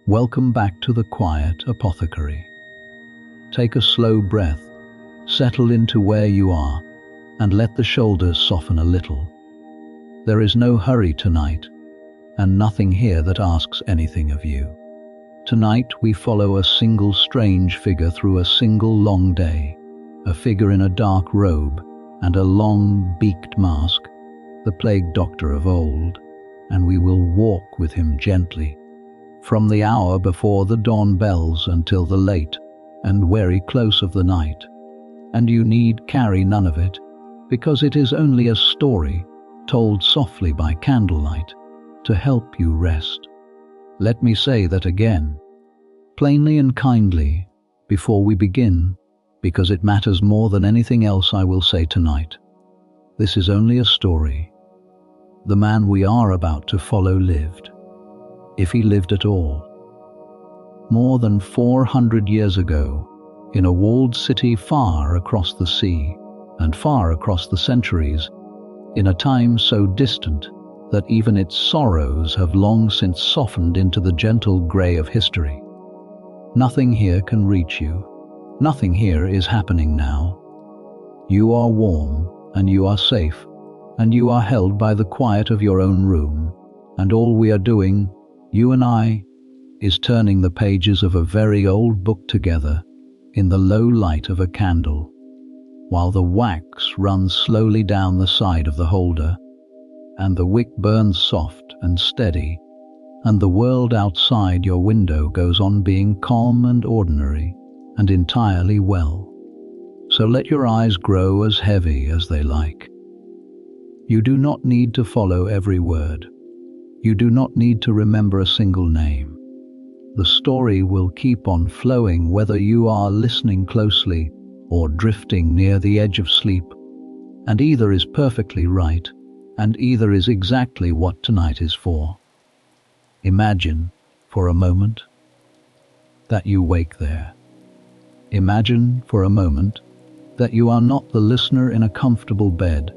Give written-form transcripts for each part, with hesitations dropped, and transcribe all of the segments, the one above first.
Welcome back to the quiet apothecary. Take a slow breath, settle into where you are, and let the shoulders soften a little. There is no hurry tonight, and nothing here that asks anything of you. Tonight we follow a single strange figure through a single long day, a figure in a dark robe and a long beaked mask, the plague doctor of old, and we will walk with him gently, from the hour before the dawn bells until the late and weary close of the night. And you need carry none of it, because it is only a story told softly by candlelight to help you rest. Let me say that again, plainly and kindly, before we begin, because it matters more than anything else I will say tonight. This is only a story. The man we are about to follow lived, if he lived at all, more than 400 years ago, in a walled city far across the sea and far across the centuries, in a time so distant that even its sorrows have long since softened into the gentle grey of history. Nothing here can reach you. Nothing here is happening now. You are warm, and you are safe, and you are held by the quiet of your own room, and all we are doing, you and I, is turning the pages of a very old book together in the low light of a candle, while the wax runs slowly down the side of the holder, and the wick burns soft and steady, and the world outside your window goes on being calm and ordinary and entirely well. So let your eyes grow as heavy as they like. You do not need to follow every word. You do not need to remember a single name. The story will keep on flowing whether you are listening closely or drifting near the edge of sleep, and either is perfectly right, and either is exactly what tonight is for. Imagine, for a moment, that you wake there. Imagine, for a moment, that you are not the listener in a comfortable bed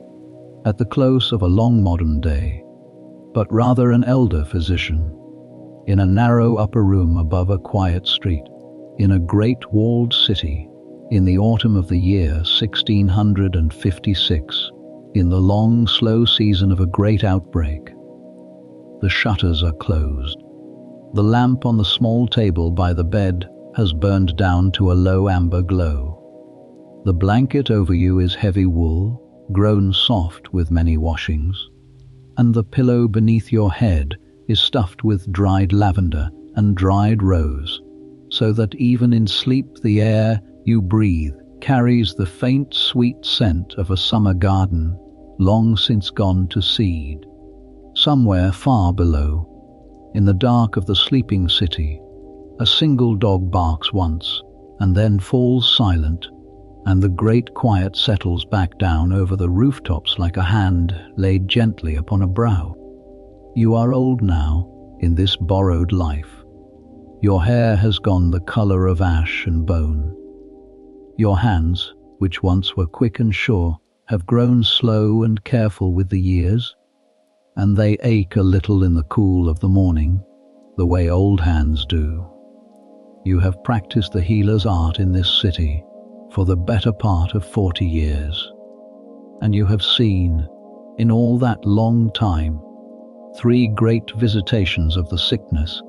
at the close of a long modern day, but rather an elder physician in a narrow upper room above a quiet street, in a great walled city, in the autumn of the year 1656, in the long, slow season of a great outbreak. The shutters are closed. The lamp on the small table by the bed has burned down to a low amber glow. The blanket over you is heavy wool, grown soft with many washings, and the pillow beneath your head is stuffed with dried lavender and dried rose, so that even in sleep the air you breathe carries the faint sweet scent of a summer garden long since gone to seed. Somewhere far below, in the dark of the sleeping city, a single dog barks once and then falls silent, and the great quiet settles back down over the rooftops like a hand laid gently upon a brow. You are old now in this borrowed life. Your hair has gone the color of ash and bone. Your hands, which once were quick and sure, have grown slow and careful with the years, and they ache a little in the cool of the morning, the way old hands do. You have practiced the healer's art in this city for the better part of 40 years, and you have seen, in all that long time, 3 great visitations of the sickness,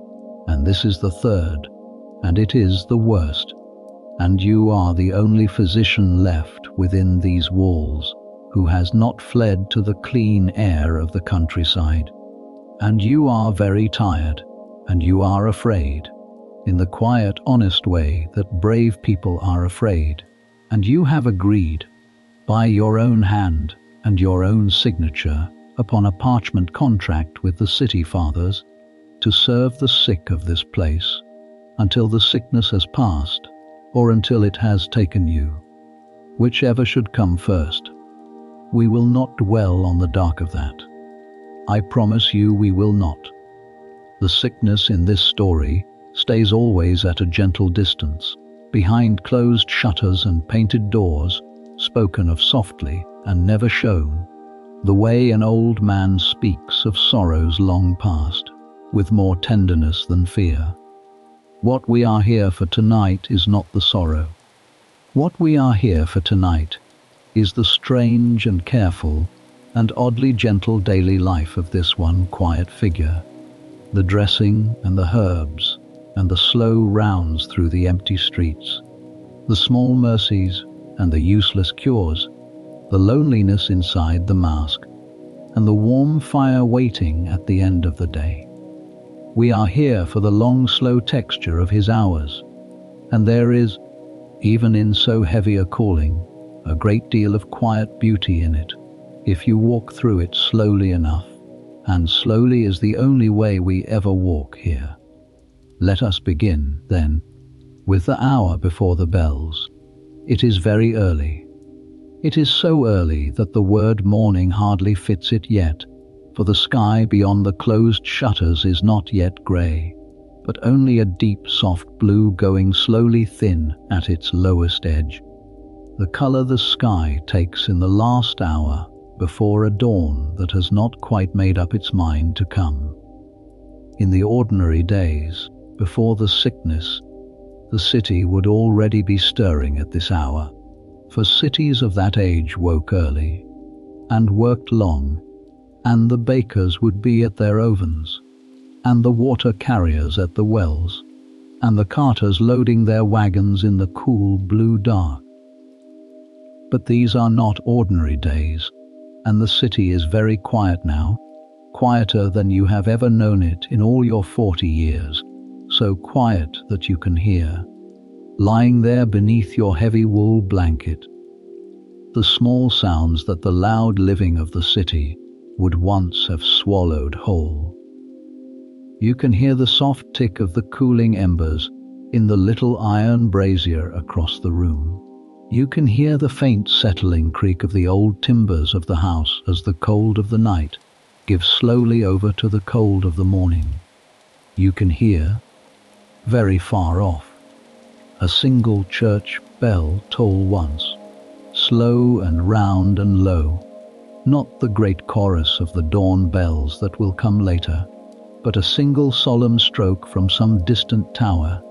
and this is the third, and it is the worst, and you are the only physician left within these walls who has not fled to the clean air of the countryside. And you are very tired, and you are afraid, in the quiet, honest way that brave people are afraid, and you have agreed, by your own hand and your own signature upon a parchment contract with the city fathers, to serve the sick of this place until the sickness has passed, or until it has taken you, whichever should come first. We will not dwell on the dark of that. I promise you we will not. The sickness in this story stays always at a gentle distance, behind closed shutters and painted doors, spoken of softly and never shown, the way an old man speaks of sorrows long past, with more tenderness than fear. What we are here for tonight is not the sorrow. What we are here for tonight is the strange and careful and oddly gentle daily life of this one quiet figure. The dressing and the herbs and the slow rounds through the empty streets, the small mercies and the useless cures, the loneliness inside the mask, and the warm fire waiting at the end of the day. We are here for the long, slow texture of his hours, and there is, even in so heavy a calling, a great deal of quiet beauty in it, if you walk through it slowly enough, and slowly is the only way we ever walk here. Let us begin, then, with the hour before the bells. It is very early. It is so early that the word morning hardly fits it yet, for the sky beyond the closed shutters is not yet grey, but only a deep soft blue going slowly thin at its lowest edge, the colour the sky takes in the last hour before a dawn that has not quite made up its mind to come. In the ordinary days, before the sickness, the city would already be stirring at this hour, for cities of that age woke early and worked long, and the bakers would be at their ovens, and the water carriers at the wells, and the carters loading their wagons in the cool blue dark. But these are not ordinary days, and the city is very quiet now, quieter than you have ever known it in all your 40 years, so quiet that you can hear, lying there beneath your heavy wool blanket, the small sounds that the loud living of the city would once have swallowed whole. You can hear the soft tick of the cooling embers in the little iron brazier across the room. You can hear the faint settling creak of the old timbers of the house as the cold of the night gives slowly over to the cold of the morning. You can hear, very far off, a single church bell toll once, slow and round and low, not the great chorus of the dawn bells that will come later, but a single solemn stroke from some distant tower,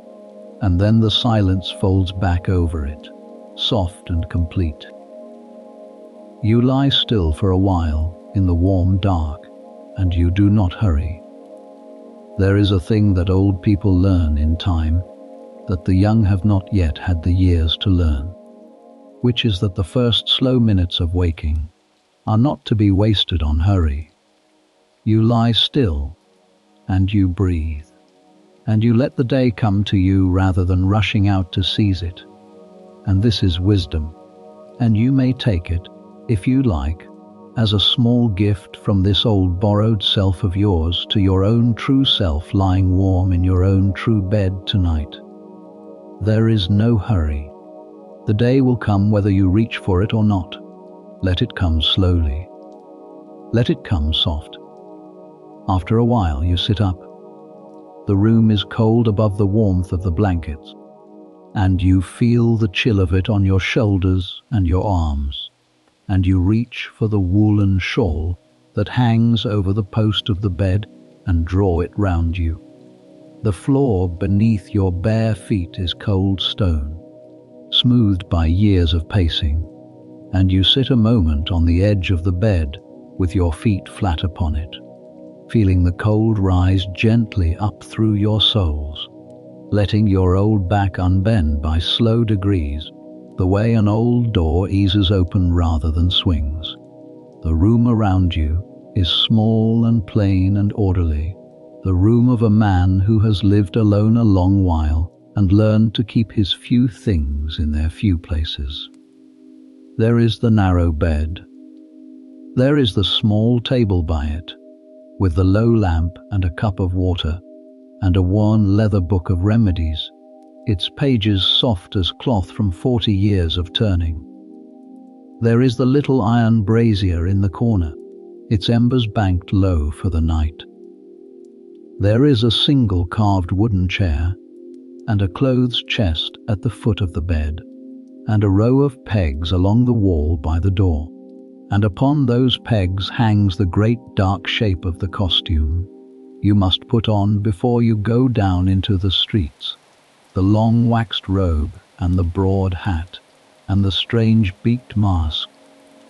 and then the silence folds back over it, soft and complete. You lie still for a while in the warm dark, and you do not hurry. There is a thing that old people learn in time that the young have not yet had the years to learn, which is that the first slow minutes of waking are not to be wasted on hurry. You lie still, and you breathe, and you let the day come to you rather than rushing out to seize it. And this is wisdom, and you may take it, if you like, as a small gift from this old borrowed self of yours to your own true self lying warm in your own true bed tonight. There is no hurry. The day will come whether you reach for it or not. Let it come slowly. Let it come soft. After a while you sit up. The room is cold above the warmth of the blankets, and you feel the chill of it on your shoulders and your arms, and you reach for the woolen shawl that hangs over the post of the bed and draw it round you. The floor beneath your bare feet is cold stone, smoothed by years of pacing, and you sit a moment on the edge of the bed with your feet flat upon it, feeling the cold rise gently up through your soles, letting your old back unbend by slow degrees, the way an old door eases open rather than swings. The room around you is small and plain and orderly, the room of a man who has lived alone a long while and learned to keep his few things in their few places. There is the narrow bed. There is the small table by it, with the low lamp and a cup of water, and a worn leather book of remedies, its pages soft as cloth from 40 years of turning. There is the little iron brazier in the corner, its embers banked low for the night. There is a single carved wooden chair, and a clothes chest at the foot of the bed, and a row of pegs along the wall by the door, and upon those pegs hangs the great dark shape of the costume you must put on before you go down into the streets. the long waxed robe and the broad hat and the strange beaked mask,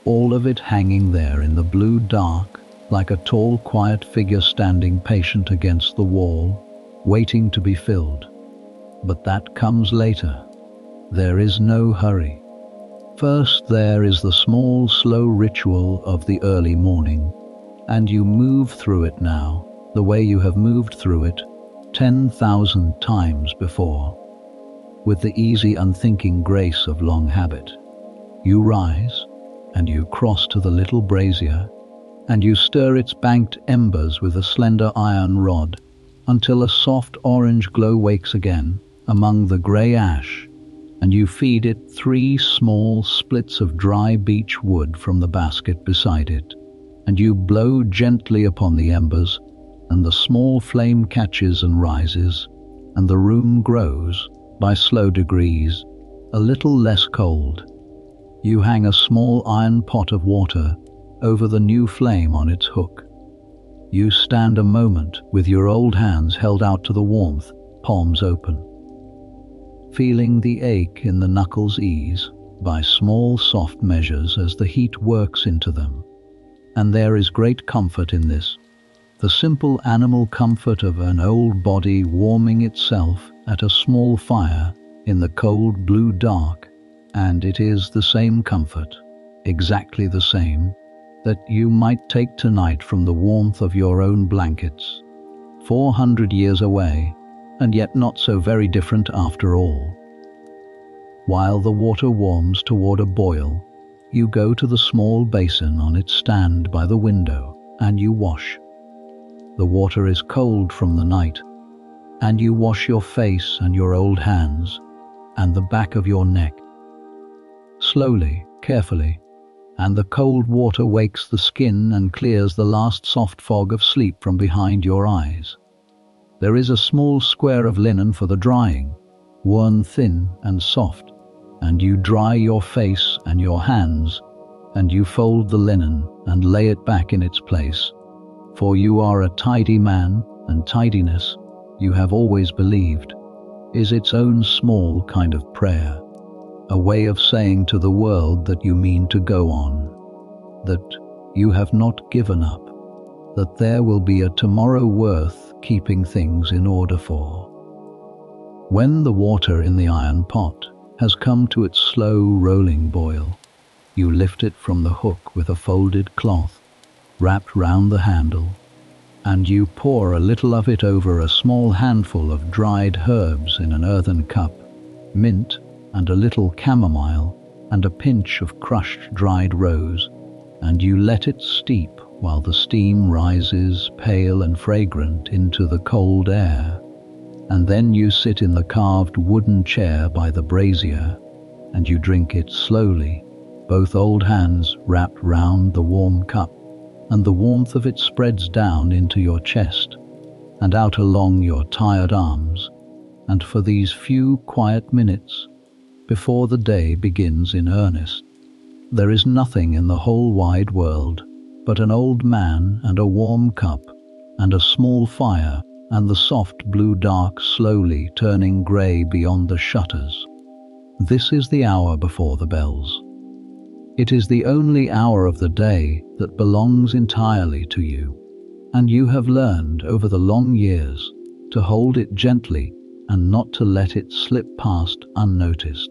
all of it hanging there in the blue dark, like a tall, quiet figure standing patient against the wall, waiting to be filled. But that comes later. There is no hurry. First there is the small, slow ritual of the early morning, and you move through it now, the way you have moved through it 10,000 times before, with the easy, unthinking grace of long habit. You rise, and you cross to the little brazier, and you stir its banked embers with a slender iron rod until a soft orange glow wakes again among the grey ash, and you feed it 3 small splits of dry beech wood from the basket beside it, and you blow gently upon the embers, and the small flame catches and rises, and the room grows, by slow degrees, a little less cold. You hang a small iron pot of water over the new flame on its hook. You stand a moment with your old hands held out to the warmth, palms open, feeling the ache in the knuckles ease by small soft measures as the heat works into them. And there is great comfort in this, the simple animal comfort of an old body warming itself at a small fire in the cold blue dark. And it is the same comfort, exactly the same, that you might take tonight from the warmth of your own blankets, 400 years away, and yet not so very different after all. While the water warms toward a boil, you go to the small basin on its stand by the window, and you wash. The water is cold from the night, and you wash your face and your old hands, and the back of your neck. Slowly, carefully, and the cold water wakes the skin and clears the last soft fog of sleep from behind your eyes. There is a small square of linen for the drying, worn thin and soft, and you dry your face and your hands, and you fold the linen and lay it back in its place. For you are a tidy man, and tidiness, you have always believed, is its own small kind of prayer, a way of saying to the world that you mean to go on, that you have not given up, that there will be a tomorrow worth keeping things in order for. When the water in the iron pot has come to its slow rolling boil, you lift it from the hook with a folded cloth wrapped round the handle, and you pour a little of it over a small handful of dried herbs in an earthen cup, mint and a little chamomile and a pinch of crushed dried rose, and you let it steep while the steam rises pale and fragrant into the cold air. And then you sit in the carved wooden chair by the brazier, and you drink it slowly, both old hands wrapped round the warm cup, and the warmth of it spreads down into your chest and out along your tired arms. And for these few quiet minutes, before the day begins in earnest, there is nothing in the whole wide world but an old man and a warm cup and a small fire and the soft blue dark slowly turning grey beyond the shutters. This is the hour before the bells. It is the only hour of the day that belongs entirely to you, and you have learned over the long years to hold it gently and not to let it slip past unnoticed.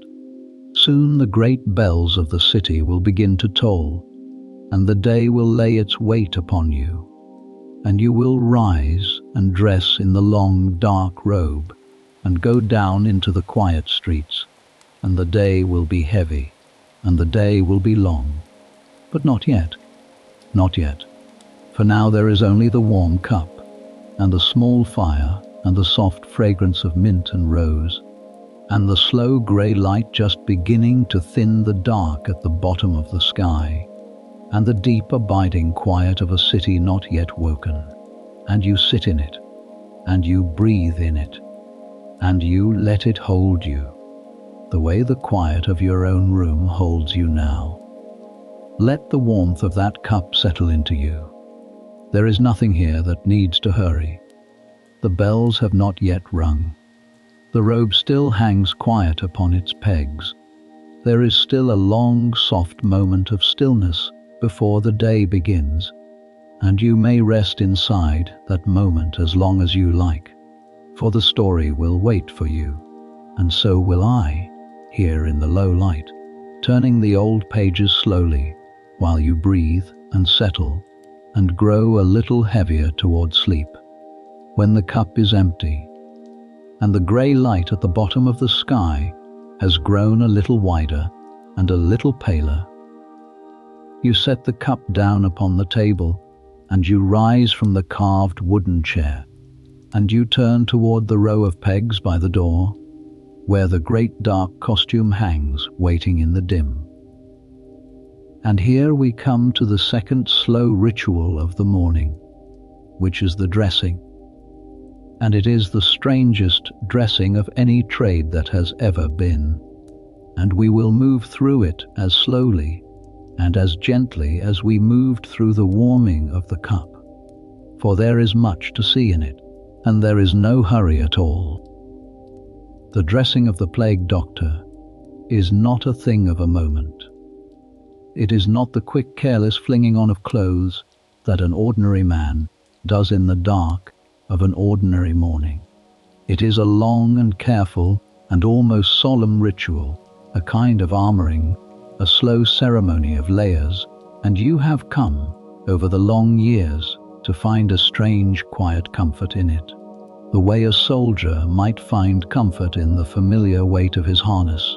Soon the great bells of the city will begin to toll, and the day will lay its weight upon you, and you will rise and dress in the long dark robe and go down into the quiet streets, and the day will be heavy, and the day will be long. But not yet, not yet, for now there is only the warm cup, and the small fire, and the soft fragrance of mint and rose, and the slow grey light just beginning to thin the dark at the bottom of the sky, and the deep abiding quiet of a city not yet woken. And you sit in it, and you breathe in it, and you let it hold you, the way the quiet of your own room holds you now. Let the warmth of that cup settle into you. There is nothing here that needs to hurry. The bells have not yet rung. The robe still hangs quiet upon its pegs. There is still a long, soft moment of stillness before the day begins, and you may rest inside that moment as long as you like, for the story will wait for you, and so will I, here in the low light, turning the old pages slowly while you breathe and settle and grow a little heavier toward sleep. When the cup is empty, and the grey light at the bottom of the sky has grown a little wider and a little paler, you set the cup down upon the table, and you rise from the carved wooden chair, and you turn toward the row of pegs by the door, where the great dark costume hangs, waiting in the dim. And here we come to the second slow ritual of the morning, which is the dressing. And it is the strangest dressing of any trade that has ever been, and we will move through it as slowly and as gently as we moved through the warming of the cup, for there is much to see in it, and there is no hurry at all. The dressing of the plague doctor is not a thing of a moment. It is not the quick, careless flinging on of clothes that an ordinary man does in the dark of an ordinary morning. It is a long and careful and almost solemn ritual, a kind of armoring, a slow ceremony of layers, and you have come, over the long years, to find a strange, quiet comfort in it, the way a soldier might find comfort in the familiar weight of his harness,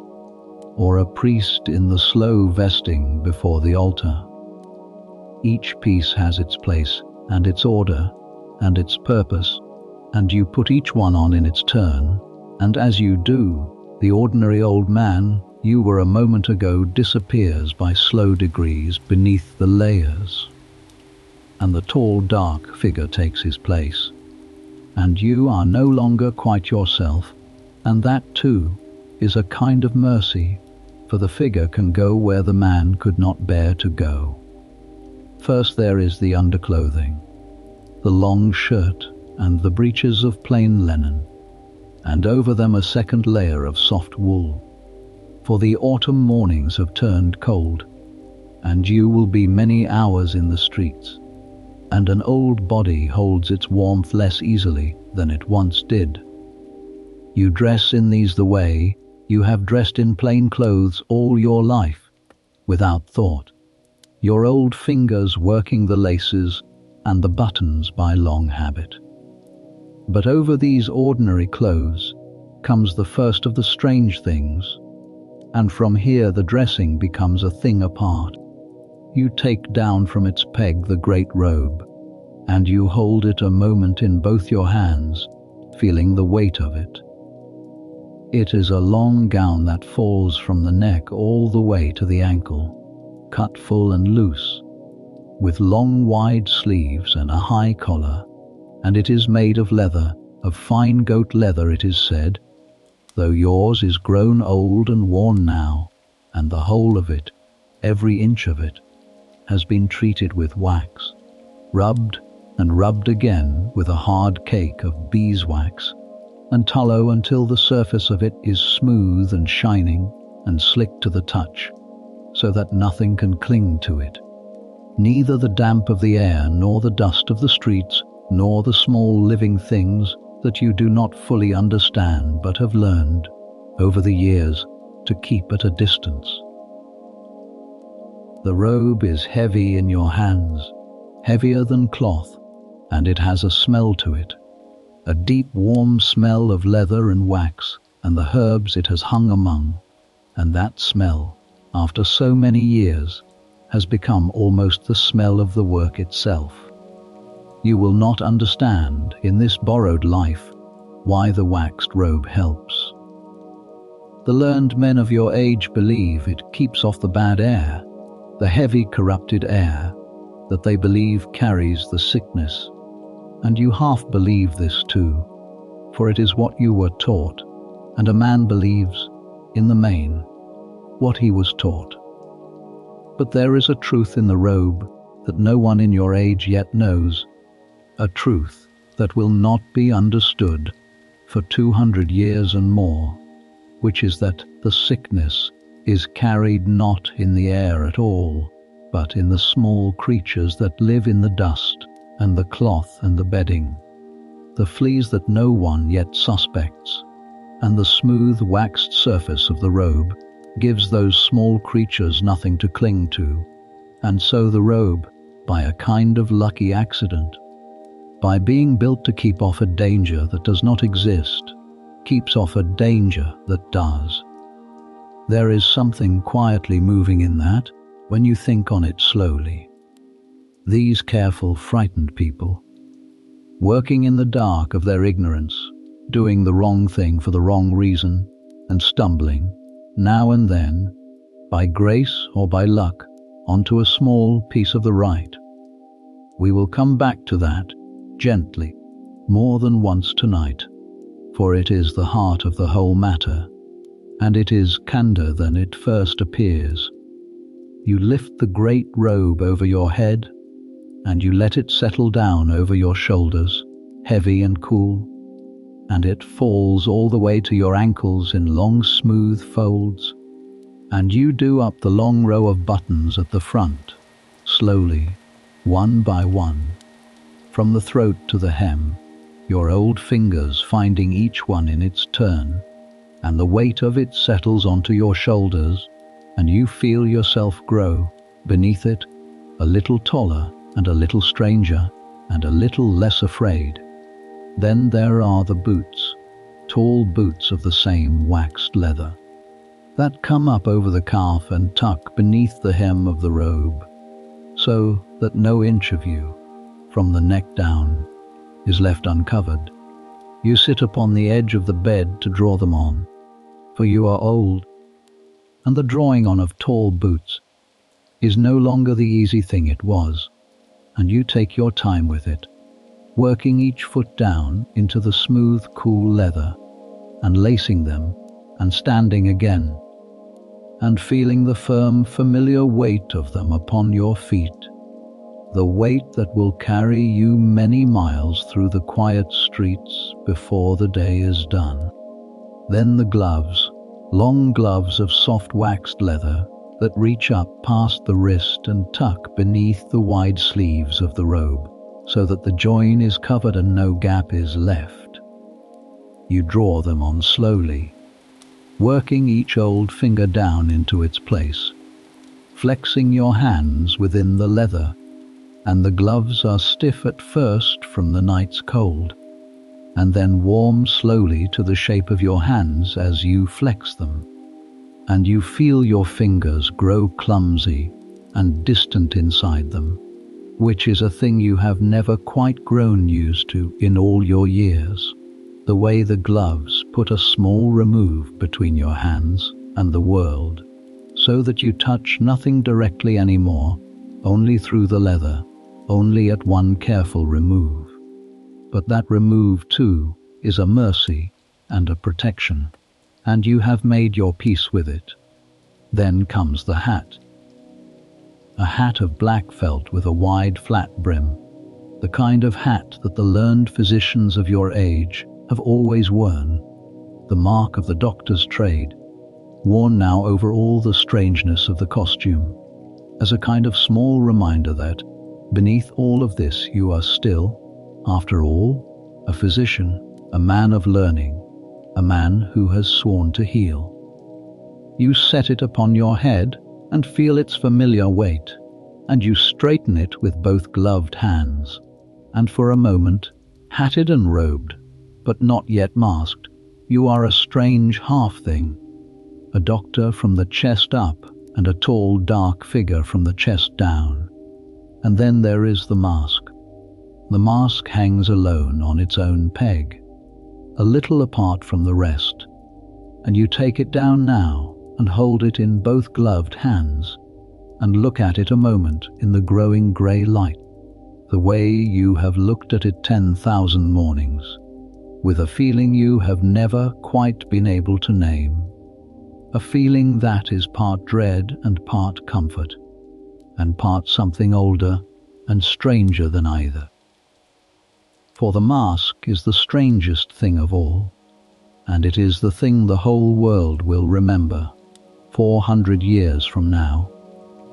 or a priest in the slow vesting before the altar. Each piece has its place and its order and its purpose, and you put each one on in its turn, and as you do, the ordinary old man you were a moment ago disappears by slow degrees beneath the layers, and the tall dark figure takes his place, and you are no longer quite yourself, and that too is a kind of mercy, for the figure can go where the man could not bear to go. First there is the underclothing, the long shirt and the breeches of plain linen, and over them a second layer of soft wool, for the autumn mornings have turned cold, and you will be many hours in the streets, and an old body holds its warmth less easily than it once did. You dress in these the way you have dressed in plain clothes all your life, without thought, your old fingers working the laces and the buttons by long habit. But over these ordinary clothes comes the first of the strange things, and from here the dressing becomes a thing apart. You take down from its peg the great robe, and you hold it a moment in both your hands, feeling the weight of it. It is a long gown that falls from the neck all the way to the ankle, cut full and loose, with long wide sleeves and a high collar, and it is made of leather, of fine goat leather it is said, though yours is grown old and worn now, and the whole of it, every inch of it, has been treated with wax, rubbed and rubbed again with a hard cake of beeswax and tallow until the surface of it is smooth and shining and slick to the touch, so that nothing can cling to it, neither the damp of the air nor the dust of the streets nor the small living things that you do not fully understand but have learned over the years to keep at a distance. The robe is heavy in your hands, heavier than cloth, and it has a smell to it, a deep warm smell of leather and wax and the herbs it has hung among, and that smell, after so many years, has become almost the smell of the work itself. You will not understand in this borrowed life why the waxed robe helps. The learned men of your age believe it keeps off the bad air, the heavy corrupted air that they believe carries the sickness, and you half believe this too, for it is what you were taught, and a man believes, in the main, what he was taught. But there is a truth in the robe that no one in your age yet knows, a truth that will not be understood for 200 years and more, which is that the sickness is carried not in the air at all, but in the small creatures that live in the dust and the cloth and the bedding, the fleas that no one yet suspects, and the smooth waxed surface of the robe gives those small creatures nothing to cling to, and so the robe, by a kind of lucky accident, by being built to keep off a danger that does not exist, keeps off a danger that does. There is something quietly moving in that when you think on it slowly. These careful, frightened people, working in the dark of their ignorance, doing the wrong thing for the wrong reason, and stumbling, now and then, by grace or by luck, onto a small piece of the right. We will come back to that, gently, more than once tonight, for it is the heart of the whole matter, and it is kinder than it first appears. You lift the great robe over your head, and you let it settle down over your shoulders, heavy and cool, and it falls all the way to your ankles in long smooth folds, and you do up the long row of buttons at the front, slowly, one by one, from the throat to the hem, your old fingers finding each one in its turn, and the weight of it settles onto your shoulders, and you feel yourself grow, beneath it, a little taller and a little stranger and a little less afraid. Then there are the boots, tall boots of the same waxed leather, that come up over the calf and tuck beneath the hem of the robe, so that no inch of you, from the neck down, is left uncovered. You sit upon the edge of the bed to draw them on, for you are old, and the drawing on of tall boots is no longer the easy thing it was, and you take your time with it, working each foot down into the smooth, cool leather, and lacing them, and standing again, and feeling the firm, familiar weight of them upon your feet, the weight that will carry you many miles through the quiet streets before the day is done. Then the gloves, long gloves of soft waxed leather that reach up past the wrist and tuck beneath the wide sleeves of the robe, so that the join is covered and no gap is left. You draw them on slowly, working each old finger down into its place, flexing your hands within the leather, and the gloves are stiff at first from the night's cold, and then warm slowly to the shape of your hands as you flex them, and you feel your fingers grow clumsy and distant inside them, which is a thing you have never quite grown used to in all your years. The way the gloves put a small remove between your hands and the world, so that you touch nothing directly anymore, only through the leather, only at one careful remove. But that remove too is a mercy and a protection, and you have made your peace with it. Then comes the hat. A hat of black felt with a wide flat brim, the kind of hat that the learned physicians of your age have always worn, the mark of the doctor's trade, worn now over all the strangeness of the costume, as a kind of small reminder that, beneath all of this, you are still, after all, a physician, a man of learning, a man who has sworn to heal. You set it upon your head and feel its familiar weight, and you straighten it with both gloved hands, and for a moment, hatted and robed, but not yet masked, you are a strange half-thing, a doctor from the chest up and a tall, dark figure from the chest down. And then there is the mask. The mask hangs alone on its own peg, a little apart from the rest, and you take it down now and hold it in both gloved hands and look at it a moment in the growing grey light, the way you have looked at it 10,000 mornings, with a feeling you have never quite been able to name, a feeling that is part dread and part comfort, and part something older and stranger than either. For the mask is the strangest thing of all, and it is the thing the whole world will remember 400 years from now,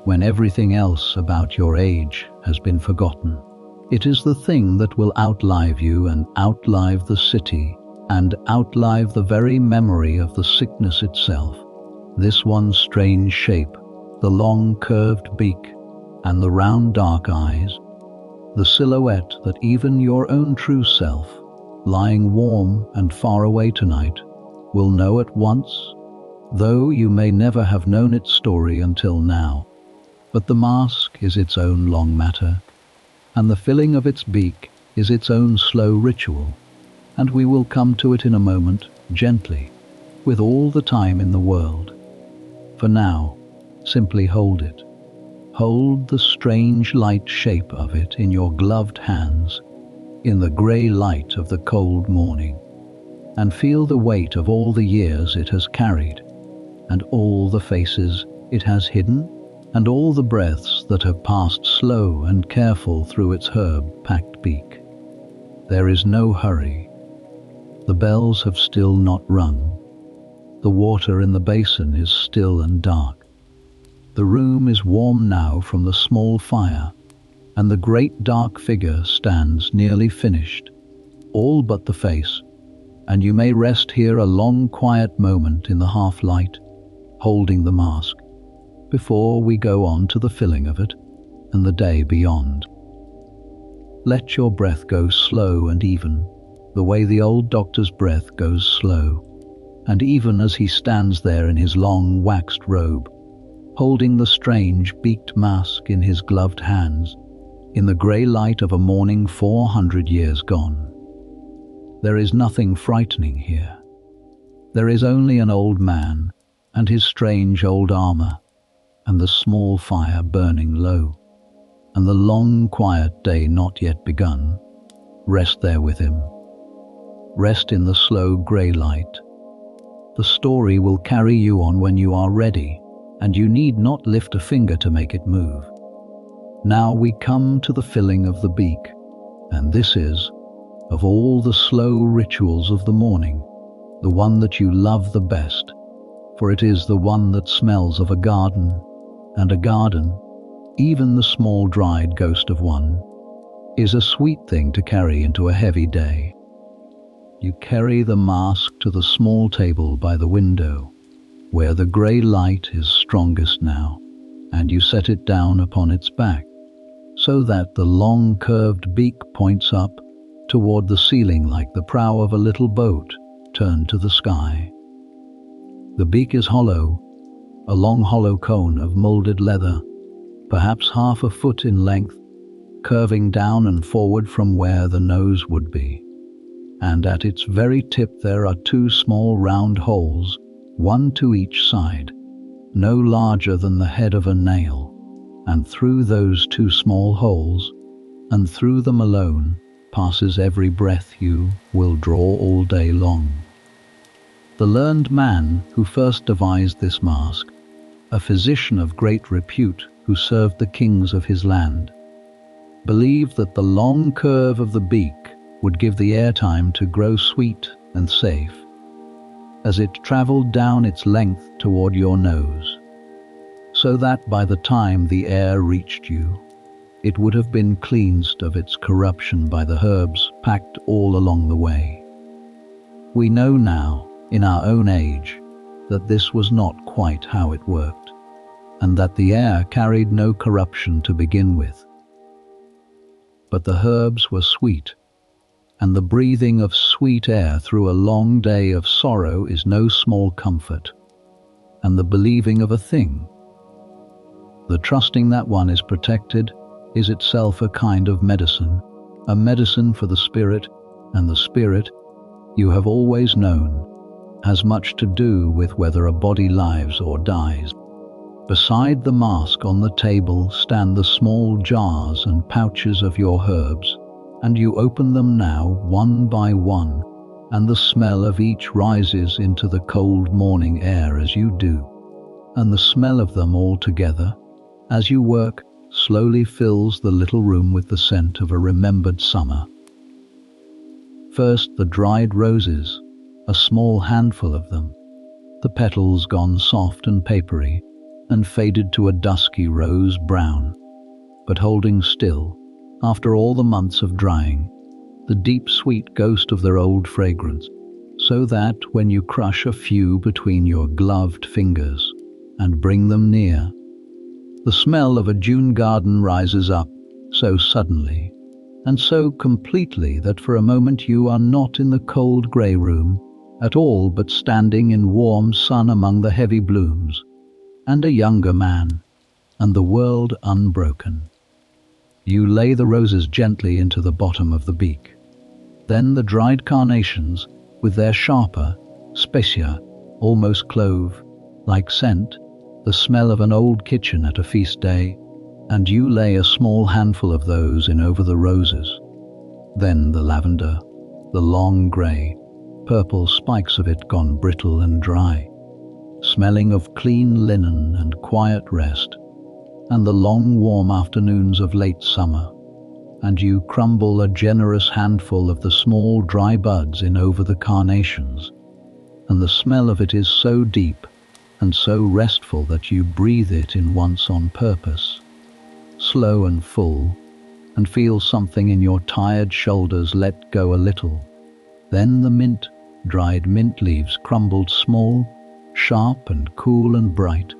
when everything else about your age has been forgotten. It is the thing that will outlive you and outlive the city and outlive the very memory of the sickness itself. This one strange shape, the long curved beak and the round dark eyes, the silhouette that even your own true self, lying warm and far away tonight, will know at once, though you may never have known its story until now. But the mask is its own long matter, and the filling of its beak is its own slow ritual, and we will come to it in a moment, gently, with all the time in the world. For now, simply hold it. Hold the strange light shape of it in your gloved hands, in the grey light of the cold morning, and feel the weight of all the years it has carried, and all the faces it has hidden, and all the breaths that have passed slow and careful through its herb-packed beak. There is no hurry. The bells have still not rung. The water in the basin is still and dark. The room is warm now from the small fire, and the great dark figure stands nearly finished, all but the face, and you may rest here a long quiet moment in the half-light, holding the mask, before we go on to the filling of it and the day beyond. Let your breath go slow and even, the way the old doctor's breath goes slow, and even as he stands there in his long waxed robe, holding the strange beaked mask in his gloved hands, in the grey light of a morning 400 years gone. There is nothing frightening here. There is only an old man and his strange old armour, and the small fire burning low, and the long quiet day not yet begun. Rest there with him. Rest in the slow grey light. The story will carry you on when you are ready, and you need not lift a finger to make it move. Now we come to the filling of the beak, and this is, of all the slow rituals of the morning, the one that you love the best, for it is the one that smells of a garden, and a garden, even the small dried ghost of one, is a sweet thing to carry into a heavy day. You carry the mask to the small table by the window, where the grey light is strongest now, and you set it down upon its back, so that the long curved beak points up toward the ceiling like the prow of a little boat turned to the sky. The beak is hollow, a long hollow cone of molded leather, perhaps half a foot in length, curving down and forward from where the nose would be. And at its very tip there are two small round holes, one to each side, no larger than the head of a nail, and through those two small holes, and through them alone, passes every breath you will draw all day long. The learned man who first devised this mask, a physician of great repute who served the kings of his land, believed that the long curve of the beak would give the air time to grow sweet and safe, as it travelled down its length toward your nose, so that by the time the air reached you, it would have been cleansed of its corruption by the herbs packed all along the way. We know now, in our own age, that this was not quite how it worked, and that the air carried no corruption to begin with. But the herbs were sweet, and the breathing of sweet air through a long day of sorrow is no small comfort, and the believing of a thing, the trusting that one is protected, is itself a kind of medicine, a medicine for the spirit, and the spirit, you have always known, has much to do with whether a body lives or dies. Beside the mask on the table stand the small jars and pouches of your herbs, and you open them now one by one, and the smell of each rises into the cold morning air as you do, and the smell of them all together, as you work, slowly fills the little room with the scent of a remembered summer. First the dried roses, a small handful of them, the petals gone soft and papery and faded to a dusky rose brown, but holding still, after all the months of drying, the deep sweet ghost of their old fragrance, so that when you crush a few between your gloved fingers and bring them near, the smell of a June garden rises up so suddenly and so completely that for a moment you are not in the cold grey room at all, but standing in warm sun among the heavy blooms, and a younger man, and the world unbroken. You lay the roses gently into the bottom of the beak. Then the dried carnations, with their sharper, spicier, almost clove-like scent, the smell of an old kitchen at a feast day, and you lay a small handful of those in over the roses. Then the lavender, the long grey, purple spikes of it gone brittle and dry, smelling of clean linen and quiet rest, and the long warm afternoons of late summer, and you crumble a generous handful of the small dry buds in over the carnations, and the smell of it is so deep and so restful that you breathe it in once on purpose, slow and full, and feel something in your tired shoulders let go a little. Then the mint, dried mint leaves crumbled small, sharp and cool and bright,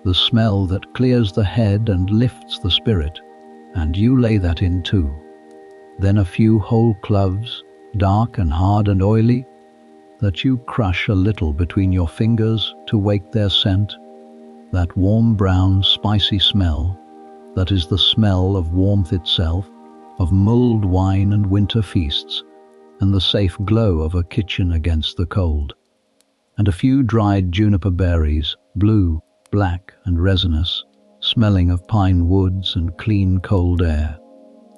the smell that clears the head and lifts the spirit, and you lay that in too. Then a few whole cloves, dark and hard and oily, that you crush a little between your fingers to wake their scent, that warm brown spicy smell, that is the smell of warmth itself, of mulled wine and winter feasts, and the safe glow of a kitchen against the cold. And a few dried juniper berries, blue, black and resinous, smelling of pine woods and clean cold air,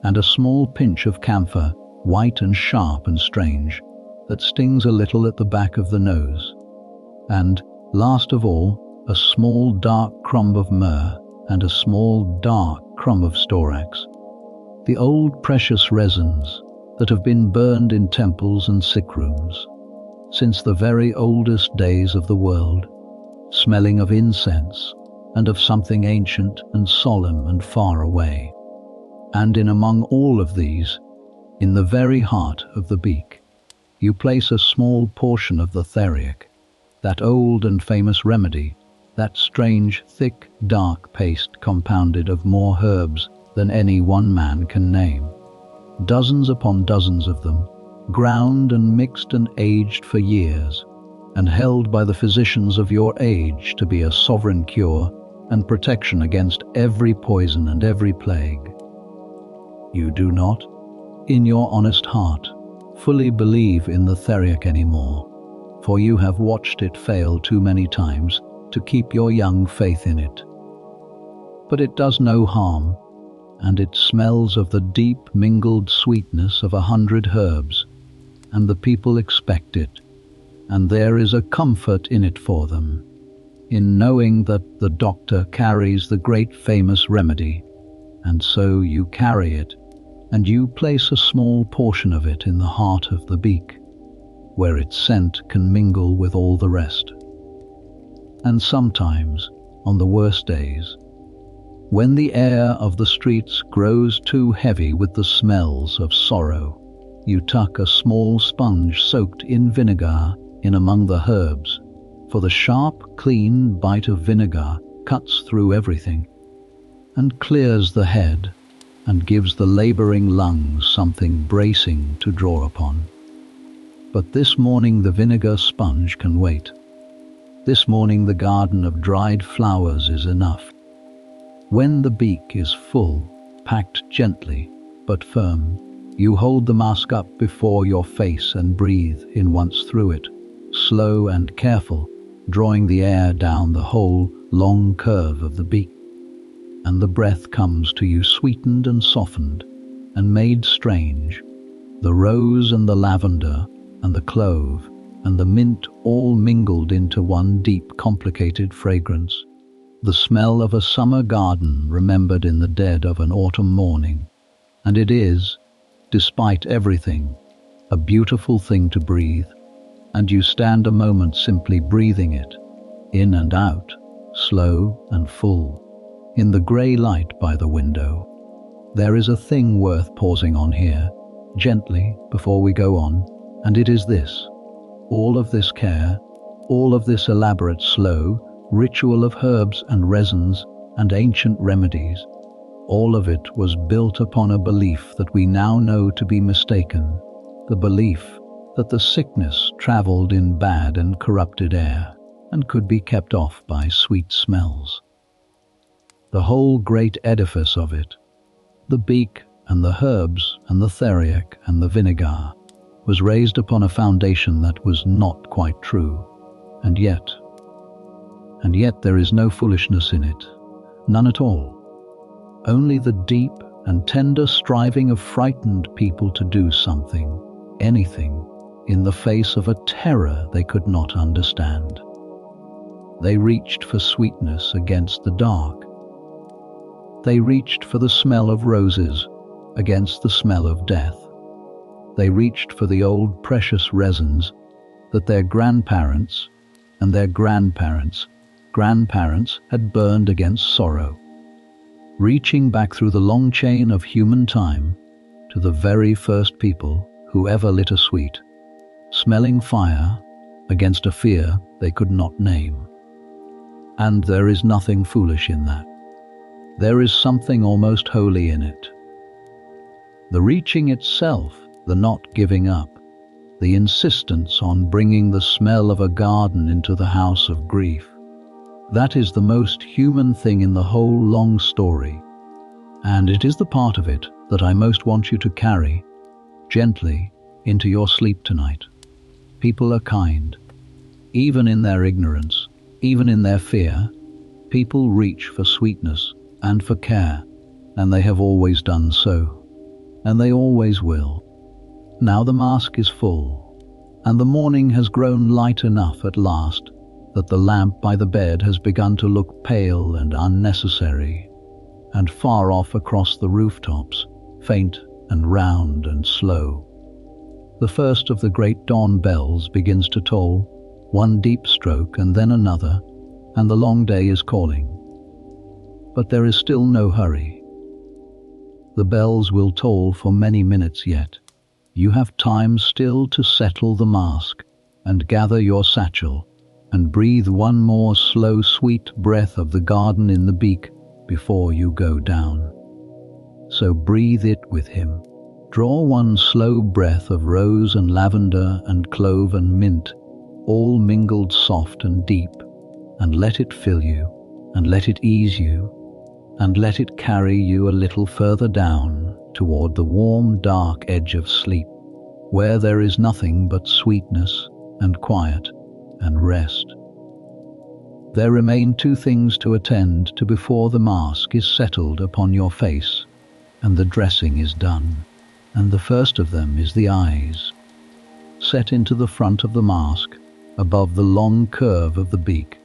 and a small pinch of camphor, white and sharp and strange, that stings a little at the back of the nose, and, last of all, a small dark crumb of myrrh and a small dark crumb of storax, the old precious resins that have been burned in temples and sick rooms since the very oldest days of the world, smelling of incense and of something ancient and solemn and far away. And in among all of these, in the very heart of the beak, you place a small portion of the theriac, that old and famous remedy, that strange, thick, dark paste compounded of more herbs than any one man can name. Dozens upon dozens of them, ground and mixed and aged for years, and held by the physicians of your age to be a sovereign cure and protection against every poison and every plague. You do not, in your honest heart, fully believe in the theriac anymore, for you have watched it fail too many times to keep your young faith in it. But it does no harm, and it smells of the deep mingled sweetness of 100 herbs, and the people expect it, and there is a comfort in it for them, in knowing that the doctor carries the great famous remedy, and so you carry it, and you place a small portion of it in the heart of the beak, where its scent can mingle with all the rest. And sometimes, on the worst days, when the air of the streets grows too heavy with the smells of sorrow, you tuck a small sponge soaked in vinegar in among the herbs, for the sharp, clean bite of vinegar cuts through everything, and clears the head, and gives the labouring lungs something bracing to draw upon. But this morning the vinegar sponge can wait. This morning the garden of dried flowers is enough. When the beak is full, packed gently but firm, you hold the mask up before your face and breathe in once through it, slow and careful, drawing the air down the whole long curve of the beak. And the breath comes to you sweetened and softened and made strange, the rose and the lavender and the clove and the mint all mingled into one deep complicated fragrance, the smell of a summer garden remembered in the dead of an autumn morning. And it is, despite everything, a beautiful thing to breathe, and you stand a moment simply breathing it, in and out, slow and full, in the grey light by the window. There is a thing worth pausing on here, gently, before we go on, and it is this. All of this care, all of this elaborate, slow ritual of herbs and resins and ancient remedies, all of it was built upon a belief that we now know to be mistaken, the belief that the sickness travelled in bad and corrupted air and could be kept off by sweet smells. The whole great edifice of it, the beak and the herbs and the theriac and the vinegar, was raised upon a foundation that was not quite true, and yet there is no foolishness in it, none at all. Only the deep and tender striving of frightened people to do something, anything, in the face of a terror they could not understand. They reached for sweetness against the dark. They reached for the smell of roses against the smell of death. They reached for the old precious resins that their grandparents and their grandparents' grandparents had burned against sorrow, reaching back through the long chain of human time to the very first people who ever lit a sweet, smelling fire against a fear they could not name. And there is nothing foolish in that. There is something almost holy in it. The reaching itself, the not giving up, the insistence on bringing the smell of a garden into the house of grief, that is the most human thing in the whole long story, and it is the part of it that I most want you to carry gently into your sleep tonight. People are kind. Even in their ignorance, even in their fear, people reach for sweetness and for care, and they have always done so, and they always will. Now the mask is full, and the morning has grown light enough at last that the lamp by the bed has begun to look pale and unnecessary, and far off across the rooftops, faint and round and slow, the first of the great dawn bells begins to toll, one deep stroke and then another, and the long day is calling. But there is still no hurry. The bells will toll for many minutes yet. You have time still to settle the mask and gather your satchel and breathe one more slow, sweet breath of the garden in the beak before you go down. So breathe it with him. Draw one slow breath of rose and lavender and clove and mint, all mingled soft and deep, and let it fill you, and let it ease you, and let it carry you a little further down toward the warm, dark edge of sleep, where there is nothing but sweetness and quiet and rest. There remain two things to attend to before the mask is settled upon your face and the dressing is done, and the first of them is the eyes. Set into the front of the mask, above the long curve of the beak,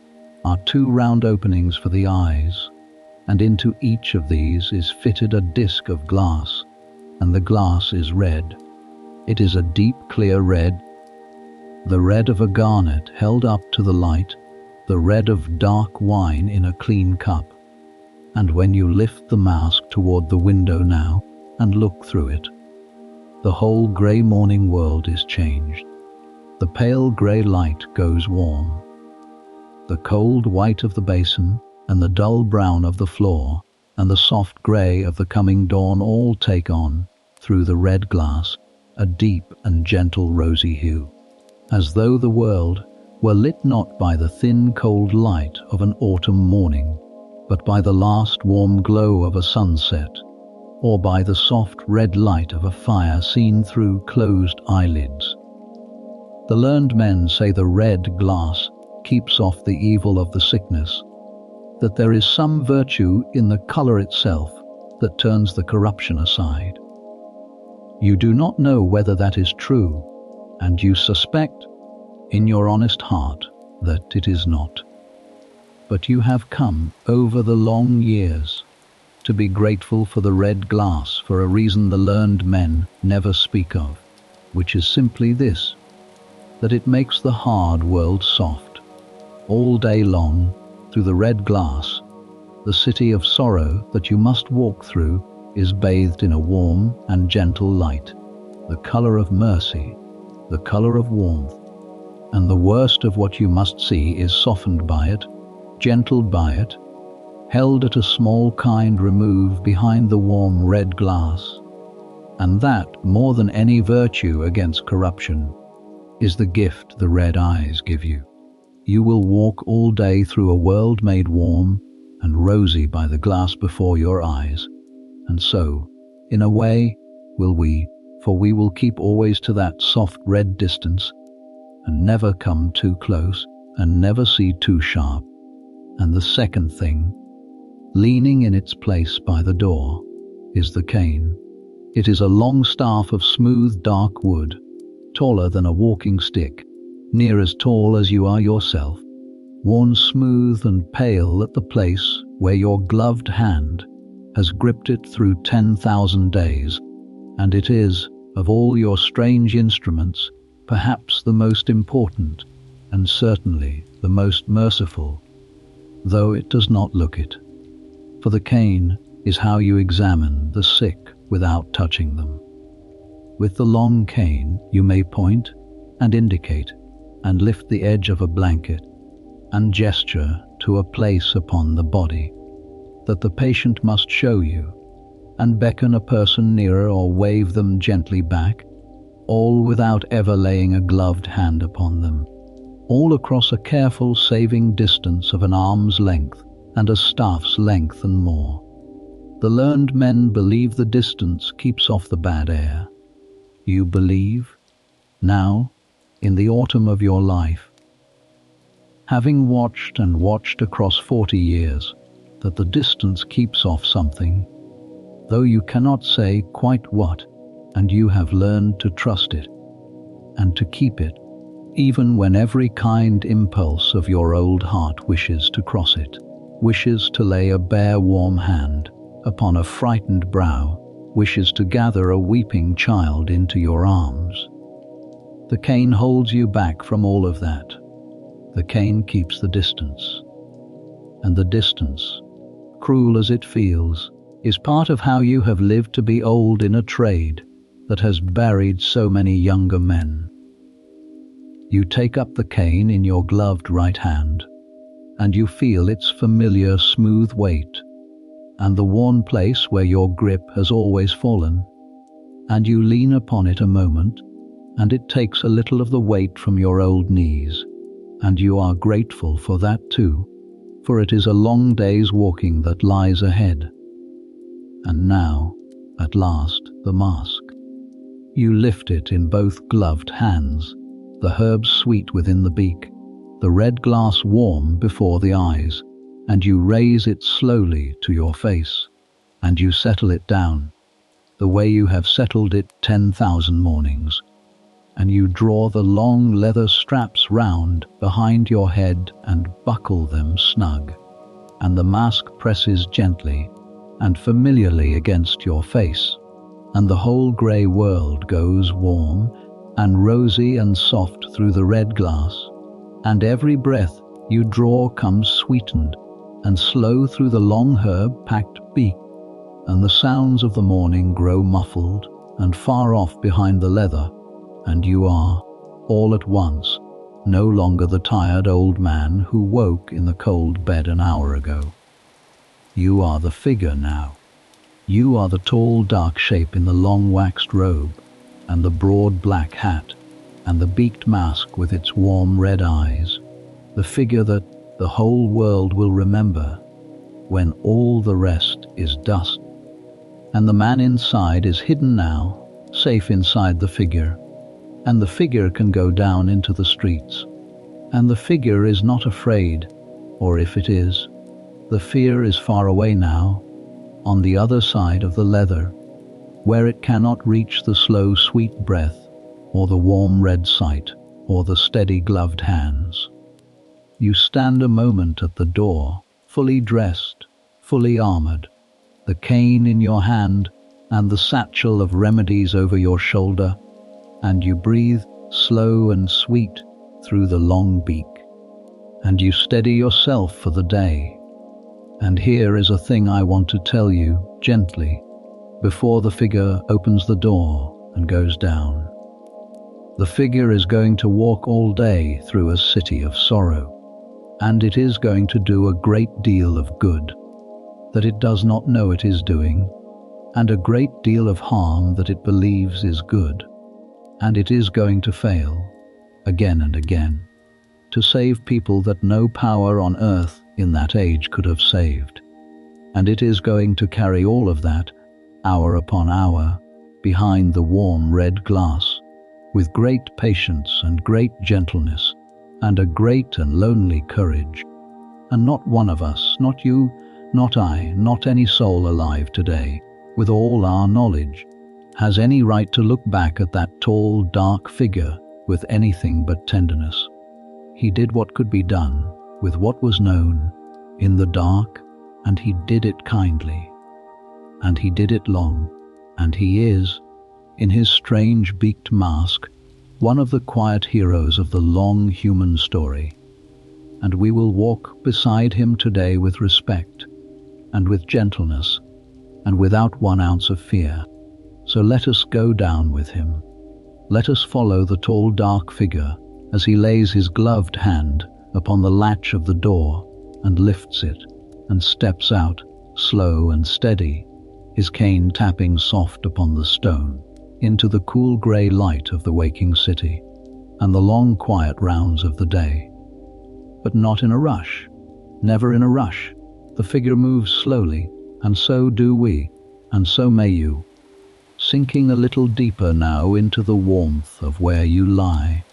are two round openings for the eyes, and into each of these is fitted a disc of glass, and the glass is red. It is a deep, clear red, the red of a garnet held up to the light, the red of dark wine in a clean cup. And when you lift the mask toward the window now and look through it, the whole grey morning world is changed. The pale grey light goes warm. The cold white of the basin and the dull brown of the floor and the soft grey of the coming dawn all take on, through the red glass, a deep and gentle rosy hue, as though the world were lit not by the thin cold light of an autumn morning, but by the last warm glow of a sunset, or by the soft red light of a fire seen through closed eyelids. The learned men say the red glass keeps off the evil of the sickness, that there is some virtue in the colour itself that turns the corruption aside. You do not know whether that is true, and you suspect in your honest heart that it is not. But you have come over the long years to be grateful for the red glass for a reason the learned men never speak of, which is simply this: that it makes the hard world soft. All day long, through the red glass, the city of sorrow that you must walk through is bathed in a warm and gentle light, the color of mercy, the color of warmth, and the worst of what you must see is softened by it, gentled by it, held at a small kind remove behind the warm red glass. And that, more than any virtue against corruption, is the gift the red eyes give you. You will walk all day through a world made warm and rosy by the glass before your eyes. And so, in a way, will we, for we will keep always to that soft red distance, and never come too close, and never see too sharp. And the second thing, leaning in its place by the door, is the cane. It is a long staff of smooth dark wood, taller than a walking stick, near as tall as you are yourself, worn smooth and pale at the place where your gloved hand has gripped it through 10,000 days, and it is, of all your strange instruments, perhaps the most important, and certainly the most merciful, though it does not look it. For the cane is how you examine the sick without touching them. With the long cane you may point and indicate and lift the edge of a blanket and gesture to a place upon the body that the patient must show you, and beckon a person nearer or wave them gently back, all without ever laying a gloved hand upon them, all across a careful saving distance of an arm's length and a staff's length and more. The learned men believe the distance keeps off the bad air. You believe, now, in the autumn of your life, having watched and watched across 40 years, that the distance keeps off something, though you cannot say quite what, and you have learned to trust it, and to keep it, even when every kind impulse of your old heart wishes to cross it, wishes to lay a bare warm hand upon a frightened brow, wishes to gather a weeping child into your arms. The cane holds you back from all of that. The cane keeps the distance. And the distance, cruel as it feels, is part of how you have lived to be old in a trade that has buried so many younger men. You take up the cane in your gloved right hand, and you feel its familiar smooth weight, and the worn place where your grip has always fallen, and you lean upon it a moment, and it takes a little of the weight from your old knees, and you are grateful for that too, for it is a long day's walking that lies ahead. And now, at last, the mask. You lift it in both gloved hands, the herbs sweet within the beak, the red glass warm before the eyes, and you raise it slowly to your face, and you settle it down, the way you have settled it 10,000 mornings, and you draw the long leather straps round behind your head and buckle them snug, and the mask presses gently and familiarly against your face, and the whole grey world goes warm and rosy and soft through the red glass, and every breath you draw comes sweetened and slow through the long herb-packed beak, and the sounds of the morning grow muffled and far off behind the leather, and you are, all at once, no longer the tired old man who woke in the cold bed an hour ago. You are the figure now. You are the tall dark shape in the long waxed robe, and the broad black hat, and the beaked mask with its warm red eyes, the figure that the whole world will remember when all the rest is dust. And the man inside is hidden now, safe inside the figure, and the figure can go down into the streets. And the figure is not afraid, or if it is, the fear is far away now, on the other side of the leather, where it cannot reach the slow sweet breath, or the warm red sight, or the steady gloved hands. You stand a moment at the door, fully dressed, fully armored, the cane in your hand and the satchel of remedies over your shoulder, and you breathe slow and sweet through the long beak, and you steady yourself for the day. And here is a thing I want to tell you gently, before the figure opens the door and goes down. The figure is going to walk all day through a city of sorrow, and it is going to do a great deal of good that it does not know it is doing, and a great deal of harm that it believes is good, and it is going to fail again and again to save people that no power on earth in that age could have saved. And it is going to carry all of that, hour upon hour, behind the warm red glass, with great patience and great gentleness, and a great and lonely courage. And not one of us, not you, not I, not any soul alive today, with all our knowledge, has any right to look back at that tall, dark figure with anything but tenderness. He did what could be done with what was known in the dark, and he did it kindly, and he did it long, and he is, in his strange beaked mask, one of the quiet heroes of the long human story. And we will walk beside him today with respect, and with gentleness, and without 1 ounce of fear. So let us go down with him. Let us follow the tall dark figure as he lays his gloved hand upon the latch of the door and lifts it and steps out, slow and steady, his cane tapping soft upon the stone, into the cool grey light of the waking city and the long quiet rounds of the day. But not in a rush, never in a rush. The figure moves slowly, and so do we, and so may you, sinking a little deeper now into the warmth of where you lie,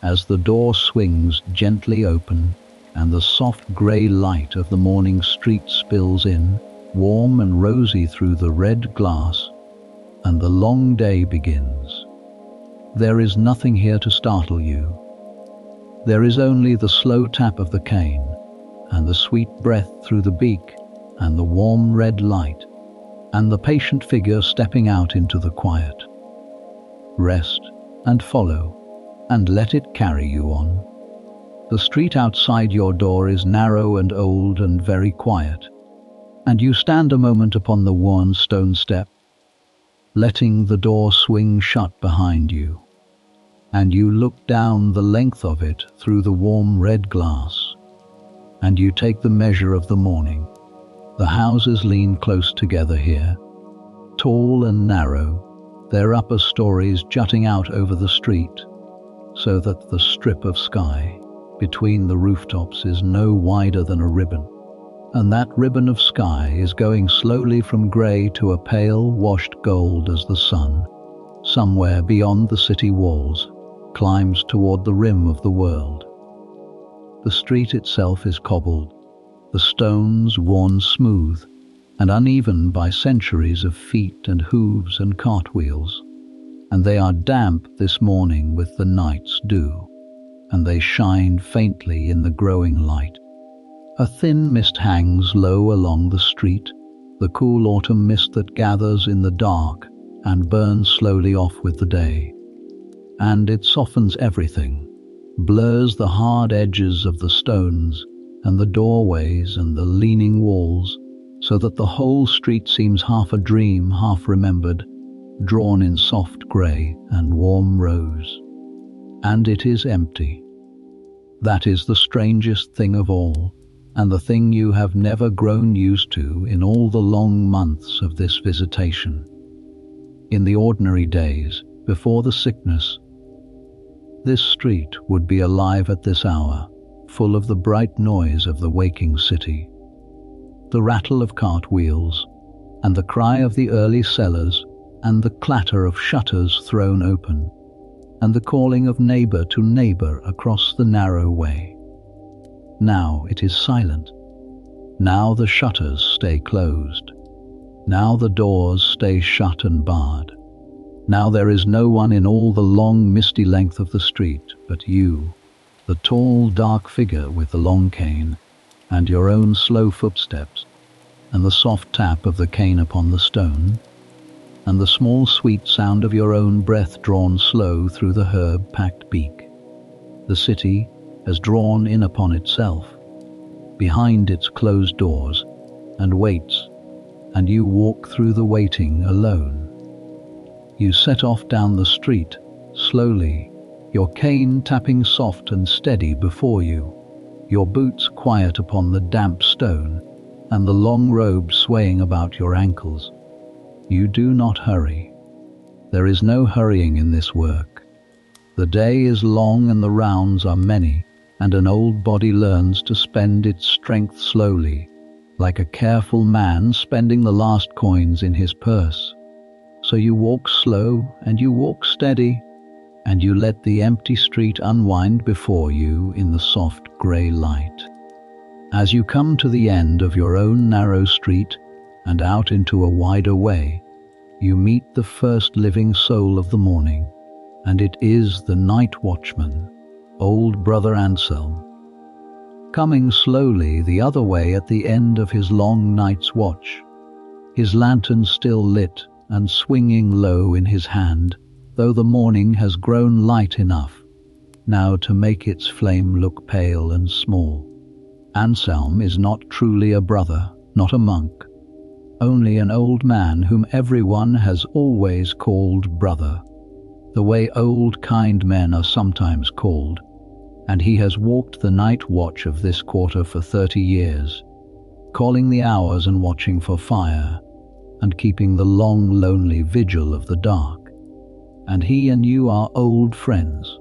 as the door swings gently open and the soft grey light of the morning street spills in, warm and rosy through the red glass, and the long day begins. There is nothing here to startle you. There is only the slow tap of the cane, and the sweet breath through the beak, and the warm red light, and the patient figure stepping out into the quiet. Rest and follow, and let it carry you on. The street outside your door is narrow and old and very quiet, and you stand a moment upon the worn stone step, letting the door swing shut behind you, and you look down the length of it through the warm red glass, and you take the measure of the morning. The houses lean close together here, tall and narrow, their upper stories jutting out over the street, so that the strip of sky between the rooftops is no wider than a ribbon, and that ribbon of sky is going slowly from grey to a pale washed gold as the sun, somewhere beyond the city walls, climbs toward the rim of the world. The street itself is cobbled, the stones worn smooth and uneven by centuries of feet and hooves and cartwheels, and they are damp this morning with the night's dew, and they shine faintly in the growing light. A thin mist hangs low along the street, the cool autumn mist that gathers in the dark and burns slowly off with the day. And it softens everything, blurs the hard edges of the stones and the doorways and the leaning walls, so that the whole street seems half a dream, half remembered, drawn in soft grey and warm rose. And it is empty. That is the strangest thing of all, and the thing you have never grown used to in all the long months of this visitation. In the ordinary days, before the sickness, this street would be alive at this hour, full of the bright noise of the waking city, the rattle of cartwheels, and the cry of the early sellers, and the clatter of shutters thrown open, and the calling of neighbour to neighbour across the narrow way. Now it is silent. Now the shutters stay closed. Now the doors stay shut and barred. Now there is no one in all the long misty length of the street but you, the tall dark figure with the long cane, and your own slow footsteps, and the soft tap of the cane upon the stone. and the small sweet sound of your own breath drawn slow through the herb-packed beak. The city has drawn in upon itself, behind its closed doors, and waits, and you walk through the waiting alone. You set off down the street, slowly, your cane tapping soft and steady before you, your boots quiet upon the damp stone, and the long robe swaying about your ankles. You do not hurry. There is no hurrying in this work. The day is long and the rounds are many, and an old body learns to spend its strength slowly, like a careful man spending the last coins in his purse. So you walk slow and you walk steady, and you let the empty street unwind before you in the soft grey light. As you come to the end of your own narrow street and out into a wider way, you meet the first living soul of the morning, and it is the night watchman, old Brother Anselm, coming slowly the other way at the end of his long night's watch, his lantern still lit and swinging low in his hand, though the morning has grown light enough now to make its flame look pale and small. Anselm is not truly a brother, not a monk, only an old man whom everyone has always called brother, the way old kind men are sometimes called, and he has walked the night watch of this quarter for 30 years, calling the hours and watching for fire, and keeping the long lonely vigil of the dark. And he and you are old friends,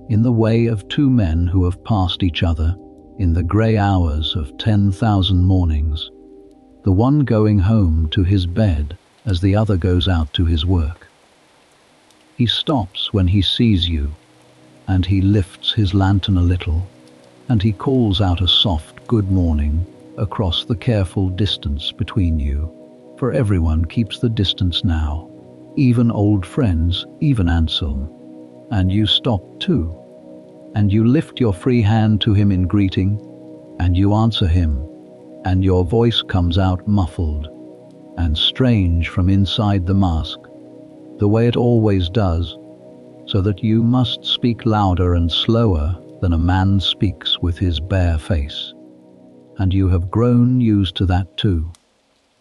in the way of two men who have passed each other in the grey hours of 10,000 mornings, the one going home to his bed as the other goes out to his work. He stops when he sees you, and he lifts his lantern a little, and he calls out a soft good morning across the careful distance between you, for everyone keeps the distance now, even old friends, even Anselm. And you stop too, and you lift your free hand to him in greeting, and you answer him, and your voice comes out muffled and strange from inside the mask, the way it always does, so that you must speak louder and slower than a man speaks with his bare face. And you have grown used to that too,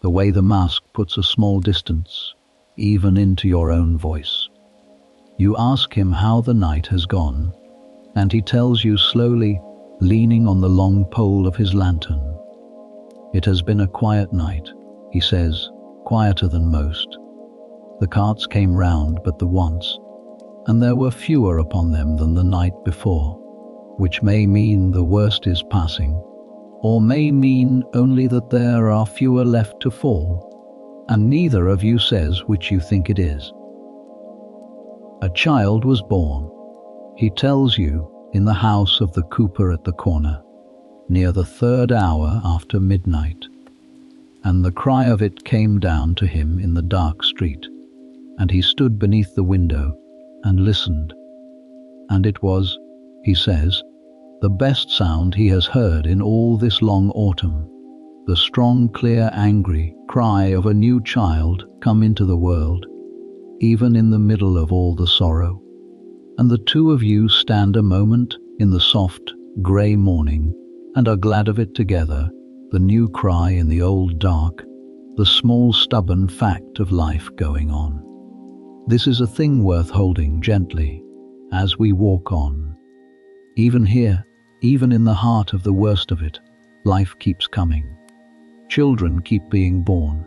the way the mask puts a small distance, even into your own voice. You ask him how the night has gone, and he tells you slowly, leaning on the long pole of his lantern. It has been a quiet night, he says, quieter than most. The carts came round but the once, and there were fewer upon them than the night before, which may mean the worst is passing, or may mean only that there are fewer left to fall, and neither of you says which you think it is. A child was born, he tells you, in the house of the cooper at the corner, near the 3rd hour after midnight, and the cry of it came down to him in the dark street, and he stood beneath the window and listened, and it was, he says, the best sound he has heard in all this long autumn, the strong, clear, angry cry of a new child come into the world, even in the middle of all the sorrow. And the two of you stand a moment in the soft, grey morning, and are glad of it together, the new cry in the old dark, the small stubborn fact of life going on. This is a thing worth holding gently as we walk on. Even here, even in the heart of the worst of it, life keeps coming. Children keep being born.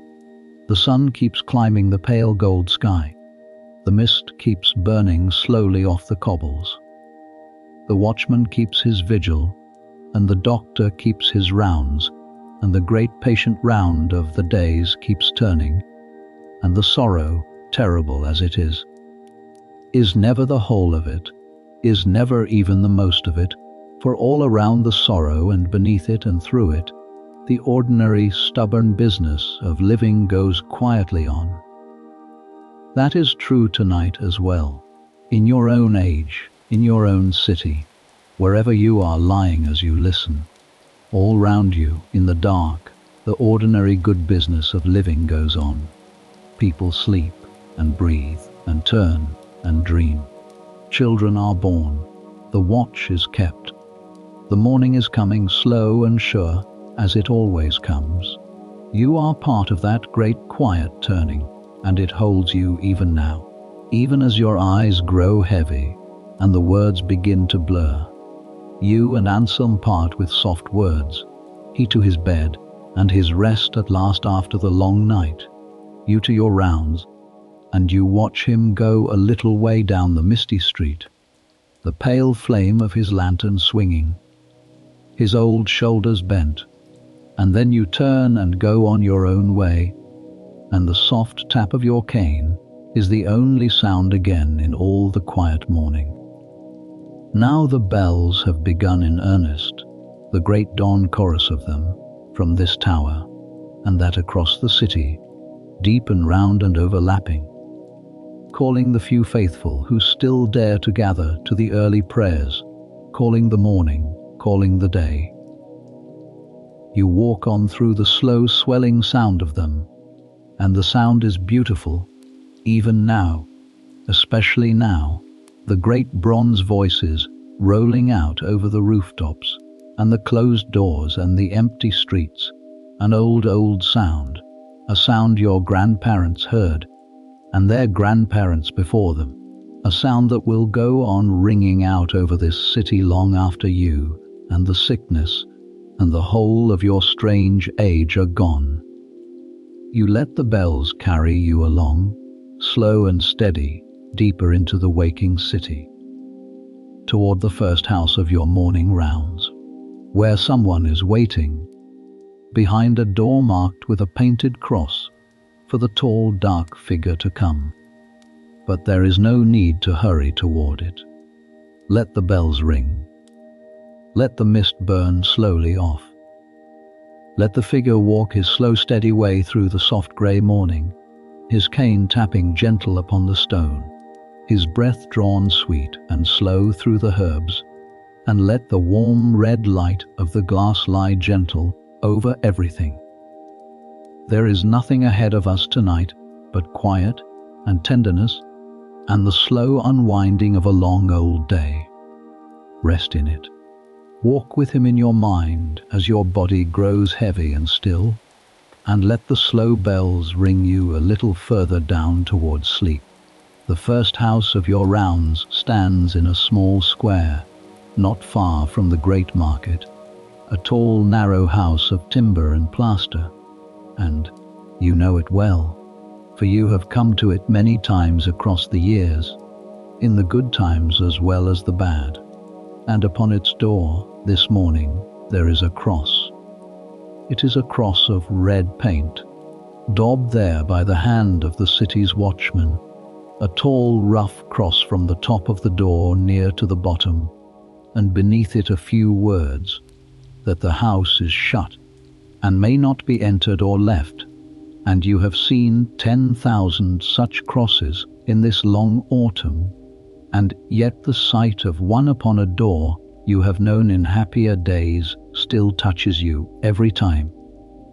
The sun keeps climbing the pale gold sky. The mist keeps burning slowly off the cobbles. The watchman keeps his vigil, and the doctor keeps his rounds, and the great patient round of the days keeps turning, and the sorrow, terrible as it is never the whole of it, is never even the most of it, for all around the sorrow and beneath it and through it, the ordinary stubborn business of living goes quietly on. That is true tonight as well, in your own age, in your own city, wherever you are lying as you listen. All round you, in the dark, the ordinary good business of living goes on. People sleep, and breathe and turn and dream. Children are born. The watch is kept. The morning is coming slow and sure, as it always comes. You are part of that great quiet turning, and it holds you even now, even as your eyes grow heavy and the words begin to blur. You and Anselm part with soft words, he to his bed and his rest at last after the long night, you to your rounds, and you watch him go a little way down the misty street, the pale flame of his lantern swinging, his old shoulders bent, and then you turn and go on your own way, and the soft tap of your cane is the only sound again in all the quiet morning. Now the bells have begun in earnest, the great dawn chorus of them, from this tower, and that across the city, deep and round and overlapping, calling the few faithful who still dare to gather to the early prayers, calling the morning, calling the day. You walk on through the slow swelling sound of them, and the sound is beautiful, even now, especially now, the great bronze voices rolling out over the rooftops, and the closed doors and the empty streets, an old sound, a sound your grandparents heard, and their grandparents before them, a sound that will go on ringing out over this city long after you and the sickness and the whole of your strange age are gone. You let the bells carry you along, slow and steady, deeper into the waking city, toward the first house of your morning rounds, where someone is waiting, behind a door marked with a painted cross, for the tall, dark figure to come. But there is no need to hurry toward it. Let the bells ring. Let the mist burn slowly off. Let the figure walk his slow, steady way through the soft grey morning, his cane tapping gentle upon the stone, his breath drawn sweet and slow through the herbs, and let the warm red light of the glass lie gentle over everything. There is nothing ahead of us tonight but quiet and tenderness and the slow unwinding of a long old day. Rest in it. Walk with him in your mind as your body grows heavy and still, and let the slow bells ring you a little further down towards sleep. The first house of your rounds stands in a small square, not far from the great market, a tall, narrow house of timber and plaster, and you know it well, for you have come to it many times across the years, in the good times as well as the bad, and upon its door this morning there is a cross. It is a cross of red paint, daubed there by the hand of the city's watchman, a tall, rough cross from the top of the door near to the bottom, and beneath it a few words, that the house is shut, and may not be entered or left, and you have seen 10,000 such crosses in this long autumn, and yet the sight of one upon a door you have known in happier days still touches you every time,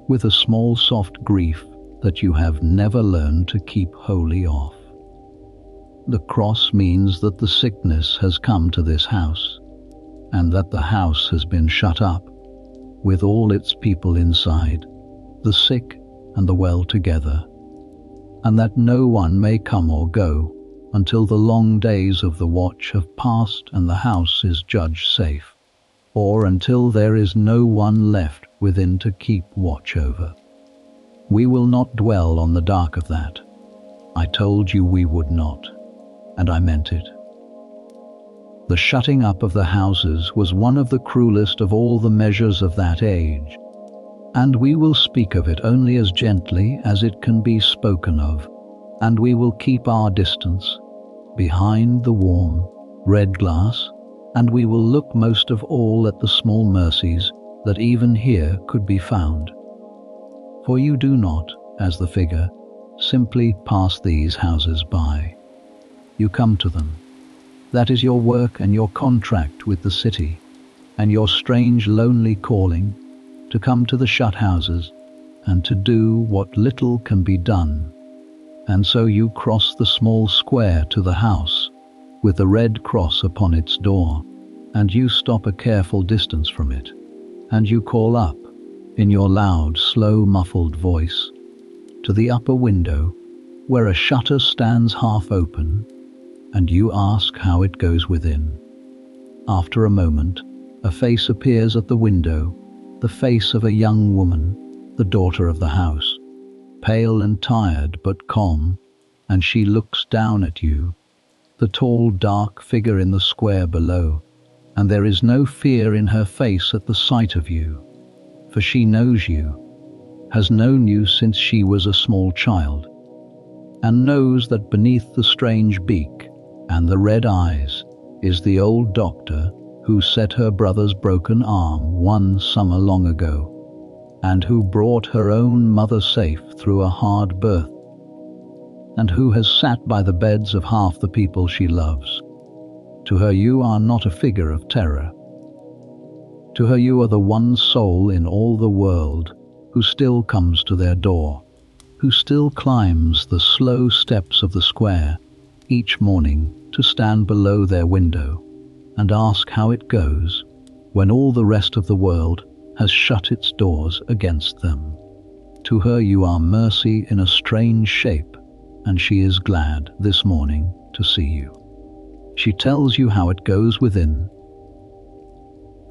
with a small soft grief that you have never learned to keep wholly off. The cross means that the sickness has come to this house, and that the house has been shut up, with all its people inside, the sick and the well together, and that no one may come or go until the long days of the watch have passed and the house is judged safe, or until there is no one left within to keep watch over. We will not dwell on the dark of that. I told you we would not, and I meant it. The shutting up of the houses was one of the cruelest of all the measures of that age, and we will speak of it only as gently as it can be spoken of, and we will keep our distance, behind the warm, red glass, and we will look most of all at the small mercies that even here could be found. For you do not, as the figure, simply pass these houses by. You come to them. That is your work and your contract with the city, and your strange lonely calling, to come to the shut houses and to do what little can be done. And so you cross the small square to the house, with the red cross upon its door, and you stop a careful distance from it, and you call up, in your loud, slow, muffled voice, to the upper window, where a shutter stands half open, and you ask how it goes within. After a moment, a face appears at the window, the face of a young woman, the daughter of the house, pale and tired but calm, and she looks down at you, the tall dark figure in the square below, and there is no fear in her face at the sight of you, for she knows you, has known you since she was a small child, and knows that beneath the strange beak and the red eyes is the old doctor who set her brother's broken arm one summer long ago, and who brought her own mother safe through a hard birth, and who has sat by the beds of half the people she loves. To her you are not a figure of terror. To her you are the one soul in all the world who still comes to their door, who still climbs the slow steps of the square each morning to stand below their window and ask how it goes when all the rest of the world has shut its doors against them. To her you are mercy in a strange shape, and she is glad this morning to see you. She tells you how it goes within.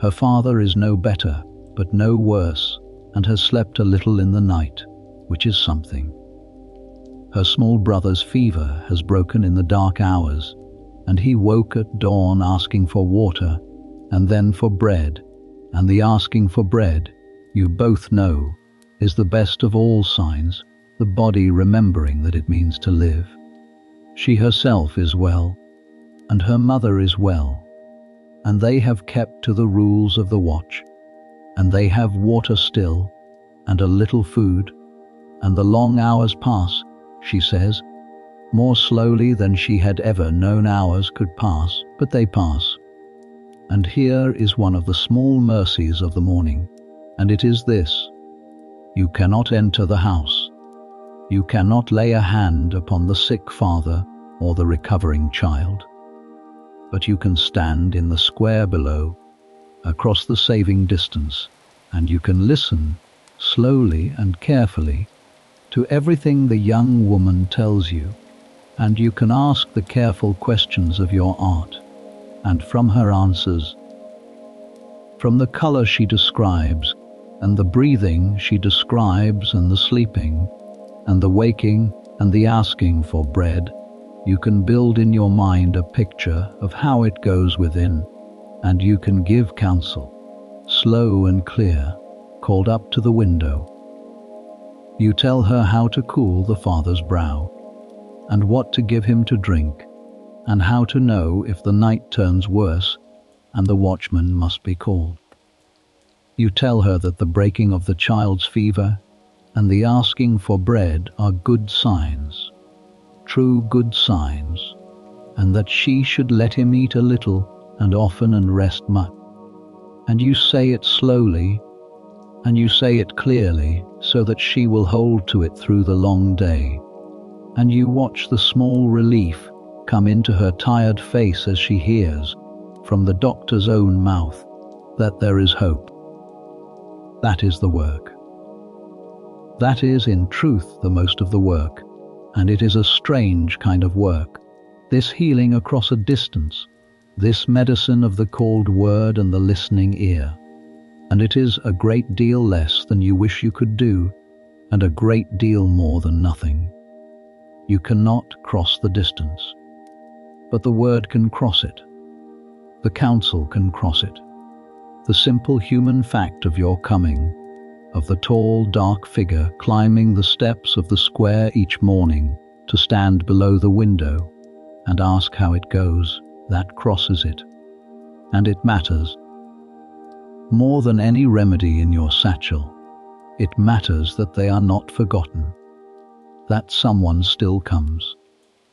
Her father is no better, but no worse, and has slept a little in the night, which is something. Her small brother's fever has broken in the dark hours, and he woke at dawn asking for water, and then for bread, and the asking for bread, you both know, is the best of all signs, the body remembering that it means to live. She herself is well, and her mother is well, and they have kept to the rules of the watch, and they have water still, and a little food, and the long hours pass, she says, more slowly than she had ever known hours could pass, but they pass. And here is one of the small mercies of the morning, and it is this: you cannot enter the house. You cannot lay a hand upon the sick father or the recovering child, but you can stand in the square below, across the saving distance, and you can listen, slowly and carefully, to everything the young woman tells you, and you can ask the careful questions of your art, and from her answers, from the color she describes, and the breathing she describes, and the sleeping, and the waking, and the asking for bread, you can build in your mind a picture of how it goes within, and you can give counsel, slow and clear, called up to the window. You tell her how to cool the father's brow, and what to give him to drink, and how to know if the night turns worse and the watchman must be called. You tell her that the breaking of the child's fever and the asking for bread are good signs, true good signs, and that she should let him eat a little and often and rest much. And you say it slowly, and you say it clearly, so that she will hold to it through the long day. And you watch the small relief come into her tired face as she hears, from the doctor's own mouth, that there is hope. That is the work. That is, in truth, the most of the work, and it is a strange kind of work, this healing across a distance, this medicine of the called word and the listening ear. And it is a great deal less than you wish you could do, and a great deal more than nothing. You cannot cross the distance, but the word can cross it. The counsel can cross it. The simple human fact of your coming, of the tall, dark figure climbing the steps of the square each morning to stand below the window and ask how it goes, that crosses it. And it matters. More than any remedy in your satchel, it matters that they are not forgotten, that someone still comes,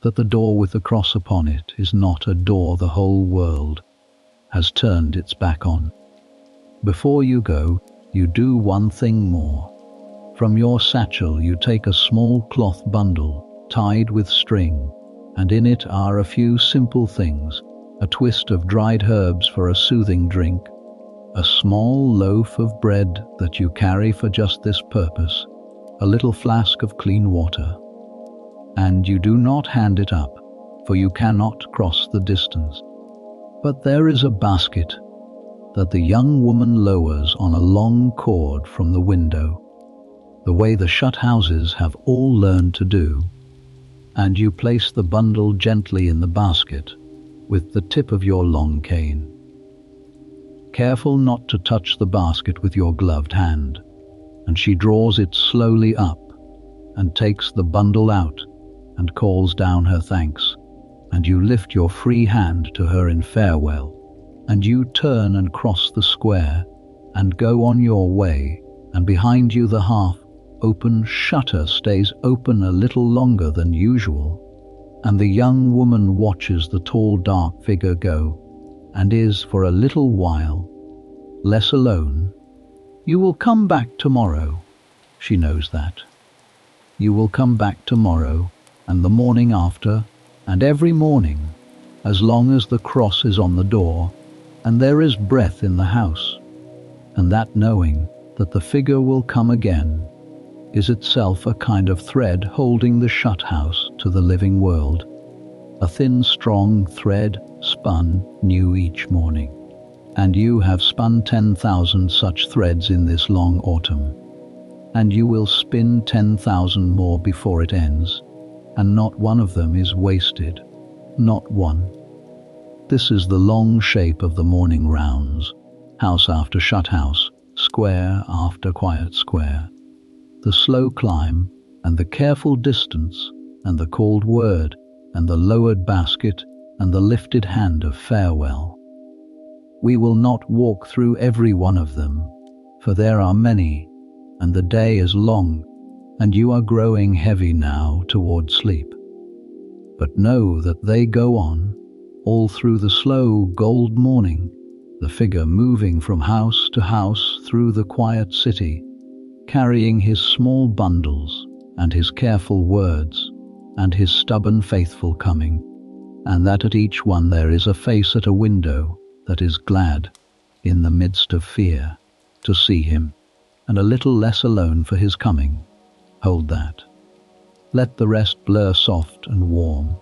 that the door with the cross upon it is not a door the whole world has turned its back on. Before you go, you do one thing more. From your satchel you take a small cloth bundle tied with string, and in it are a few simple things: a twist of dried herbs for a soothing drink, a small loaf of bread that you carry for just this purpose, a little flask of clean water. And you do not hand it up, for you cannot cross the distance. But there is a basket that the young woman lowers on a long cord from the window, the way the shut houses have all learned to do, and you place the bundle gently in the basket with the tip of your long cane. Careful not to touch the basket with your gloved hand, and she draws it slowly up and takes the bundle out and calls down her thanks, and you lift your free hand to her in farewell, and you turn and cross the square and go on your way, and behind you the half-open shutter stays open a little longer than usual, and the young woman watches the tall dark figure go, and is for a little while less alone. You will come back tomorrow. She knows that. You will come back tomorrow, and the morning after, and every morning, as long as the cross is on the door, and there is breath in the house. And that knowing that the figure will come again is itself a kind of thread holding the shut house to the living world, a thin, strong thread spun new each morning. And you have spun 10,000 such threads in this long autumn, and you will spin 10,000 more before it ends, and not one of them is wasted, not one. This is the long shape of the morning rounds, house after shut house, square after quiet square, the slow climb, and the careful distance, and the called word, and the lowered basket, and the lifted hand of farewell. We will not walk through every one of them, for there are many, and the day is long, and you are growing heavy now toward sleep. But know that they go on, all through the slow gold morning, the figure moving from house to house through the quiet city, carrying his small bundles, and his careful words, and his stubborn faithful coming, and that at each one there is a face at a window that is glad, in the midst of fear, to see him, and a little less alone for his coming. Hold that. Let the rest blur soft and warm.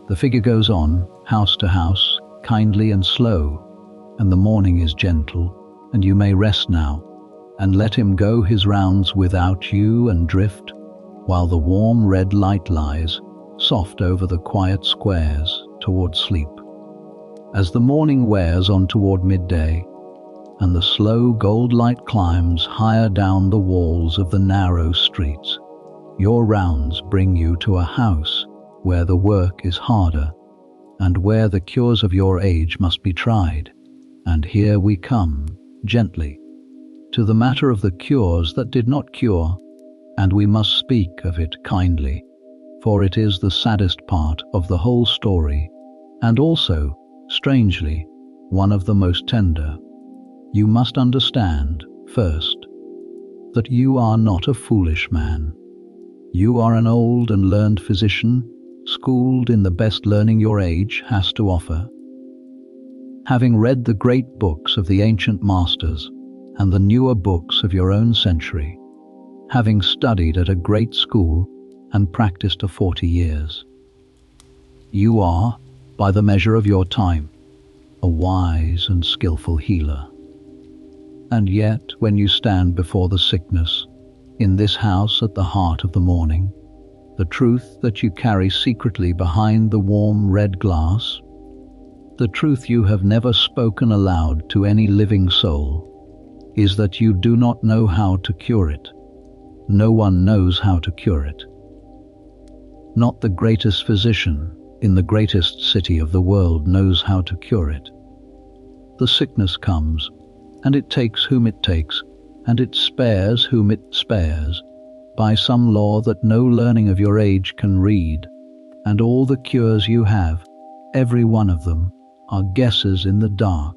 The figure goes on, house to house, kindly and slow, and the morning is gentle, and you may rest now, and let him go his rounds without you and drift, while the warm red light lies soft over the quiet squares toward sleep. As the morning wears on toward midday, and the slow gold light climbs higher down the walls of the narrow streets, your rounds bring you to a house where the work is harder, and where the cures of your age must be tried. And here we come, gently, to the matter of the cures that did not cure, and we must speak of it kindly, for it is the saddest part of the whole story, and also, strangely, one of the most tender. You must understand, first, that you are not a foolish man. You are an old and learned physician, schooled in the best learning your age has to offer. Having read the great books of the ancient masters and the newer books of your own century, having studied at a great school and practiced for 40 years, you are, by the measure of your time, a wise and skillful healer. And yet, when you stand before the sickness, in this house at the heart of the morning, the truth that you carry secretly behind the warm red glass, the truth you have never spoken aloud to any living soul, is that you do not know how to cure it. No one knows how to cure it. Not the greatest physician in the greatest city of the world knows how to cure it. The sickness comes, and it takes whom it takes, and it spares whom it spares, by some law that no learning of your age can read, and all the cures you have, every one of them, are guesses in the dark,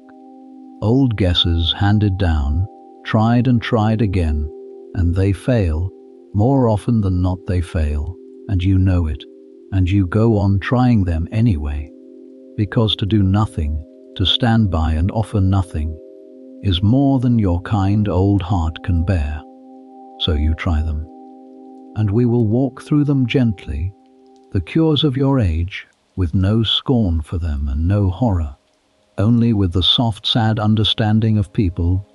old guesses handed down, tried and tried again, and they fail, more often than not they fail, and you know it, and you go on trying them anyway, because to do nothing, to stand by and offer nothing, is more than your kind old heart can bear. So you try them, and we will walk through them gently, the cures of your age, with no scorn for them and no horror, only with the soft, sad understanding of people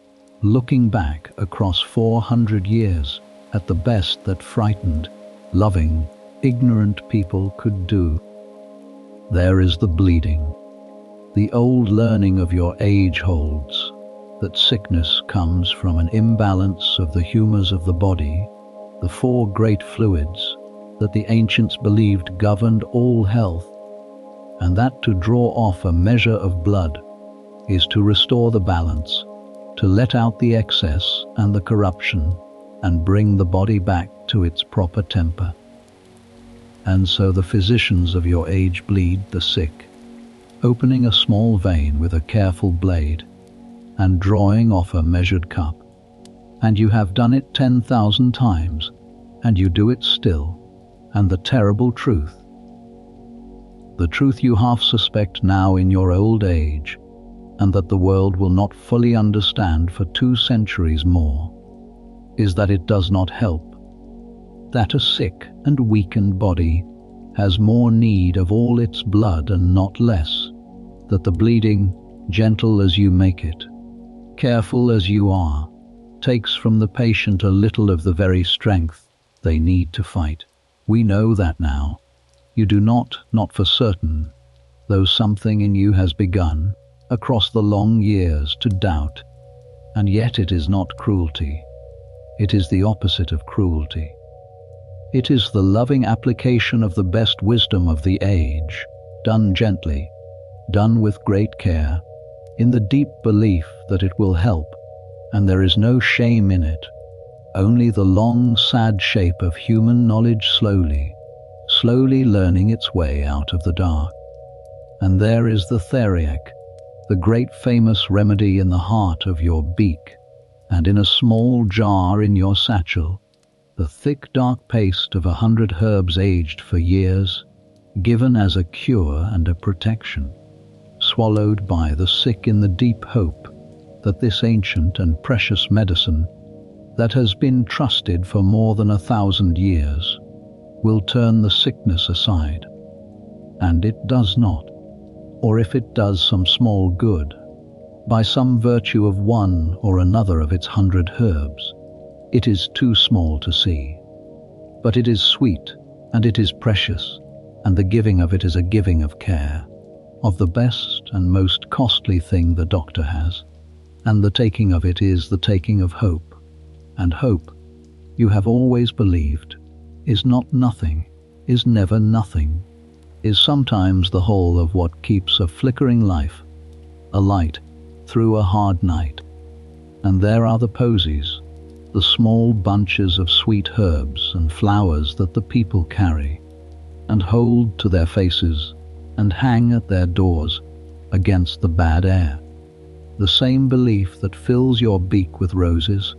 looking back across 400 years at the best that frightened, loving, ignorant people could do. There is the bleeding. The old learning of your age holds that sickness comes from an imbalance of the humours of the body, the four great fluids that the ancients believed governed all health, and that to draw off a measure of blood is to restore the balance, to let out the excess and the corruption, and bring the body back to its proper temper. And so the physicians of your age bleed the sick, opening a small vein with a careful blade, and drawing off a measured cup. And you have done it 10,000 times, and you do it still, and the terrible truth, the truth you half suspect now in your old age, and that the world will not fully understand for 2 centuries more, is that it does not help, that a sick and weakened body has more need of all its blood and not less, that the bleeding, gentle as you make it, careful as you are, takes from the patient a little of the very strength they need to fight. We know that now. You do not for certain, though something in you has begun, across the long years, to doubt, and yet it is not cruelty. It is the opposite of cruelty. It is the loving application of the best wisdom of the age, done gently, done with great care, in the deep belief that it will help, and there is no shame in it, only the long, sad shape of human knowledge slowly learning its way out of the dark. And there is the theriac, the great famous remedy in the heart of your beak, and in a small jar in your satchel, the thick dark paste of 100 herbs aged for years, given as a cure and a protection, swallowed by the sick in the deep hope that this ancient and precious medicine that has been trusted for more than 1,000 years will turn the sickness aside. And it does not, or if it does some small good, by some virtue of one or another of its 100 herbs, it is too small to see. But it is sweet, and it is precious, and the giving of it is a giving of care, of the best and most costly thing the doctor has, and the taking of it is the taking of hope. And hope, you have always believed, is not nothing, is never nothing, is sometimes the whole of what keeps a flickering life, a light, through a hard night. And there are the posies, the small bunches of sweet herbs and flowers that the people carry, and hold to their faces, and hang at their doors against the bad air. The same belief that fills your beak with roses,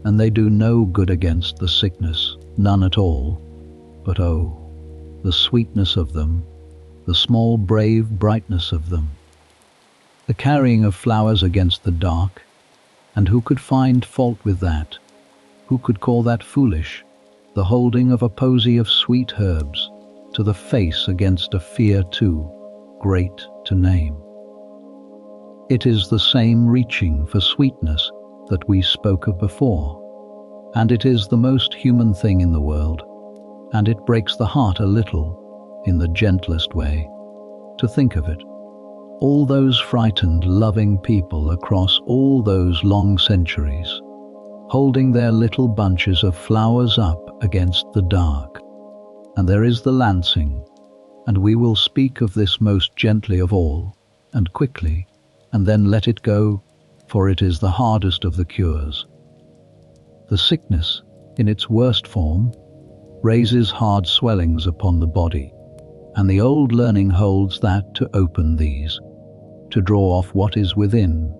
and they do no good against the sickness, none at all. But oh, the sweetness of them, the small brave brightness of them, the carrying of flowers against the dark, and who could find fault with that? Who could call that foolish? The holding of a posy of sweet herbs to the face against a fear too great to name. It is the same reaching for sweetness that we spoke of before, and it is the most human thing in the world, and it breaks the heart a little, in the gentlest way, to think of it. All those frightened, loving people across all those long centuries, holding their little bunches of flowers up against the dark. And there is the lancing, and we will speak of this most gently of all, and quickly, and then let it go, for it is the hardest of the cures. The sickness, in its worst form, raises hard swellings upon the body, and the old learning holds that to open these, to draw off what is within,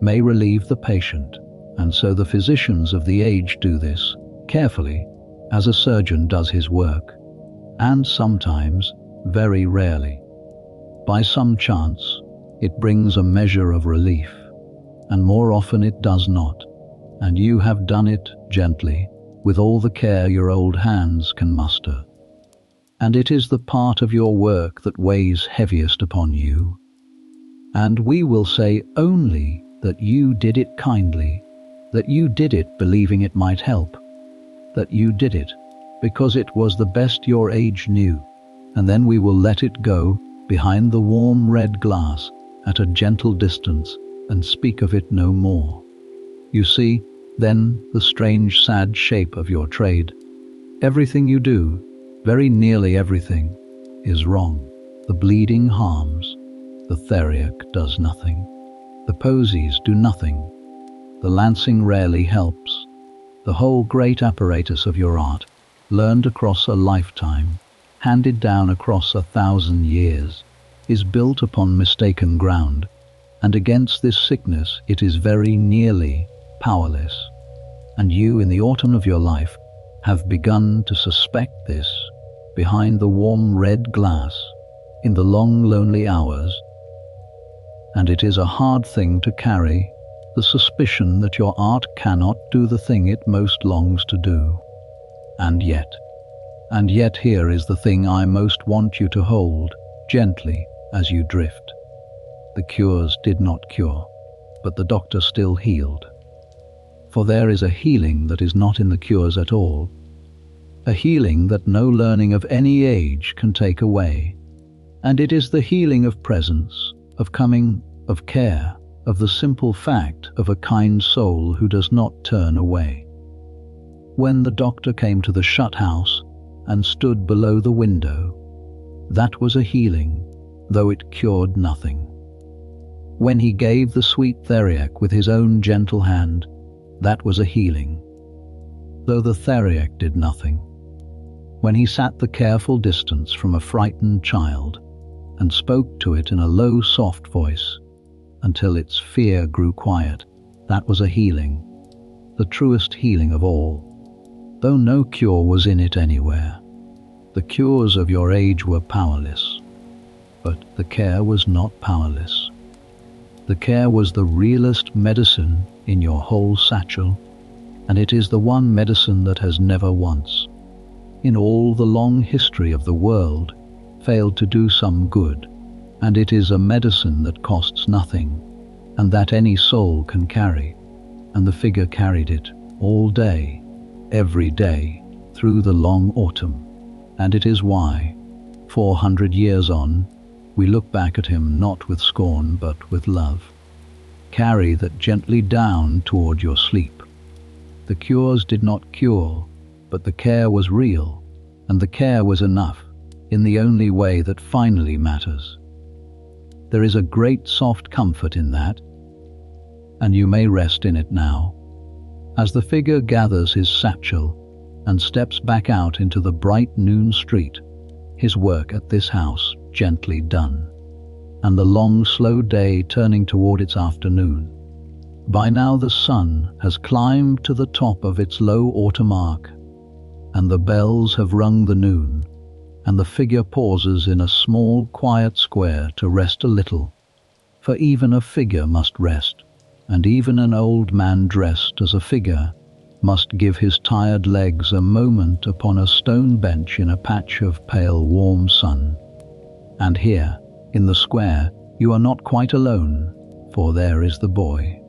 may relieve the patient, and so the physicians of the age do this, carefully, as a surgeon does his work, and sometimes, very rarely, by some chance, it brings a measure of relief, and more often it does not, and you have done it gently, with all the care your old hands can muster. And it is the part of your work that weighs heaviest upon you. And we will say only that you did it kindly, that you did it believing it might help, that you did it because it was the best your age knew, and then we will let it go behind the warm red glass at a gentle distance and speak of it no more. You see, then, the strange sad shape of your trade. Everything you do, very nearly everything, is wrong. The bleeding harms, the theriac does nothing, the posies do nothing, the lancing rarely helps. The whole great apparatus of your art, learned across a lifetime, handed down across 1,000 years, is built upon mistaken ground, and against this sickness it is very nearly powerless. And you, in the autumn of your life, have begun to suspect this behind the warm red glass, in the long lonely hours, and it is a hard thing to carry, the suspicion that your art cannot do the thing it most longs to do. And yet here is the thing I most want you to hold, gently as you drift. The cures did not cure, but the doctor still healed. For there is a healing that is not in the cures at all, a healing that no learning of any age can take away, and it is the healing of presence, of coming, of care, of the simple fact of a kind soul who does not turn away. When the doctor came to the shut house and stood below the window, that was a healing, though it cured nothing. When he gave the sweet theriac with his own gentle hand, that was a healing, though the theriac did nothing. When he sat the careful distance from a frightened child and spoke to it in a low soft voice until its fear grew quiet, that was a healing, the truest healing of all, though no cure was in it anywhere. The cures of your age were powerless, but the care was not powerless. The care was the realest medicine in your whole satchel, and it is the one medicine that has never once, in all the long history of the world, failed to do some good, and it is a medicine that costs nothing, and that any soul can carry, and the figure carried it all day, every day, through the long autumn, and it is why, 400 years on, we look back at him not with scorn but with love. Carry that gently down toward your sleep. The cures did not cure, but the care was real, and the care was enough, in the only way that finally matters. There is a great soft comfort in that, and you may rest in it now, as the figure gathers his satchel and steps back out into the bright noon street, his work at this house gently done, and the long slow day turning toward its afternoon. By now the sun has climbed to the top of its low autumn arc, and the bells have rung the noon, and the figure pauses in a small quiet square to rest a little, for even a figure must rest, and even an old man dressed as a figure must give his tired legs a moment upon a stone bench in a patch of pale warm sun. And here, in the square, you are not quite alone, for there is the boy.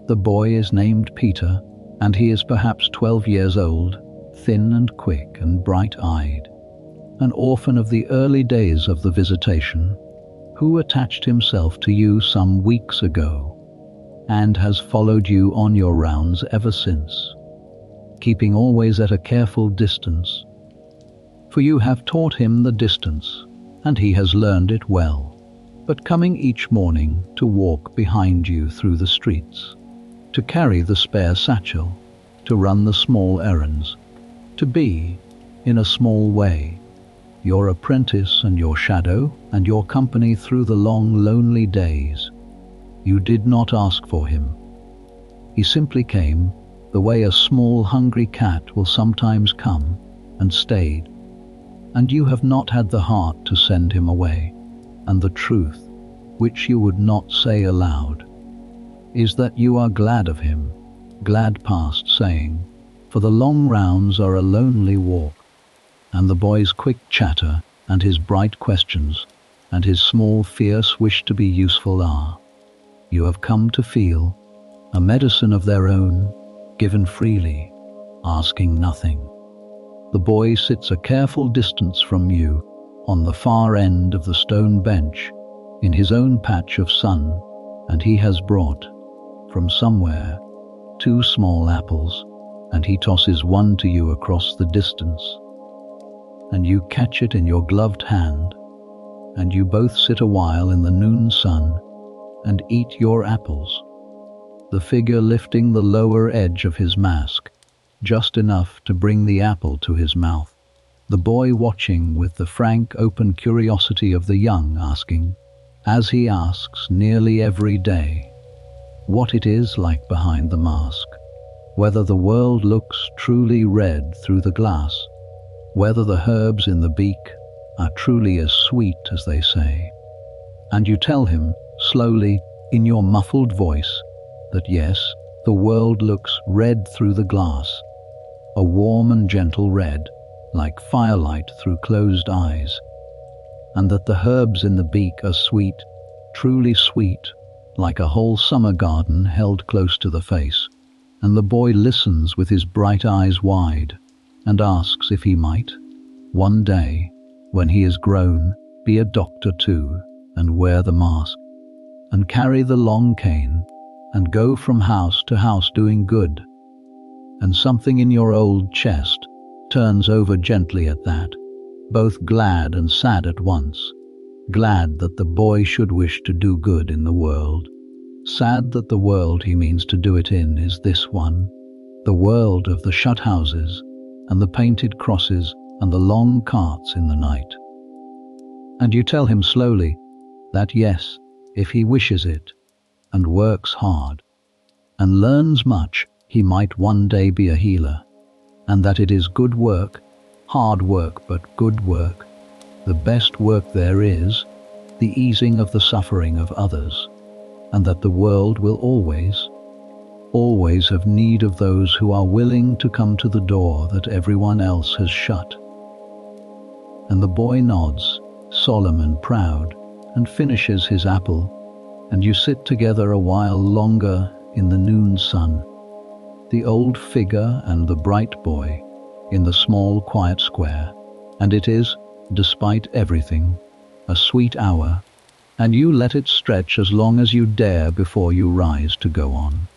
The boy is named Peter, and he is perhaps 12 years old, thin and quick and bright-eyed, an orphan of the early days of the visitation, who attached himself to you some weeks ago, and has followed you on your rounds ever since, keeping always at a careful distance, for you have taught him the distance, and he has learned it well, but coming each morning to walk behind you through the streets, to carry the spare satchel, to run the small errands, to be, in a small way, your apprentice and your shadow and your company through the long lonely days. You did not ask for him. He simply came, the way a small hungry cat will sometimes come, and stayed. and you have not had the heart to send him away. And the truth, which you would not say aloud, is that you are glad of him, glad past saying, for the long rounds are a lonely walk, and the boy's quick chatter, and his bright questions, and his small fierce wish to be useful are, you have come to feel, a medicine of their own, given freely, asking nothing. The boy sits a careful distance from you, on the far end of the stone bench, in his own patch of sun, and he has brought, from somewhere, 2 small apples, and he tosses one to you across the distance. And you catch it in your gloved hand, and you both sit a while in the noon sun, and eat your apples, the figure lifting the lower edge of his mask, just enough to bring the apple to his mouth, the boy watching with the frank open curiosity of the young, asking, as he asks nearly every day, what it is like behind the mask, whether the world looks truly red through the glass, whether the herbs in the beak are truly as sweet as they say. And you tell him, slowly, in your muffled voice, that yes, the world looks red through the glass, a warm and gentle red, like firelight through closed eyes, and that the herbs in the beak are sweet, truly sweet, like a whole summer garden held close to the face. And the boy listens with his bright eyes wide, and asks if he might, one day, when he is grown, be a doctor too, and wear the mask, and carry the long cane, and go from house to house doing good. And something in your old chest turns over gently at that, both glad and sad at once, glad that the boy should wish to do good in the world, sad that the world he means to do it in is this one, the world of the shut houses, and the painted crosses, and the long carts in the night. And you tell him slowly that yes, if he wishes it, and works hard, and learns much, he might one day be a healer, and that it is good work, hard work but good work, the best work there is, the easing of the suffering of others, and that the world will always, always have need of those who are willing to come to the door that everyone else has shut. And the boy nods, solemn and proud, and finishes his apple, and you sit together a while longer in the noon sun, the old figure and the bright boy, in the small quiet square, and it is, despite everything, a sweet hour, and you let it stretch as long as you dare before you rise to go on.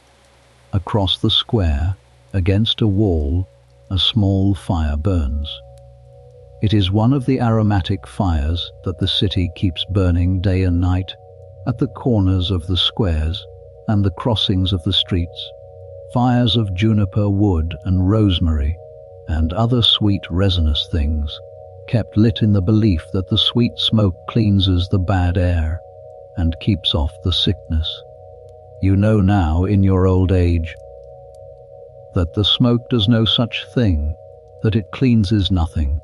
Across the square, against a wall, a small fire burns. It is one of the aromatic fires that the city keeps burning day and night, at the corners of the squares and the crossings of the streets, fires of juniper wood and rosemary and other sweet resinous things, kept lit in the belief that the sweet smoke cleanses the bad air and keeps off the sickness. You know now in your old age that the smoke does no such thing, that it cleanses nothing,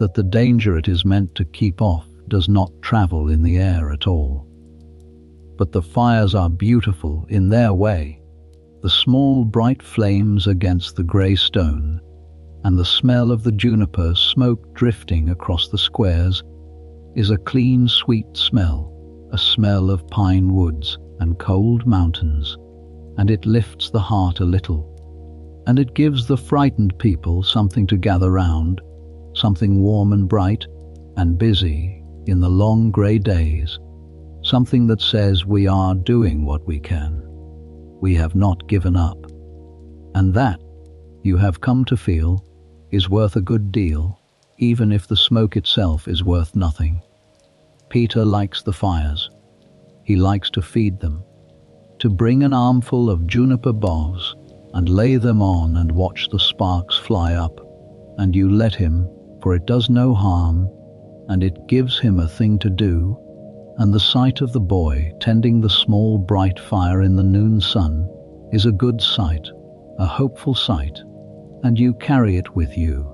that the danger it is meant to keep off does not travel in the air at all. But the fires are beautiful in their way, the small bright flames against the grey stone, and the smell of the juniper smoke drifting across the squares is a clean, sweet smell, a smell of pine woods and cold mountains, and it lifts the heart a little, and it gives the frightened people something to gather round, something warm and bright and busy in the long grey days, something that says we are doing what we can. We have not given up. And that, you have come to feel, is worth a good deal, even if the smoke itself is worth nothing. Peter likes the fires. He likes to feed them, to bring an armful of juniper boughs and lay them on and watch the sparks fly up, and you let him, for it does no harm, and it gives him a thing to do, and the sight of the boy tending the small bright fire in the noon sun is a good sight, a hopeful sight, and you carry it with you,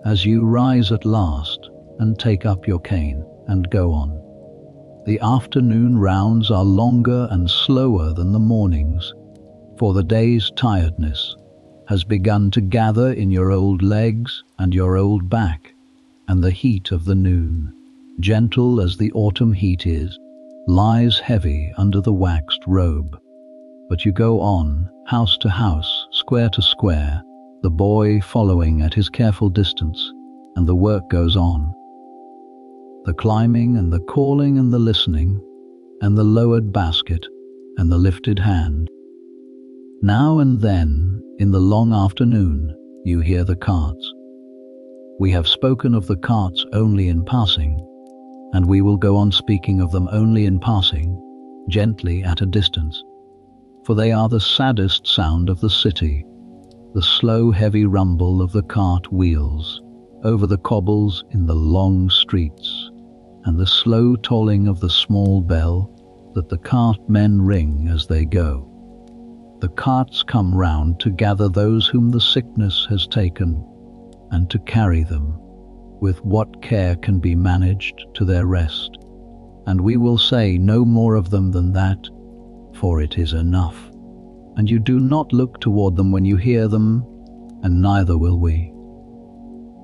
as you rise at last and take up your cane and go on. The afternoon rounds are longer and slower than the mornings, for the day's tiredness has begun to gather in your old legs and your old back, and the heat of the noon, gentle as the autumn heat is, lies heavy under the waxed robe. But you go on, house to house, square to square, the boy following at his careful distance, and the work goes on. The climbing and the calling and the listening, and the lowered basket and the lifted hand. Now and then, in the long afternoon, you hear the carts. We have spoken of the carts only in passing, and we will go on speaking of them only in passing, gently at a distance, for they are the saddest sound of the city, the slow heavy rumble of the cart wheels over the cobbles in the long streets, and the slow tolling of the small bell that the cartmen ring as they go. The carts come round to gather those whom the sickness has taken, and to carry them, with what care can be managed, to their rest. And we will say no more of them than that, for it is enough. And you do not look toward them when you hear them, and neither will we.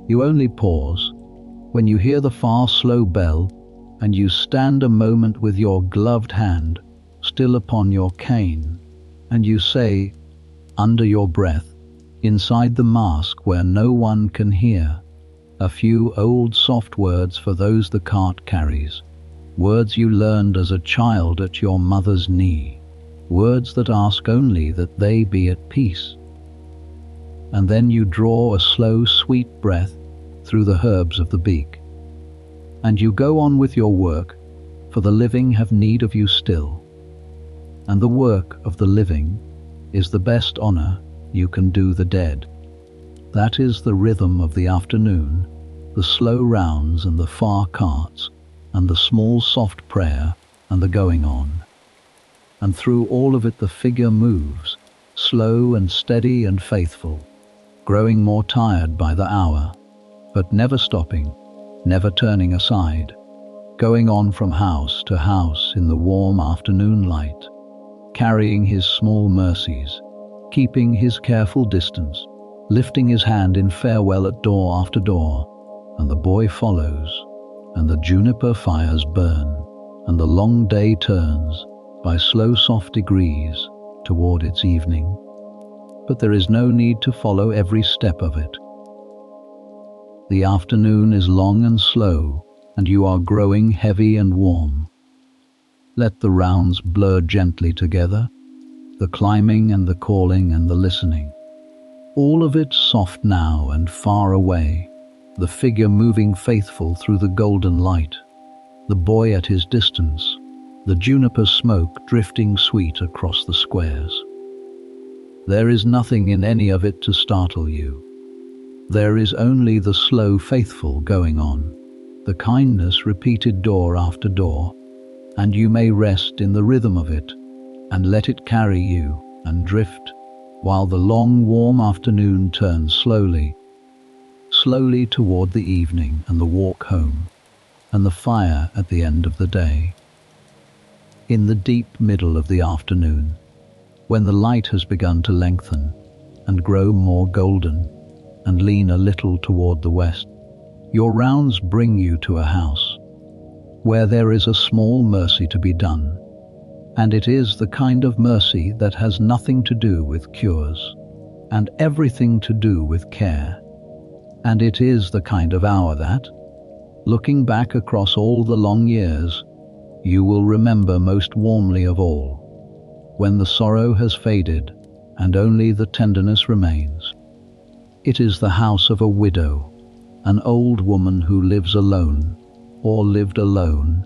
You only pause when you hear the far slow bell, and you stand a moment with your gloved hand still upon your cane, and you say, under your breath, inside the mask where no one can hear, a few old soft words for those the cart carries, words you learned as a child at your mother's knee, words that ask only that they be at peace. And then you draw a slow, sweet breath through the herbs of the beak, and you go on with your work, for the living have need of you still, and the work of the living is the best honor you can do the dead. That is the rhythm of the afternoon, the slow rounds and the far carts, and the small soft prayer and the going on. And through all of it the figure moves, slow and steady and faithful, growing more tired by the hour, but never stopping, never turning aside, going on from house to house in the warm afternoon light, carrying his small mercies, keeping his careful distance, lifting his hand in farewell at door after door. And the boy follows, and the juniper fires burn, and the long day turns by slow soft degrees toward its evening. But there is no need to follow every step of it. The afternoon is long and slow, and you are growing heavy and warm. Let the rounds blur gently together, the climbing and the calling and the listening. All of it soft now and far away, the figure moving faithful through the golden light, the boy at his distance, the juniper smoke drifting sweet across the squares. There is nothing in any of it to startle you. There is only the slow faithful going on, the kindness repeated door after door, and you may rest in the rhythm of it and let it carry you and drift, while the long warm afternoon turns slowly toward the evening and the walk home, and the fire at the end of the day. In the deep middle of the afternoon, when the light has begun to lengthen and grow more golden and lean a little toward the west, your rounds bring you to a house where there is a small mercy to be done, and it is the kind of mercy that has nothing to do with cures and everything to do with care. And it is the kind of hour that, looking back across all the long years, you will remember most warmly of all, when the sorrow has faded and only the tenderness remains. It is the house of a widow, an old woman who lives alone, or lived alone,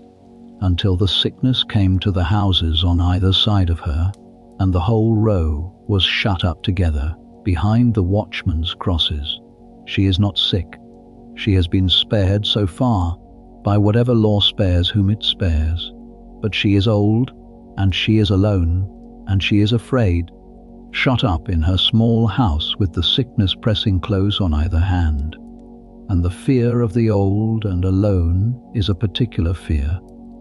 until the sickness came to the houses on either side of her, and the whole row was shut up together behind the watchman's crosses. She is not sick. She has been spared so far by whatever law spares whom it spares. But she is old, and she is alone, and she is afraid, shut up in her small house with the sickness pressing close on either hand. and the fear of the old and alone is a particular fear,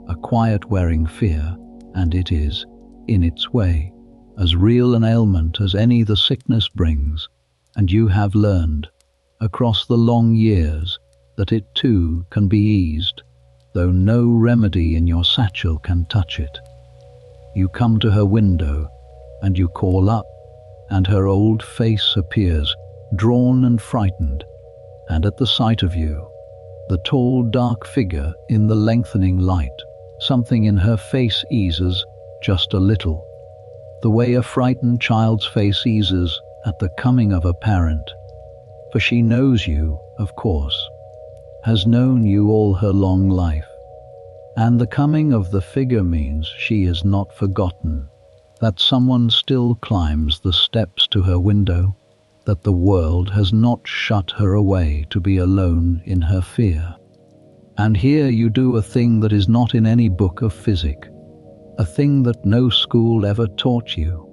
a quiet-wearing fear, and it is, in its way, as real an ailment as any the sickness brings, and you have learned, across the long years, that it too can be eased, though no remedy in your satchel can touch it. You come to her window, and you call up, and her old face appears, drawn and frightened, and at the sight of you, the tall dark figure in the lengthening light, something in her face eases just a little, the way a frightened child's face eases at the coming of a parent, for she knows you, of course, has known you all her long life, and the coming of the figure means she is not forgotten, that someone still climbs the steps to her window, that the world has not shut her away to be alone in her fear. And here you do a thing that is not in any book of physic, a thing that no school ever taught you,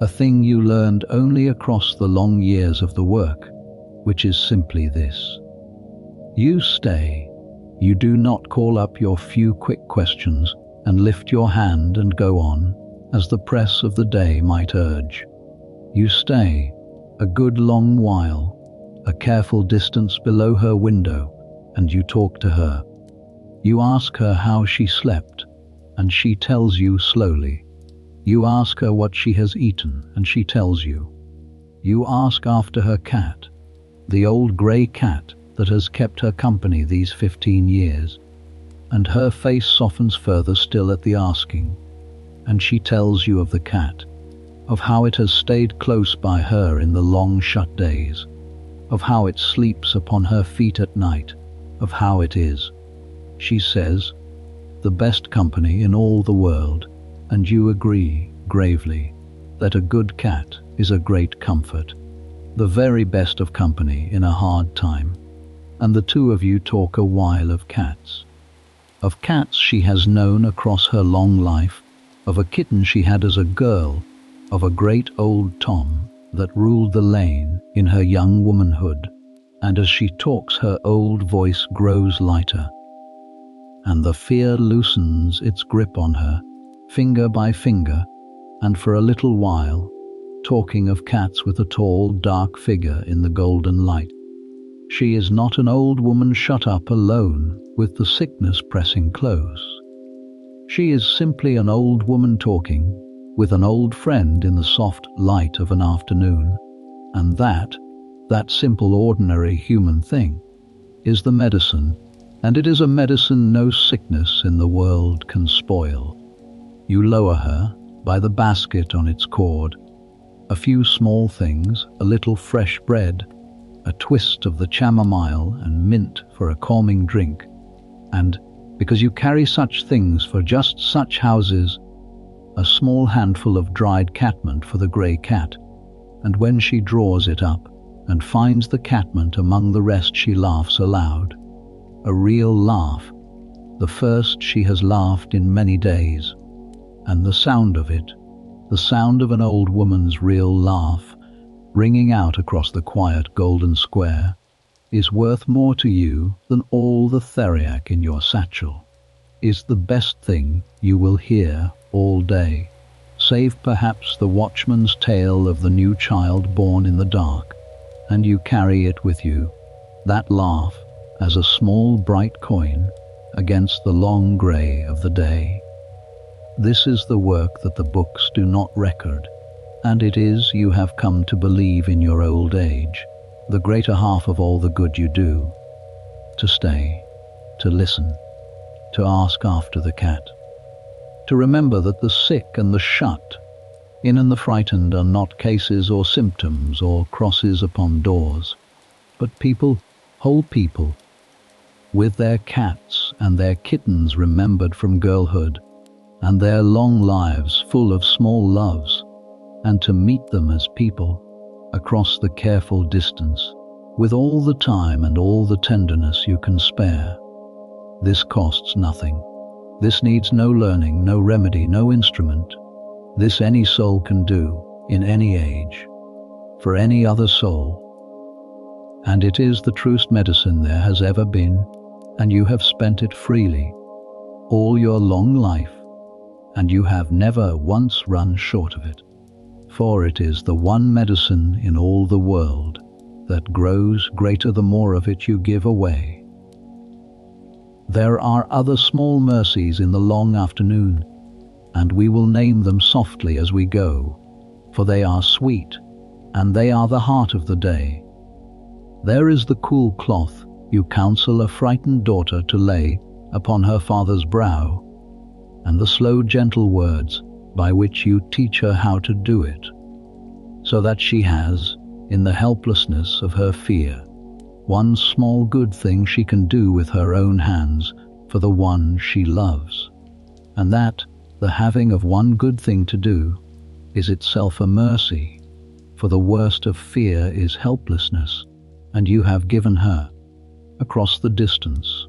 a thing you learned only across the long years of the work, which is simply this. You stay. You do not call up your few quick questions and lift your hand and go on, as the press of the day might urge. You stay a good long while, a careful distance below her window, and you talk to her. You ask her how she slept, and she tells you slowly. You ask her what she has eaten, and she tells you. You ask after her cat, the old grey cat that has kept her company these 15 years, and her face softens further still at the asking, and she tells you of the cat, of how it has stayed close by her in the long shut days, of how it sleeps upon her feet at night, of how it is, she says, the best company in all the world, and you agree, gravely, that a good cat is a great comfort, the very best of company in a hard time, and the two of you talk a while of cats she has known across her long life, of a kitten she had as a girl, of a great old Tom that ruled the lane in her young womanhood, and as she talks her old voice grows lighter, and the fear loosens its grip on her, finger by finger, and for a little while, talking of cats with a tall dark figure in the golden light. She is not an old woman shut up alone with the sickness pressing close. She is simply an old woman talking with an old friend in the soft light of an afternoon, and that simple ordinary human thing, is the medicine, and it is a medicine no sickness in the world can spoil. You lower her by the basket on its cord, a few small things, a little fresh bread, a twist of the chamomile and mint for a calming drink, and, because you carry such things for just such houses, a small handful of dried catmint for the grey cat, and when she draws it up and finds the catmint among the rest, she laughs aloud, a real laugh, the first she has laughed in many days, and the sound of it, the sound of an old woman's real laugh, ringing out across the quiet golden square, is worth more to you than all the theriac in your satchel, is the best thing you will hear all day, save perhaps the watchman's tale of the new child born in the dark, and you carry it with you, that laugh, as a small bright coin against the long grey of the day. This is the work that the books do not record, and it is you have come to believe in your old age, the greater half of all the good you do, to stay, to listen, to ask after the cat, to remember that the sick and the shut in and the frightened are not cases or symptoms or crosses upon doors, but people, whole people, with their cats and their kittens remembered from girlhood, and their long lives full of small loves, and to meet them as people, across the careful distance, with all the time and all the tenderness you can spare. This costs nothing. This needs no learning, no remedy, no instrument. This any soul can do, in any age, for any other soul. and it is the truest medicine there has ever been, and you have spent it freely all your long life, and you have never once run short of it. For it is the one medicine in all the world that grows greater the more of it you give away. There are other small mercies in the long afternoon, and we will name them softly as we go, for they are sweet, and they are the heart of the day. There is the cool cloth you counsel a frightened daughter to lay upon her father's brow, and the slow gentle words by which you teach her how to do it, so that she has, in the helplessness of her fear, one small good thing she can do with her own hands for the one she loves, and that the having of one good thing to do is itself a mercy, for the worst of fear is helplessness, and you have given her, across the distance,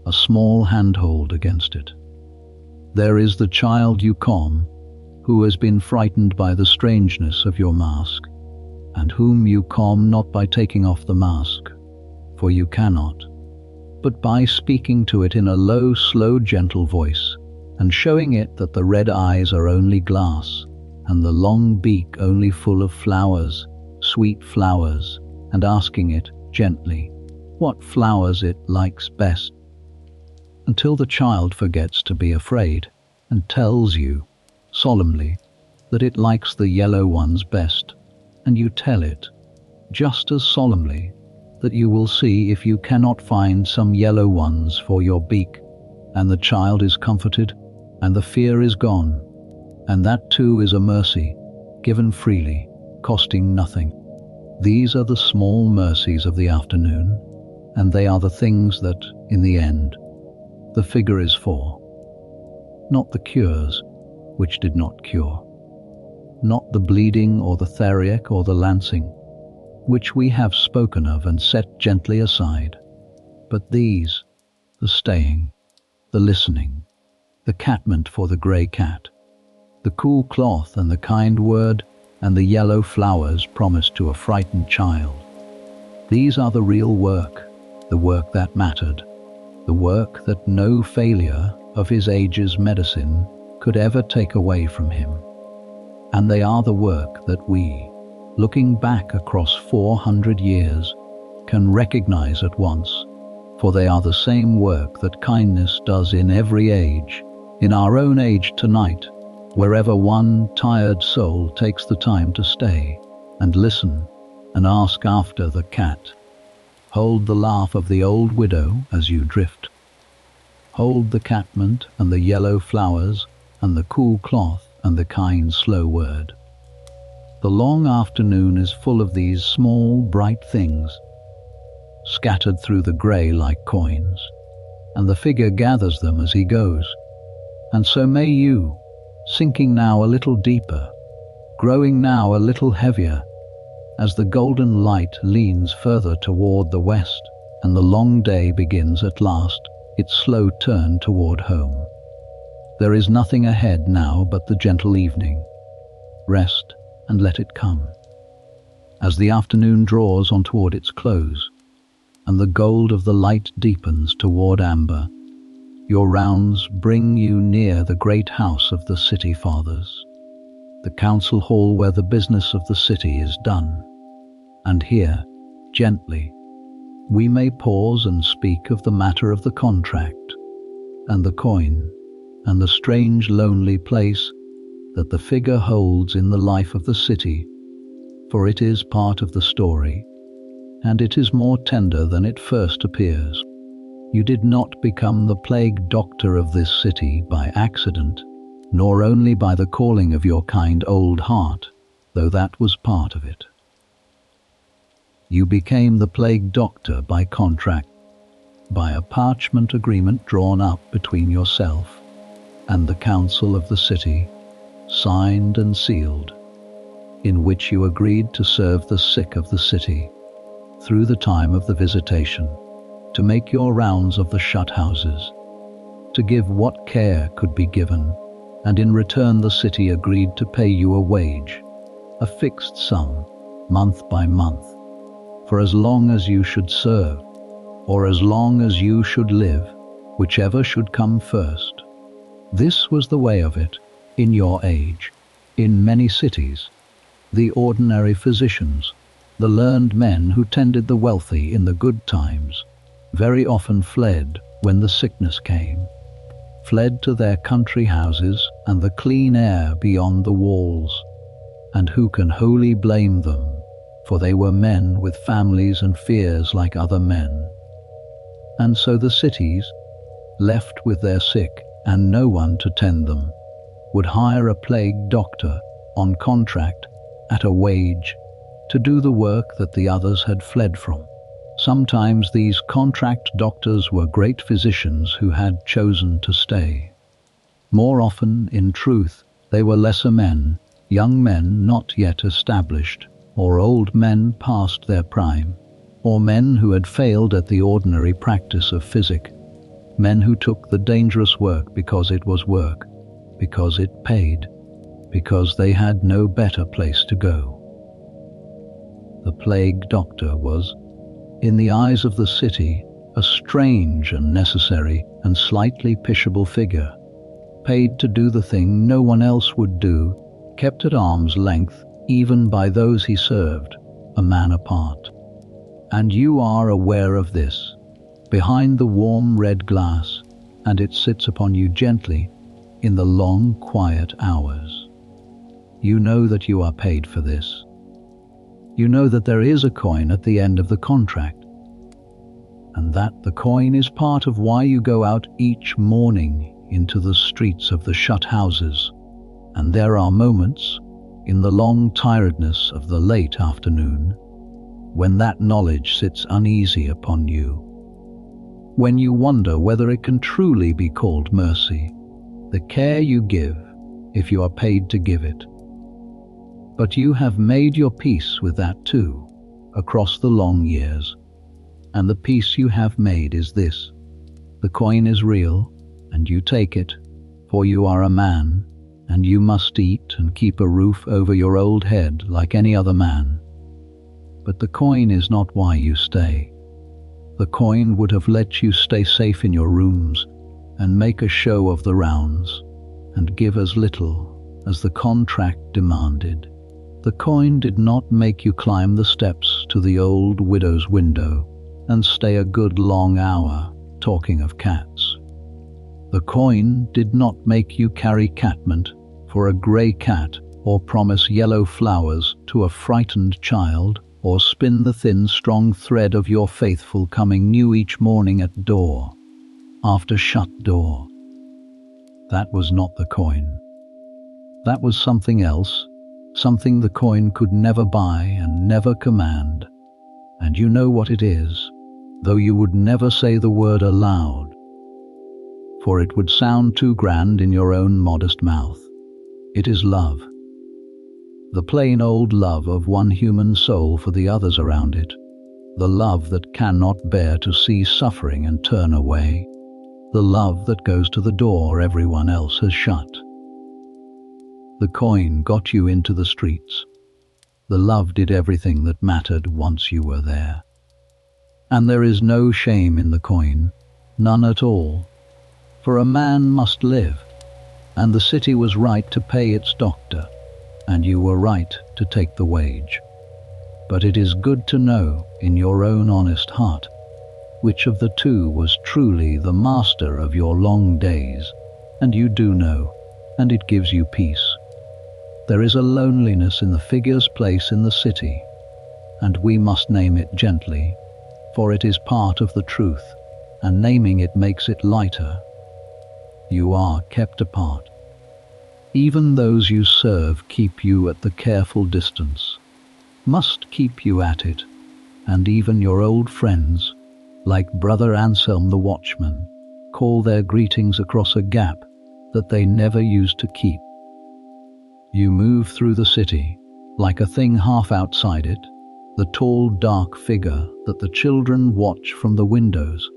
a small handhold against it. There is the child you calm, who has been frightened by the strangeness of your mask, and whom you calm not by taking off the mask, for you cannot, but by speaking to it in a low, slow, gentle voice, and showing it that the red eyes are only glass, and the long beak only full of flowers, sweet flowers, and asking it gently what flowers it likes best, until the child forgets to be afraid and tells you solemnly that it likes the yellow ones best, and you tell it just as solemnly that you will see if you cannot find some yellow ones for your beak, and the child is comforted, and the fear is gone, and that too is a mercy, given freely, costing nothing. These are the small mercies of the afternoon, and they are the things that, in the end, the figure is for. Not the cures, which did not cure, not the bleeding or the theriac or the lancing, which we have spoken of and set gently aside, but these, the staying, the listening, the catment for the grey cat, the cool cloth and the kind word, and the yellow flowers promised to a frightened child. These are the real work, the work that mattered, the work that no failure of his age's medicine could ever take away from him. And they are the work that we, looking back across 400 years, can recognize at once, for they are the same work that kindness does in every age, in our own age tonight, wherever one tired soul takes the time to stay and listen and ask after the cat. Hold the laugh of the old widow as you drift. Hold the catment and the yellow flowers and the cool cloth and the kind slow word. The long afternoon is full of these small bright things, scattered through the grey like coins, and the figure gathers them as he goes. And so may you, sinking now a little deeper, growing now a little heavier, as the golden light leans further toward the west, and the long day begins at last its slow turn toward home. There is nothing ahead now but the gentle evening. Rest and let it come. As the afternoon draws on toward its close, and the gold of the light deepens toward amber, your rounds bring you near the great house of the city fathers, the council hall where the business of the city is done. And here, gently, we may pause and speak of the matter of the contract, and the coin, and the strange lonely place that the figure holds in the life of the city, for it is part of the story, and it is more tender than it first appears. You did not become the plague doctor of this city by accident, nor only by the calling of your kind old heart, though that was part of it. You became the plague doctor by contract, by a parchment agreement drawn up between yourself and the council of the city, signed and sealed, in which you agreed to serve the sick of the city through the time of the visitation, to make your rounds of the shut houses, to give what care could be given, and in return the city agreed to pay you a wage, a fixed sum, month by month, for as long as you should serve, or as long as you should live, whichever should come first. This was the way of it in your age, in many cities. The ordinary physicians, the learned men who tended the wealthy in the good times, very often fled when the sickness came, fled to their country houses and the clean air beyond the walls. And who can wholly blame them, for they were men with families and fears like other men. And so the cities, left with their sick and no one to tend them, would hire a plague doctor on contract at a wage to do the work that the others had fled from. Sometimes these contract doctors were great physicians who had chosen to stay. More often, in truth, they were lesser men, young men not yet established, or old men past their prime, or men who had failed at the ordinary practice of physic, men who took the dangerous work because it was work, because it paid, because they had no better place to go. The plague doctor was, in the eyes of the city, a strange and necessary and slightly pitiable figure, paid to do the thing no one else would do, kept at arm's length even by those he served, a man apart. And you are aware of this, behind the warm red glass, and it sits upon you gently in the long quiet hours. You know that you are paid for this. You know that there is a coin at the end of the contract, and that the coin is part of why you go out each morning into the streets of the shut houses. And there are moments, in the long tiredness of the late afternoon, when that knowledge sits uneasy upon you, when you wonder whether it can truly be called mercy, the care you give if you are paid to give it. But you have made your peace with that too, across the long years, and the peace you have made is this: the coin is real, and you take it, for you are a man, and you must eat and keep a roof over your old head like any other man. But the coin is not why you stay. The coin would have let you stay safe in your rooms and make a show of the rounds and give as little as the contract demanded. The coin did not make you climb the steps to the old widow's window and stay a good long hour talking of cats. The coin did not make you carry catmint for a grey cat, or promise yellow flowers to a frightened child, or spin the thin strong thread of your faithful coming new each morning at door after shut door. That was not the coin. That was something else, something the coin could never buy and never command. And you know what it is, though you would never say the word aloud, for it would sound too grand in your own modest mouth. It is love. The plain old love of one human soul for the others around it. The love that cannot bear to see suffering and turn away. The love that goes to the door everyone else has shut. The coin got you into the streets. The love did everything that mattered once you were there. And there is no shame in the coin, none at all. For a man must live, and the city was right to pay its doctor, and you were right to take the wage. But it is good to know, in your own honest heart, which of the two was truly the master of your long days, and you do know, and it gives you peace. There is a loneliness in the figure's place in the city, and we must name it gently, for it is part of the truth, and naming it makes it lighter. You are kept apart. Even those you serve keep you at the careful distance, must keep you at it, and even your old friends, like Brother Anselm the Watchman, call their greetings across a gap that they never used to keep. You move through the city, like a thing half outside it, the tall dark figure that the children watch from the windows,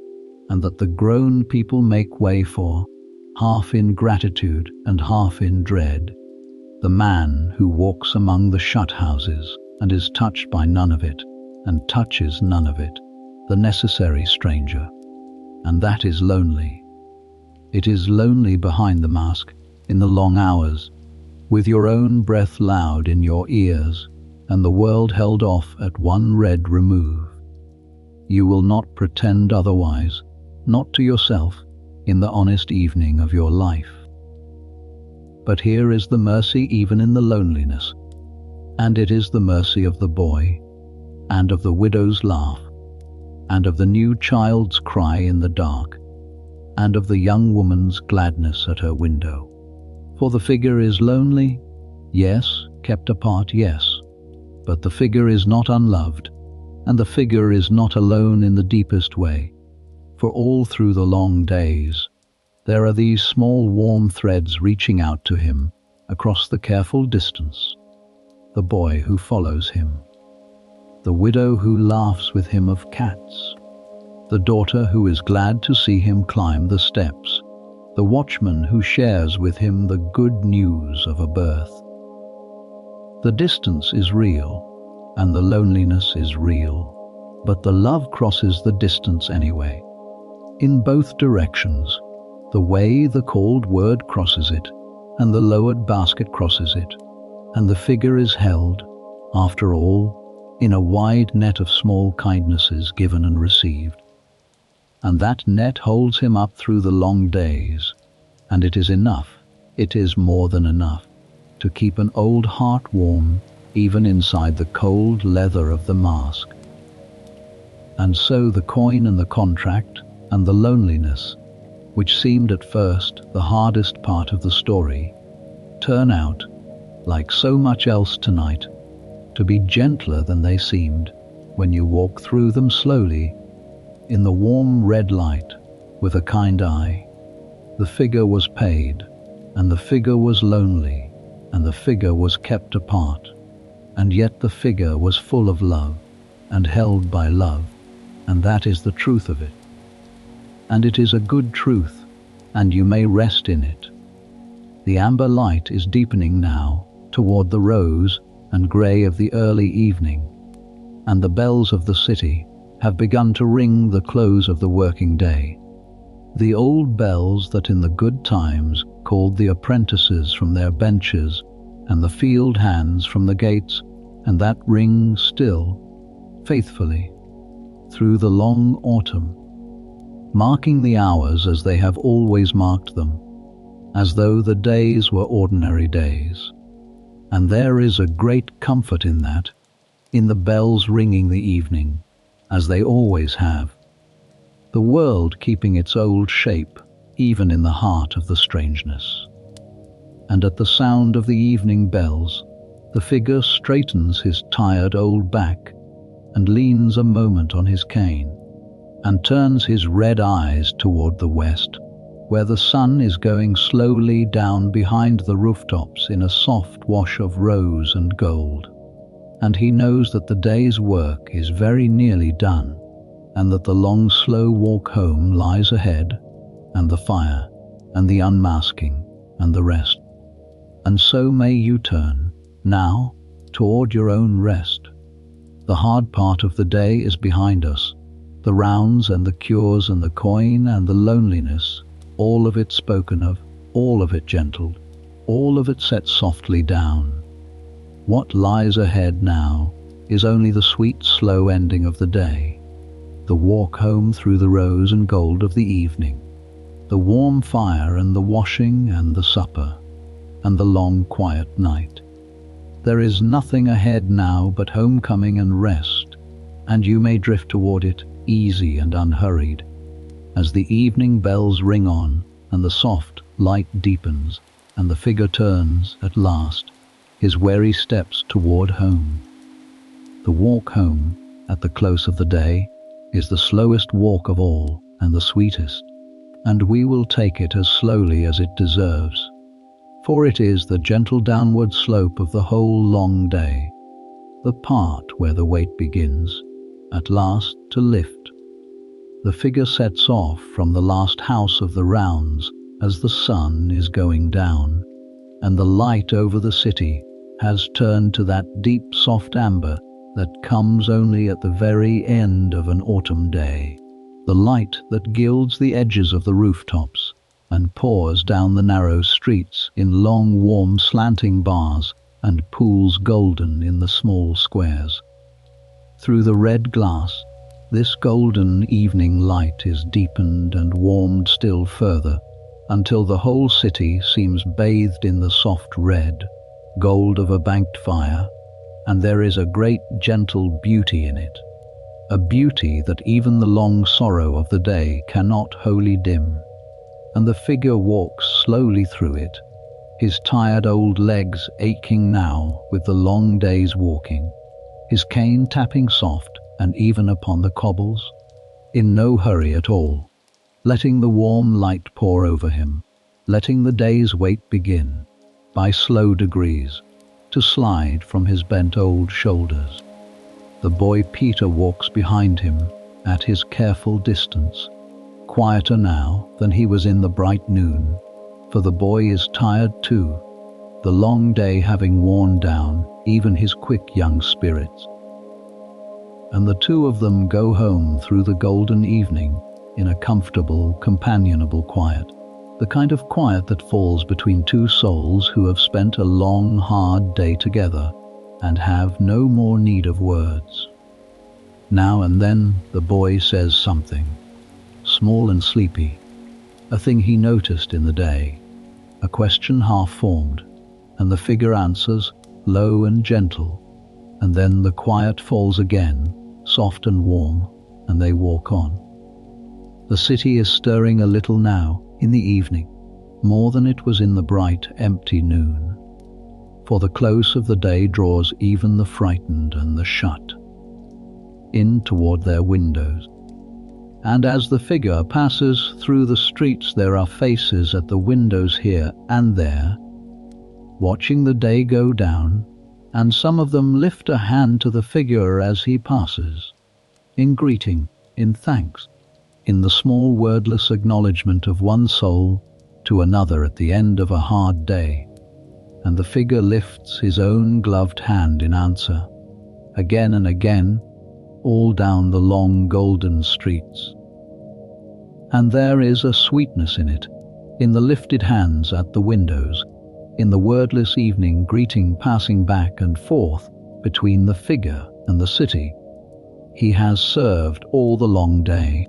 and that the grown people make way for, half in gratitude and half in dread, the man who walks among the shut houses and is touched by none of it, and touches none of it, the necessary stranger. And that is lonely. It is lonely behind the mask, in the long hours, with your own breath loud in your ears, and the world held off at one red remove. You will not pretend otherwise, not to yourself, in the honest evening of your life. But here is the mercy even in the loneliness, and it is the mercy of the boy, and of the widow's laugh, and of the new child's cry in the dark, and of the young woman's gladness at her window. For the figure is lonely, yes, kept apart, yes, but the figure is not unloved, and the figure is not alone in the deepest way, for all through the long days, there are these small warm threads reaching out to him across the careful distance. The boy who follows him, the widow who laughs with him of cats, the daughter who is glad to see him climb the steps, the watchman who shares with him the good news of a birth. The distance is real, and the loneliness is real, but the love crosses the distance anyway. In both directions, the way the called word crosses it, and the lowered basket crosses it, and the figure is held, after all, in a wide net of small kindnesses given and received. And that net holds him up through the long days, and it is enough, it is more than enough, to keep an old heart warm, even inside the cold leather of the mask. And so the coin and the contract, and the loneliness, which seemed at first the hardest part of the story, turn out, like so much else tonight, to be gentler than they seemed when you walk through them slowly, in the warm red light, with a kind eye. The figure was paid, and the figure was lonely, and the figure was kept apart, and yet the figure was full of love, and held by love, and that is the truth of it. And it is a good truth, and you may rest in it. The amber light is deepening now toward the rose and grey of the early evening, and the bells of the city have begun to ring the close of the working day. The old bells that in the good times called the apprentices from their benches and the field hands from the gates, and that ring still, faithfully, through the long autumn, marking the hours as they have always marked them, as though the days were ordinary days. And there is a great comfort in that, in the bells ringing the evening, as they always have, the world keeping its old shape even in the heart of the strangeness. And at the sound of the evening bells, the figure straightens his tired old back and leans a moment on his cane, and turns his red eyes toward the west, where the sun is going slowly down behind the rooftops in a soft wash of rose and gold. And he knows that the day's work is very nearly done, and that the long slow walk home lies ahead, and the fire, and the unmasking, and the rest. And so may you turn, now, toward your own rest. The hard part of the day is behind us, the rounds and the cures and the coin and the loneliness, all of it spoken of, all of it gentled, all of it set softly down. What lies ahead now is only the sweet slow ending of the day, the walk home through the rose and gold of the evening, the warm fire and the washing and the supper, and the long quiet night. There is nothing ahead now but homecoming and rest, and you may drift toward it, easy and unhurried, as the evening bells ring on and the soft light deepens and the figure turns at last his weary steps toward home. The walk home at the close of the day is the slowest walk of all and the sweetest, and we will take it as slowly as it deserves, for it is the gentle downward slope of the whole long day, the part where the weight begins at last to lift. The figure sets off from the last house of the rounds as the sun is going down, and the light over the city has turned to that deep soft amber that comes only at the very end of an autumn day, the light that gilds the edges of the rooftops and pours down the narrow streets in long, warm, slanting bars and pools golden in the small squares. Through the red glass, this golden evening light is deepened and warmed still further, until the whole city seems bathed in the soft red gold of a banked fire, and there is a great gentle beauty in it, a beauty that even the long sorrow of the day cannot wholly dim. And the figure walks slowly through it, his tired old legs aching now with the long day's walking, his cane tapping soft and even upon the cobbles, in no hurry at all, letting the warm light pour over him, letting the day's weight begin, by slow degrees, to slide from his bent old shoulders. The boy Peter walks behind him at his careful distance, quieter now than he was in the bright noon, for the boy is tired too, the long day having worn down even his quick young spirits. And the two of them go home through the golden evening in a comfortable, companionable quiet, the kind of quiet that falls between two souls who have spent a long, hard day together and have no more need of words. Now and then the boy says something, small and sleepy, a thing he noticed in the day, a question half-formed, and the figure answers, low and gentle, and then the quiet falls again, soft and warm, and they walk on. The city is stirring a little now, in the evening, more than it was in the bright, empty noon, for the close of the day draws even the frightened and the shut in toward their windows. And as the figure passes through the streets, there are faces at the windows here and there, watching the day go down, and some of them lift a hand to the figure as he passes, in greeting, in thanks, in the small wordless acknowledgement of one soul to another at the end of a hard day, and the figure lifts his own gloved hand in answer, again and again, all down the long golden streets. And there is a sweetness in it, in the lifted hands at the windows, in the wordless evening greeting passing back and forth between the figure and the city. He has served all the long day.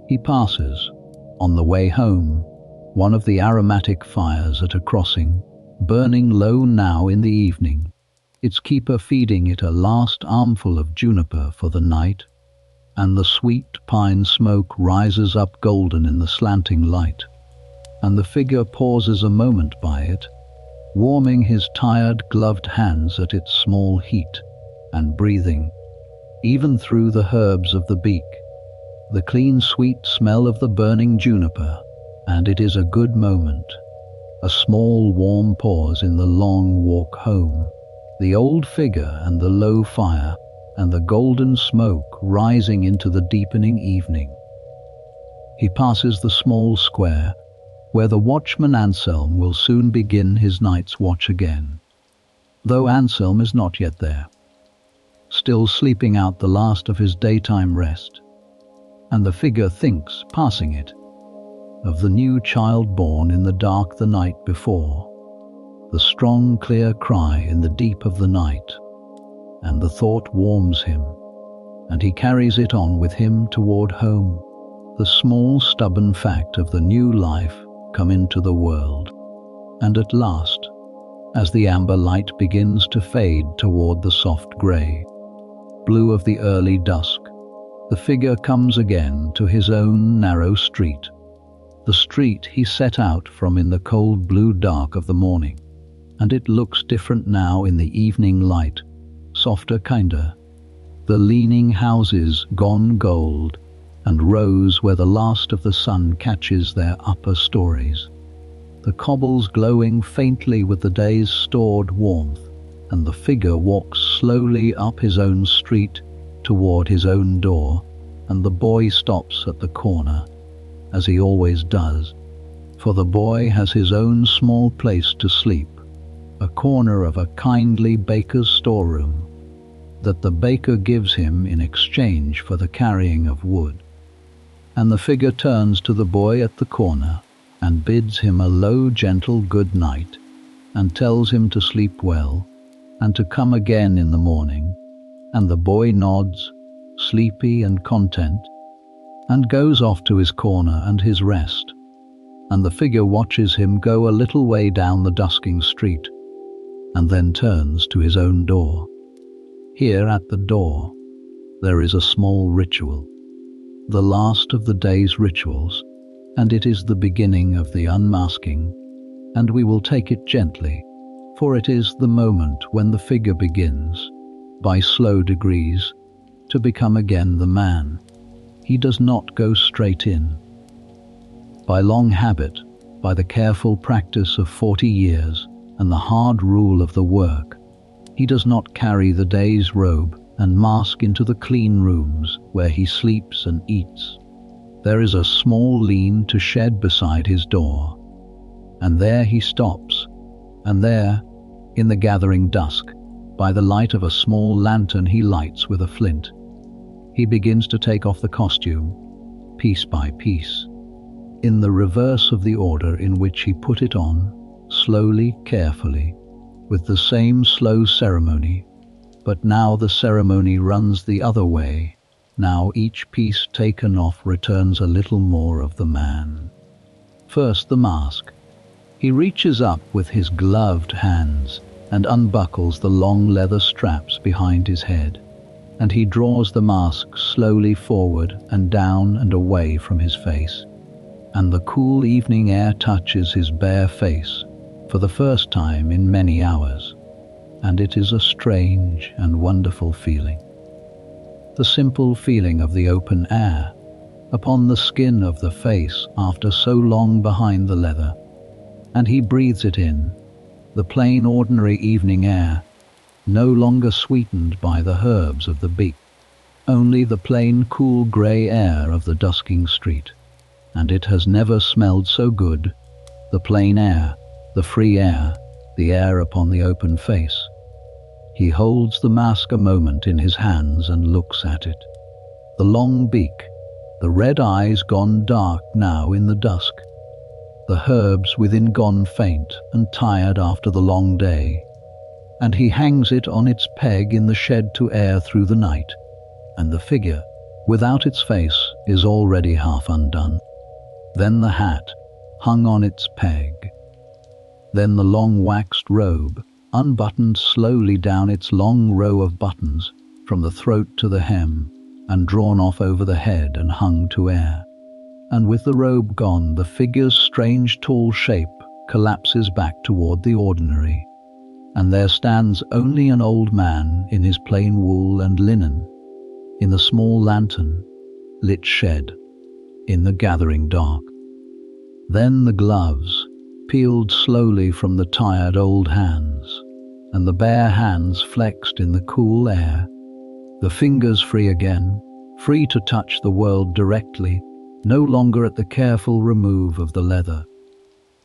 He passes, on the way home, one of the aromatic fires at a crossing, burning low now in the evening, its keeper feeding it a last armful of juniper for the night, and the sweet pine smoke rises up golden in the slanting light, and the figure pauses a moment by it, warming his tired gloved hands at its small heat, and breathing, even through the herbs of the beak, the clean sweet smell of the burning juniper, and it is a good moment, a small warm pause in the long walk home, the old figure and the low fire and the golden smoke rising into the deepening evening. He passes the small square where the watchman Anselm will soon begin his night's watch again, though Anselm is not yet there, still sleeping out the last of his daytime rest, and the figure thinks, passing it, of the new child born in the dark the night before, the strong clear cry in the deep of the night, and the thought warms him, and he carries it on with him toward home, the small stubborn fact of the new life come into the world. And at last, as the amber light begins to fade toward the soft grey, blue of the early dusk, the figure comes again to his own narrow street, the street he set out from in the cold blue dark of the morning, and it looks different now in the evening light, softer, kinder, the leaning houses gone gold and rose where the last of the sun catches their upper stories, the cobbles glowing faintly with the day's stored warmth, and the figure walks slowly up his own street toward his own door, and the boy stops at the corner, as he always does, for the boy has his own small place to sleep, a corner of a kindly baker's storeroom, that the baker gives him in exchange for the carrying of wood. And the figure turns to the boy at the corner and bids him a low, gentle good night, and tells him to sleep well and to come again in the morning. And the boy nods, sleepy and content, and goes off to his corner and his rest. And the figure watches him go a little way down the dusking street, and then turns to his own door. Here at the door, there is a small ritual, the last of the day's rituals, and it is the beginning of the unmasking, and we will take it gently, for it is the moment when the figure begins, by slow degrees, to become again the man. He does not go straight in. By long habit, by the careful practice of 40 years and the hard rule of the work, he does not carry the day's robe and mask into the clean rooms where he sleeps and eats. There is a small lean-to shed beside his door, and there he stops, and there, in the gathering dusk, by the light of a small lantern he lights with a flint, he begins to take off the costume, piece by piece, in the reverse of the order in which he put it on, slowly, carefully, with the same slow ceremony, but now the ceremony runs the other way. Now each piece taken off returns a little more of the man. First the mask. He reaches up with his gloved hands and unbuckles the long leather straps behind his head, and he draws the mask slowly forward and down and away from his face, and the cool evening air touches his bare face for the first time in many hours, and it is a strange and wonderful feeling. The simple feeling of the open air upon the skin of the face after so long behind the leather, and he breathes it in, the plain ordinary evening air, no longer sweetened by the herbs of the Beak, only the plain cool grey air of the dusking street, and it has never smelled so good, the plain air, the free air, the air upon the open face. He holds the mask a moment in his hands and looks at it. The long beak, the red eyes gone dark now in the dusk, the herbs within gone faint and tired after the long day, and he hangs it on its peg in the shed to air through the night, and the figure, without its face, is already half undone. Then the hat, hung on its peg. Then the long waxed robe, unbuttoned slowly down its long row of buttons, from the throat to the hem, and drawn off over the head and hung to air. And with the robe gone, the figure's strange tall shape collapses back toward the ordinary, and there stands only an old man in his plain wool and linen, in the small lantern, lit shed, in the gathering dark. Then the gloves, peeled slowly from the tired old hands, and the bare hands flexed in the cool air, the fingers free again, free to touch the world directly, no longer at the careful remove of the leather.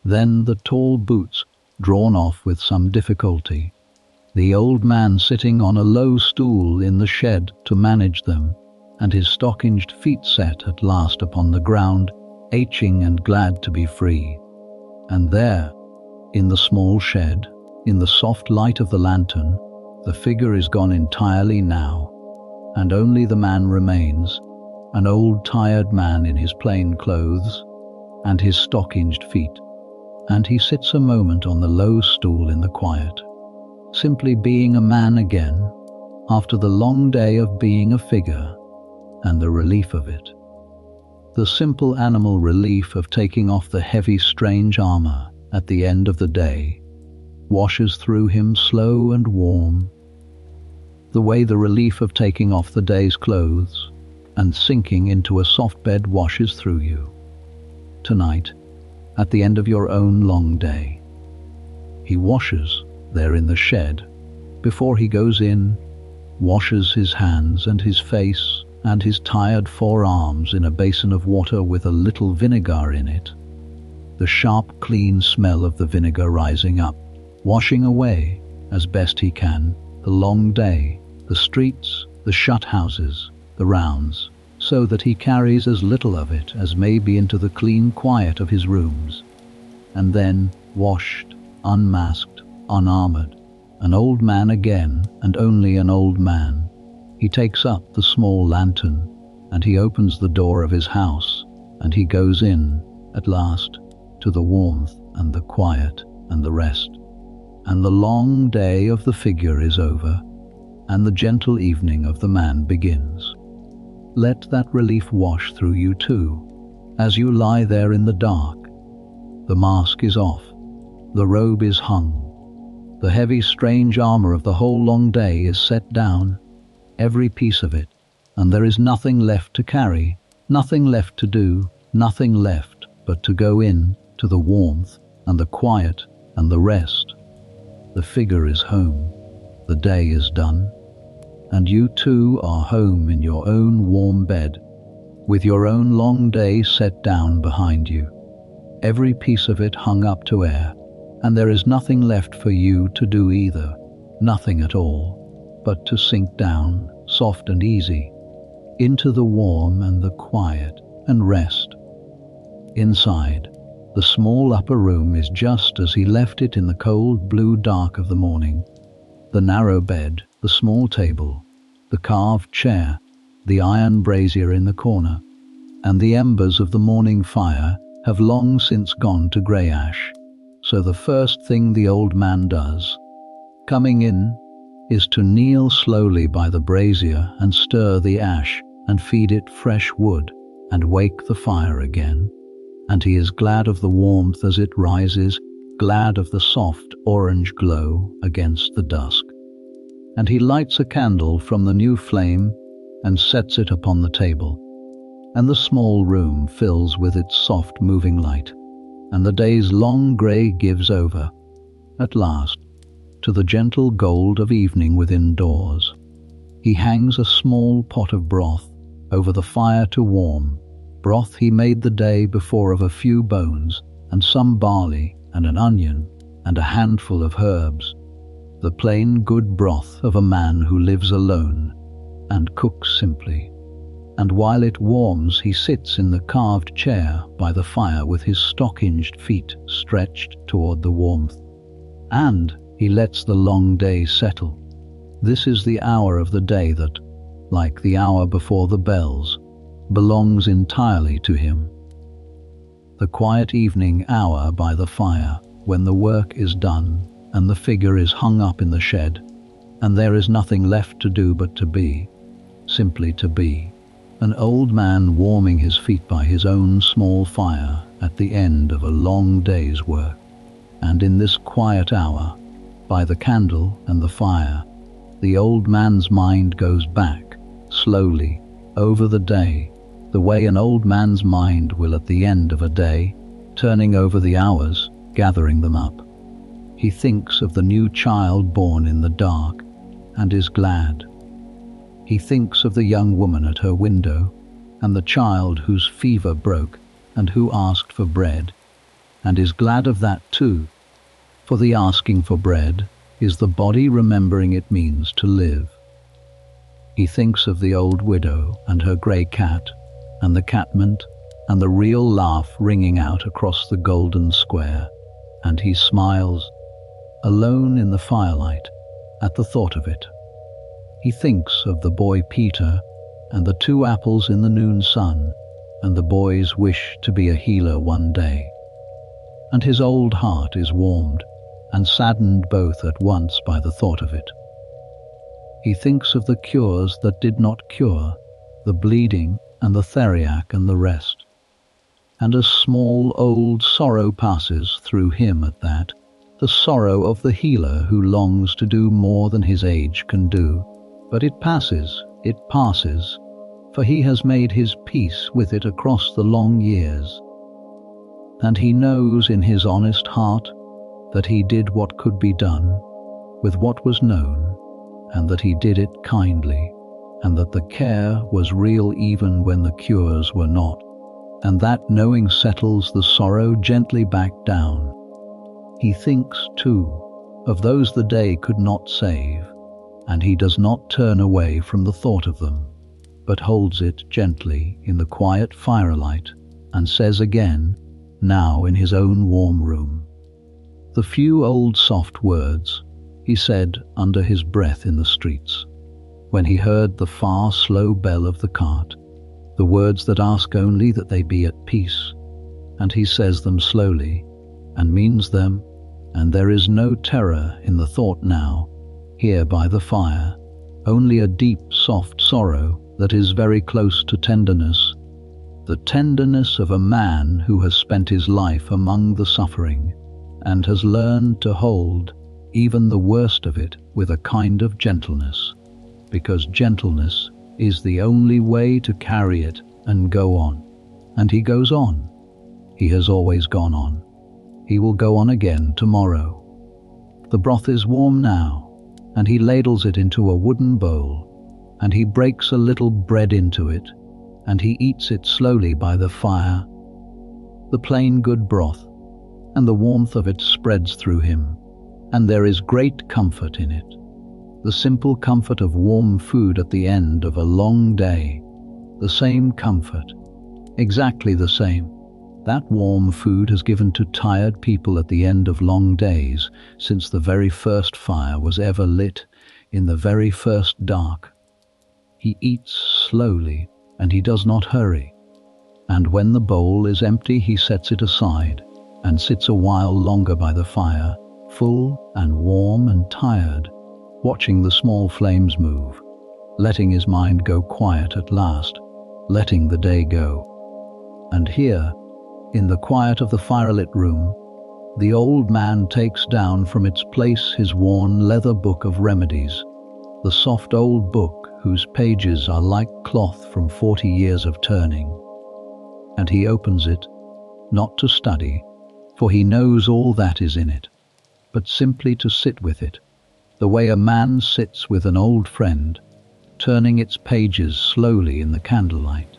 Then the tall boots drawn off with some difficulty, the old man sitting on a low stool in the shed to manage them, and his stockinged feet set at last upon the ground, aching and glad to be free. And there, in the small shed, in the soft light of the lantern, the figure is gone entirely now, and only the man remains, an old tired man in his plain clothes and his stockinged feet, and he sits a moment on the low stool in the quiet, simply being a man again, after the long day of being a figure, and the relief of it. The simple animal relief of taking off the heavy strange armor at the end of the day washes through him slow and warm, the way the relief of taking off the day's clothes and sinking into a soft bed washes through you. Tonight, at the end of your own long day, he washes there in the shed, before he goes in, washes his hands and his face and his tired forearms in a basin of water with a little vinegar in it, the sharp, clean smell of the vinegar rising up, washing away, as best he can, the long day the streets, the shut houses, the rounds, so that he carries as little of it as may be into the clean quiet of his rooms. And then, washed, unmasked, unarmored, an old man again, and only an old man, he takes up the small lantern, and he opens the door of his house, and he goes in, at last, to the warmth and the quiet and the rest. And the long day of the figure is over, and the gentle evening of the man begins. Let that relief wash through you too, as you lie there in the dark. The mask is off, the robe is hung, the heavy strange armor of the whole long day is set down, every piece of it, and there is nothing left to carry, nothing left to do, nothing left but to go in to the warmth and the quiet and the rest. The figure is home, the day is done, and you too are home in your own warm bed, with your own long day set down behind you, every piece of it hung up to air, and there is nothing left for you to do either, nothing at all, but to sink down, soft and easy, into the warm and the quiet and rest. Inside, the small upper room is just as he left it in the cold blue dark of the morning. The narrow bed, the small table, the carved chair, the iron brazier in the corner, and the embers of the morning fire have long since gone to grey ash. So the first thing the old man does, coming in, is to kneel slowly by the brazier and stir the ash and feed it fresh wood and wake the fire again. And he is glad of the warmth as it rises, glad of the soft orange glow against the dusk. And he lights a candle from the new flame and sets it upon the table. And the small room fills with its soft moving light, and the day's long grey gives over, at last, to the gentle gold of evening within doors. He hangs a small pot of broth over the fire to warm, broth he made the day before of a few bones and some barley and an onion and a handful of herbs, the plain good broth of a man who lives alone and cooks simply. And while it warms he sits in the carved chair by the fire with his stockinged feet stretched toward the warmth. And he lets the long day settle. This is the hour of the day that, like the hour before the bells, belongs entirely to him. The quiet evening hour by the fire, when the work is done and the figure is hung up in the shed, and there is nothing left to do but to be, simply to be, an old man warming his feet by his own small fire at the end of a long day's work. And in this quiet hour, by the candle and the fire, the old man's mind goes back, slowly, over the day, the way an old man's mind will at the end of a day, turning over the hours, gathering them up. He thinks of the new child born in the dark, and is glad. He thinks of the young woman at her window, and the child whose fever broke, and who asked for bread, and is glad of that too, for the asking for bread is the body remembering it means to live. He thinks of the old widow and her grey cat, and the catmint, and the real laugh ringing out across the golden square, and he smiles, alone in the firelight, at the thought of it. He thinks of the boy Peter, and the 2 apples in the noon sun, and the boy's wish to be a healer one day. And his old heart is warmed and saddened both at once by the thought of it. He thinks of the cures that did not cure, the bleeding and the theriac and the rest. And a small old sorrow passes through him at that, the sorrow of the healer who longs to do more than his age can do. But it passes, for he has made his peace with it across the long years. And he knows in his honest heart that he did what could be done, with what was known, and that he did it kindly, and that the care was real even when the cures were not, and that knowing settles the sorrow gently back down. He thinks, too, of those the day could not save, and he does not turn away from the thought of them, but holds it gently in the quiet firelight and says again, now in his own warm room, the few old soft words he said under his breath in the streets, when he heard the far slow bell of the cart, the words that ask only that they be at peace, and he says them slowly and means them, and there is no terror in the thought now, here by the fire, only a deep soft sorrow that is very close to tenderness, the tenderness of a man who has spent his life among the suffering and has learned to hold even the worst of it with a kind of gentleness, because gentleness is the only way to carry it and go on. And he goes on. He has always gone on. He will go on again tomorrow. The broth is warm now, and he ladles it into a wooden bowl, and he breaks a little bread into it, and he eats it slowly by the fire. The plain good broth, and the warmth of it spreads through him, and there is great comfort in it. The simple comfort of warm food at the end of a long day. The same comfort, exactly the same. That warm food has given to tired people at the end of long days, since the very first fire was ever lit, in the very first dark. He eats slowly, and he does not hurry. And when the bowl is empty, he sets it aside, and sits a while longer by the fire, full and warm and tired, watching the small flames move, letting his mind go quiet at last, letting the day go. And here, in the quiet of the firelit room, the old man takes down from its place his worn leather book of remedies, the soft old book whose pages are like cloth from 40 years of turning. And he opens it, not to study, for he knows all that is in it, but simply to sit with it, the way a man sits with an old friend, turning its pages slowly in the candlelight.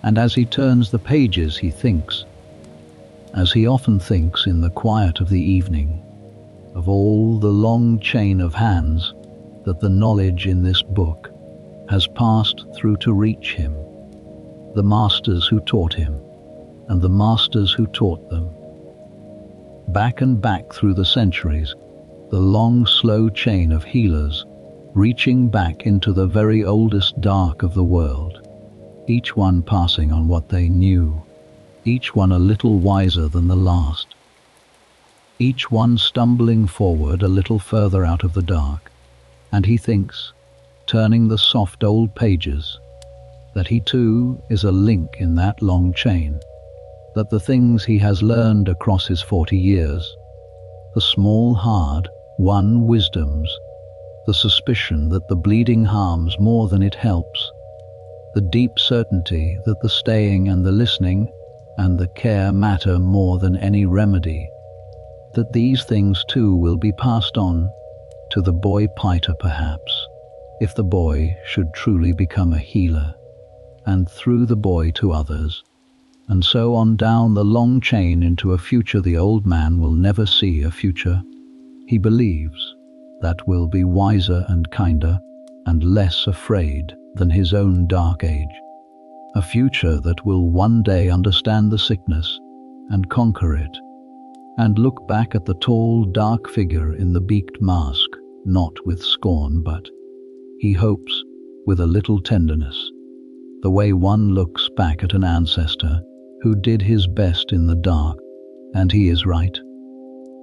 And as he turns the pages, he thinks, as he often thinks in the quiet of the evening, of all the long chain of hands that the knowledge in this book has passed through to reach him, the masters who taught him, and the masters who taught them. Back and back through the centuries, the long slow chain of healers, reaching back into the very oldest dark of the world, each one passing on what they knew, each one a little wiser than the last, each one stumbling forward a little further out of the dark. And he thinks, turning the soft old pages, that he too is a link in that long chain, that the things he has learned across his 40 years, the small hard won wisdoms, the suspicion that the bleeding harms more than it helps, the deep certainty that the staying and the listening and the care matter more than any remedy, that these things too will be passed on to the boy Piter perhaps, if the boy should truly become a healer, and through the boy to others, and so on down the long chain into a future the old man will never see, a future, he believes, that will be wiser and kinder and less afraid than his own dark age, a future that will one day understand the sickness and conquer it, and look back at the tall dark figure in the beaked mask, not with scorn but, he hopes, with a little tenderness, the way one looks back at an ancestor who did his best in the dark, and he is right.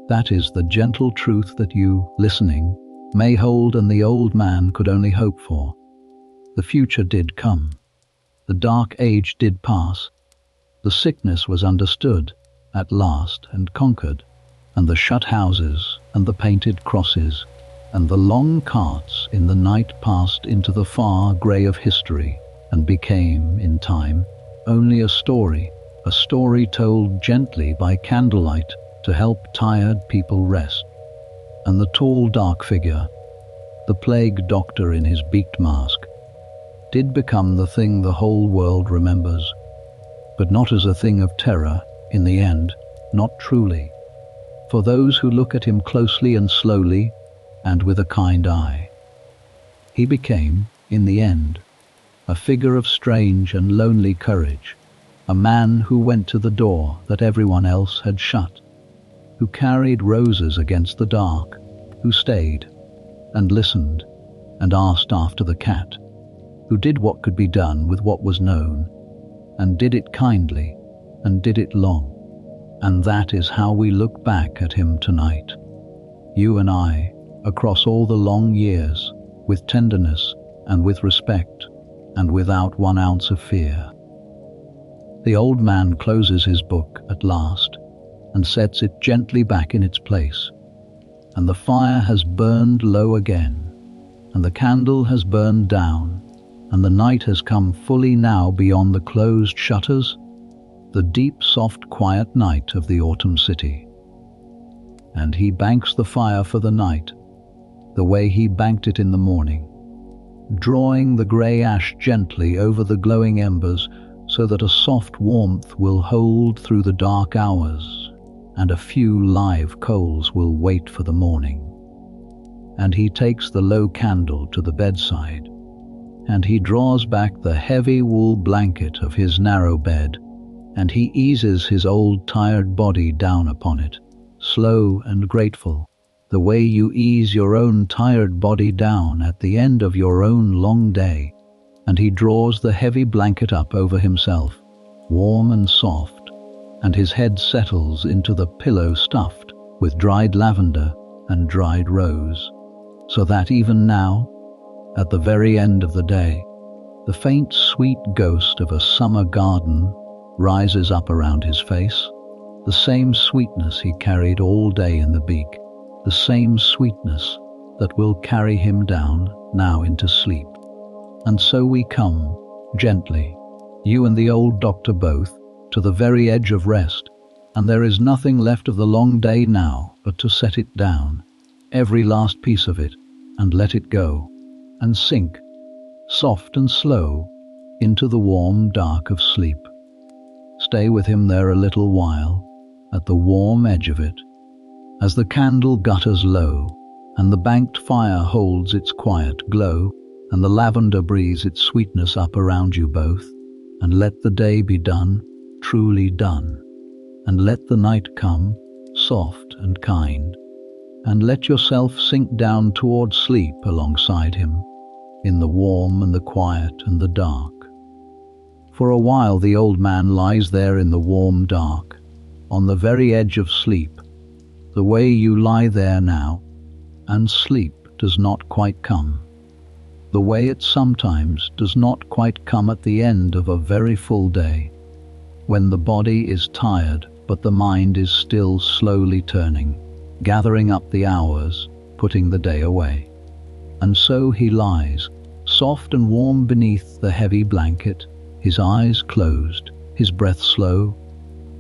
That is the gentle truth that you, listening, may hold, and the old man could only hope for. The future did come. The dark age did pass. The sickness was understood, at last, and conquered, and the shut houses, and the painted crosses, and the long carts in the night passed into the far grey of history, and became, in time, only a story told gently by candlelight to help tired people rest. And the tall dark figure, the plague doctor in his beaked mask, did become the thing the whole world remembers, but not as a thing of terror, in the end, not truly. For those who look at him closely and slowly, and with a kind eye, He became, in the end, a figure of strange and lonely courage, a man who went to the door that everyone else had shut, who carried roses against the dark, who stayed and listened and asked after the cat, who did what could be done with what was known, and did it kindly, and did it long. And that is how we look back at him tonight, you and I, across all the long years, with tenderness and with respect, and without 1 ounce of fear. The old man closes his book at last and sets it gently back in its place, and the fire has burned low again, and the candle has burned down, and the night has come fully now beyond the closed shutters, the deep, soft, quiet night of the autumn city. And he banks the fire for the night, the way he banked it in the morning, drawing the grey ash gently over the glowing embers so that a soft warmth will hold through the dark hours, and a few live coals will wait for the morning. And he takes the low candle to the bedside, and he draws back the heavy wool blanket of his narrow bed, and he eases his old tired body down upon it, slow and grateful, the way you ease your own tired body down at the end of your own long day. And he draws the heavy blanket up over himself, warm and soft, and his head settles into the pillow stuffed with dried lavender and dried rose, so that even now, at the very end of the day, the faint sweet ghost of a summer garden rises up around his face, the same sweetness he carried all day in the Beak, the same sweetness that will carry him down now into sleep. And so we come, gently, you and the old doctor both, to the very edge of rest, and there is nothing left of the long day now but to set it down, every last piece of it, and let it go, and sink, soft and slow, into the warm dark of sleep. Stay with him there a little while, at the warm edge of it, as the candle gutters low, and the banked fire holds its quiet glow, and the lavender breathes its sweetness up around you both, and let the day be done, truly done, and let the night come, soft and kind, and let yourself sink down toward sleep alongside him, in the warm and the quiet and the dark. For a while the old man lies there in the warm dark, on the very edge of sleep, the way you lie there now, and sleep does not quite come, the way it sometimes does not quite come at the end of a very full day, when the body is tired but the mind is still slowly turning, gathering up the hours, putting the day away. And so he lies, soft and warm beneath the heavy blanket, his eyes closed, his breath slow,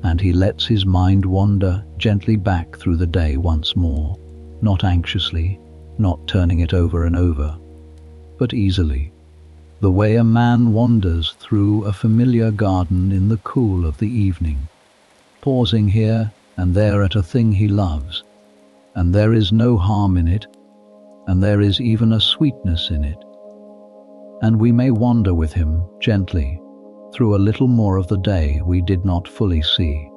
and he lets his mind wander gently back through the day once more, not anxiously, not turning it over and over, but easily, the way a man wanders through a familiar garden in the cool of the evening, pausing here and there at a thing he loves, and there is no harm in it, and there is even a sweetness in it. And we may wander with him gently through a little more of the day we did not fully see,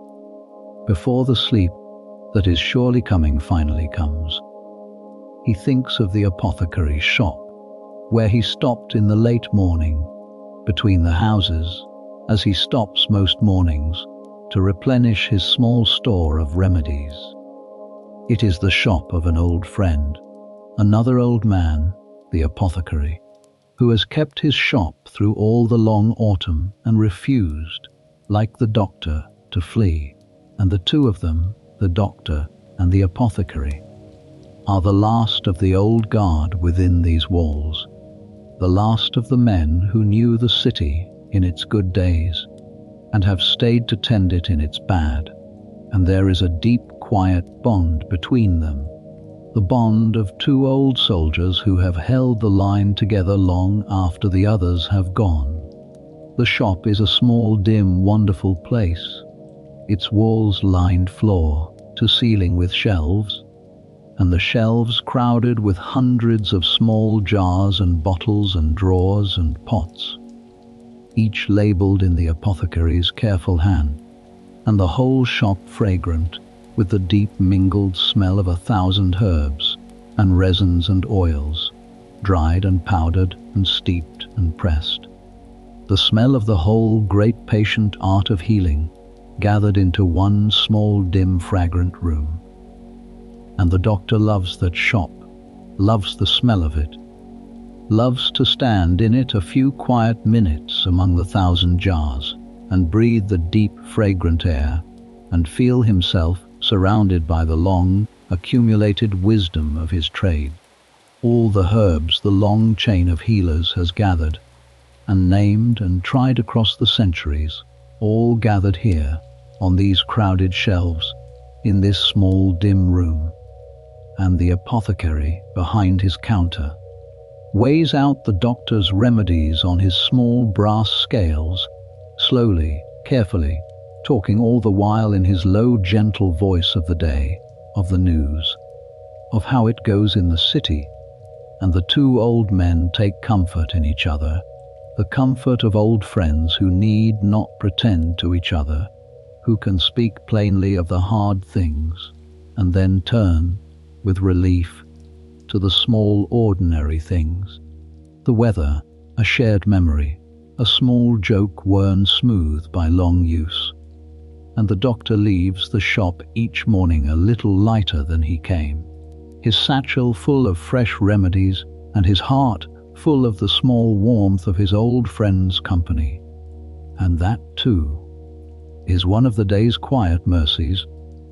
before the sleep that is surely coming finally comes. He thinks of the apothecary's shop, where he stopped in the late morning, between the houses, as he stops most mornings, to replenish his small store of remedies. It is the shop of an old friend, another old man, the apothecary, who has kept his shop through all the long autumn and refused, like the doctor, to flee. And the two of them, the doctor and the apothecary, are the last of the old guard within these walls, the last of the men who knew the city in its good days and have stayed to tend it in its bad. And there is a deep, quiet bond between them, the bond of two old soldiers who have held the line together long after the others have gone. The shop is a small, dim, wonderful place, its walls lined floor to ceiling with shelves, and the shelves crowded with hundreds of small jars and bottles and drawers and pots, each labelled in the apothecary's careful hand, and the whole shop fragrant with the deep mingled smell of 1,000 herbs and resins and oils, dried and powdered and steeped and pressed. The smell of the whole great patient art of healing gathered into one small dim fragrant room. And the doctor loves that shop, loves the smell of it, loves to stand in it a few quiet minutes among the 1,000 jars and breathe the deep fragrant air and feel himself surrounded by the long accumulated wisdom of his trade. All the herbs the long chain of healers has gathered and named and tried across the centuries, all gathered here on these crowded shelves in this small dim room. And the apothecary behind his counter weighs out the doctor's remedies on his small brass scales, slowly, carefully, talking all the while in his low, gentle voice of the day, of the news, of how it goes in the city. And the two old men take comfort in each other, the comfort of old friends who need not pretend to each other, who can speak plainly of the hard things, and then turn, with relief, to the small ordinary things. The weather, a shared memory, a small joke worn smooth by long use. And the doctor leaves the shop each morning a little lighter than he came, his satchel full of fresh remedies and his heart full of the small warmth of his old friend's company. And that, too, is one of the day's quiet mercies,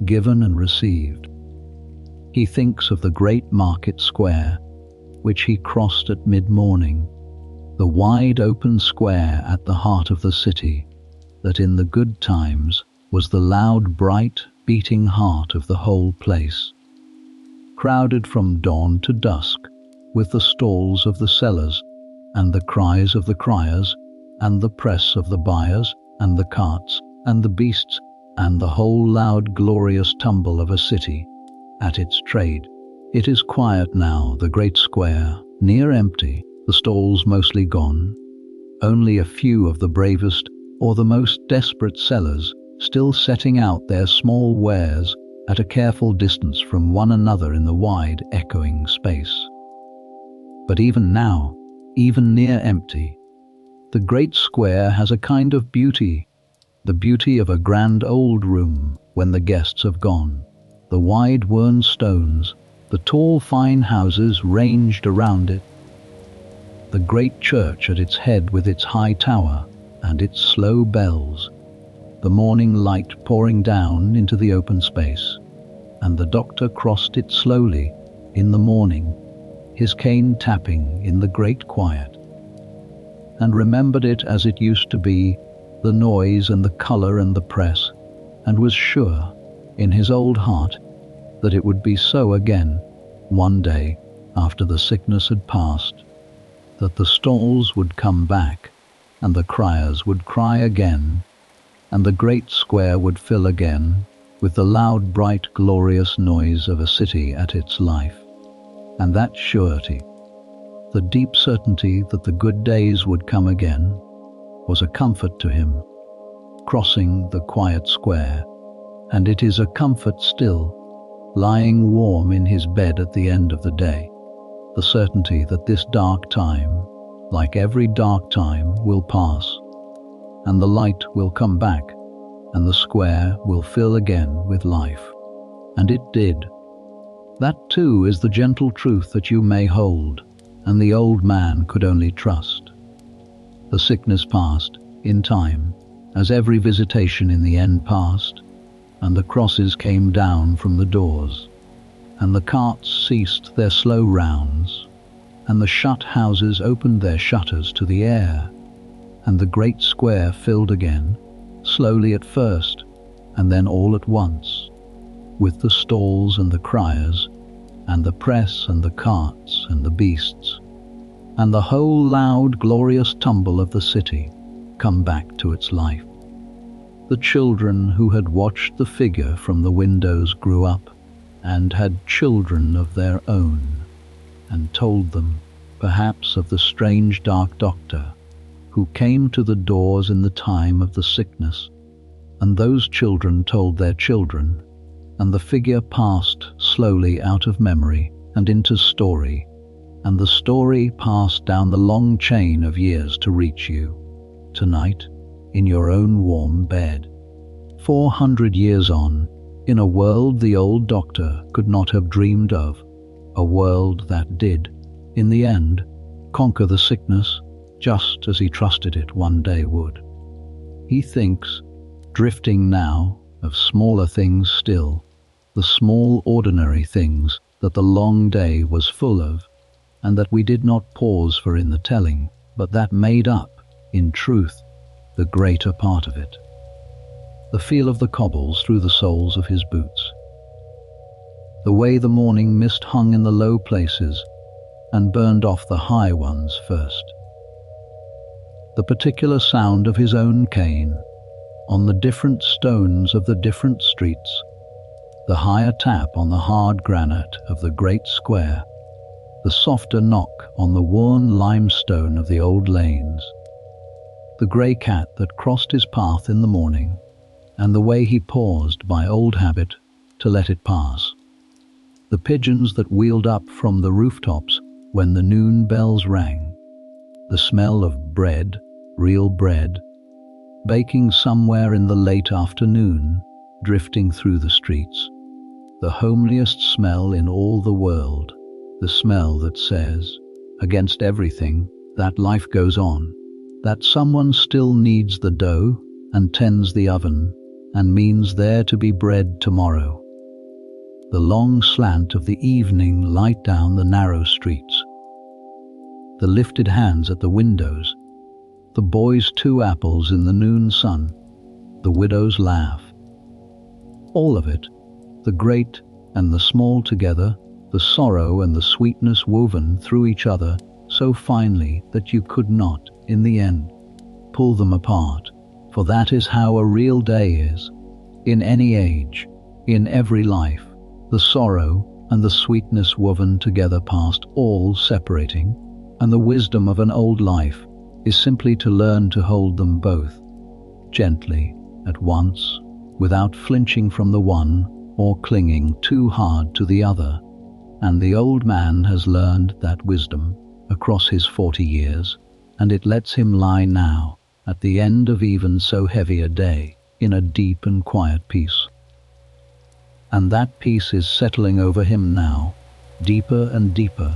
given and received. He thinks of the great market square, which he crossed at mid-morning, the wide open square at the heart of the city, that in the good times was the loud, bright, beating heart of the whole place, crowded from dawn to dusk, with the stalls of the sellers, and the cries of the criers, and the press of the buyers, and the carts, and the beasts, and the whole loud, glorious tumble of a city at its trade. It is quiet now, the great square, near empty, the stalls mostly gone, only a few of the bravest or the most desperate sellers still setting out their small wares at a careful distance from one another in the wide, echoing space. But even now, even near empty, the great square has a kind of beauty, the beauty of a grand old room when the guests have gone, the wide worn stones, the tall fine houses ranged around it, the great church at its head with its high tower and its slow bells, the morning light pouring down into the open space, and the doctor crossed it slowly in the morning, his cane tapping in the great quiet, and remembered it as it used to be, the noise and the colour and the press, and was sure in his old heart that it would be so again one day after the sickness had passed, that the stalls would come back and the criers would cry again, and the great square would fill again with the loud, bright, glorious noise of a city at its life. And that surety, the deep certainty that the good days would come again, was a comfort to him, crossing the quiet square, and it is a comfort still, lying warm in his bed at the end of the day, the certainty that this dark time, like every dark time, will pass, and the light will come back, and the square will fill again with life. And it did. That too is the gentle truth that you may hold, and the old man could only trust. The sickness passed, in time, as every visitation in the end passed, and the crosses came down from the doors, and the carts ceased their slow rounds, and the shut houses opened their shutters to the air, and the great square filled again, slowly at first, and then all at once, with the stalls and the criers, and the press and the carts and the beasts, and the whole loud, glorious tumble of the city come back to its life. The children who had watched the figure from the windows grew up, and had children of their own, and told them, perhaps, of the strange dark doctor who came to the doors in the time of the sickness. And those children told their children, and the figure passed slowly out of memory and into story, and the story passed down the long chain of years to reach you, tonight, in your own warm bed. 400 years on, in a world the old doctor could not have dreamed of, a world that did, in the end, conquer the sickness, just as he trusted it one day would. He thinks, drifting now, of smaller things still, the small ordinary things that the long day was full of, and that we did not pause for in the telling, but that made up, in truth, the greater part of it. The feel of the cobbles through the soles of his boots, the way the morning mist hung in the low places and burned off the high ones first, the particular sound of his own cane on the different stones of the different streets, the higher tap on the hard granite of the great square, the softer knock on the worn limestone of the old lanes, the grey cat that crossed his path in the morning, and the way he paused by old habit to let it pass, the pigeons that wheeled up from the rooftops when the noon bells rang, the smell of bread, real bread, baking somewhere in the late afternoon, drifting through the streets, the homeliest smell in all the world, the smell that says, against everything, that life goes on, that someone still kneads the dough and tends the oven, and means there to be bread tomorrow. The long slant of the evening light down the narrow streets, the lifted hands at the windows, the boy's 2 apples in the noon sun, the widow's laugh. All of it, the great and the small together, the sorrow and the sweetness woven through each other so finely that you could not, in the end, pull them apart, for that is how a real day is, in any age, in every life, the sorrow and the sweetness woven together past all separating, and the wisdom of an old life is simply to learn to hold them both, gently, at once, without flinching from the one or clinging too hard to the other. And the old man has learned that wisdom across his 40 years, and it lets him lie now, at the end of even so heavy a day, in a deep and quiet peace. And that peace is settling over him now, deeper and deeper,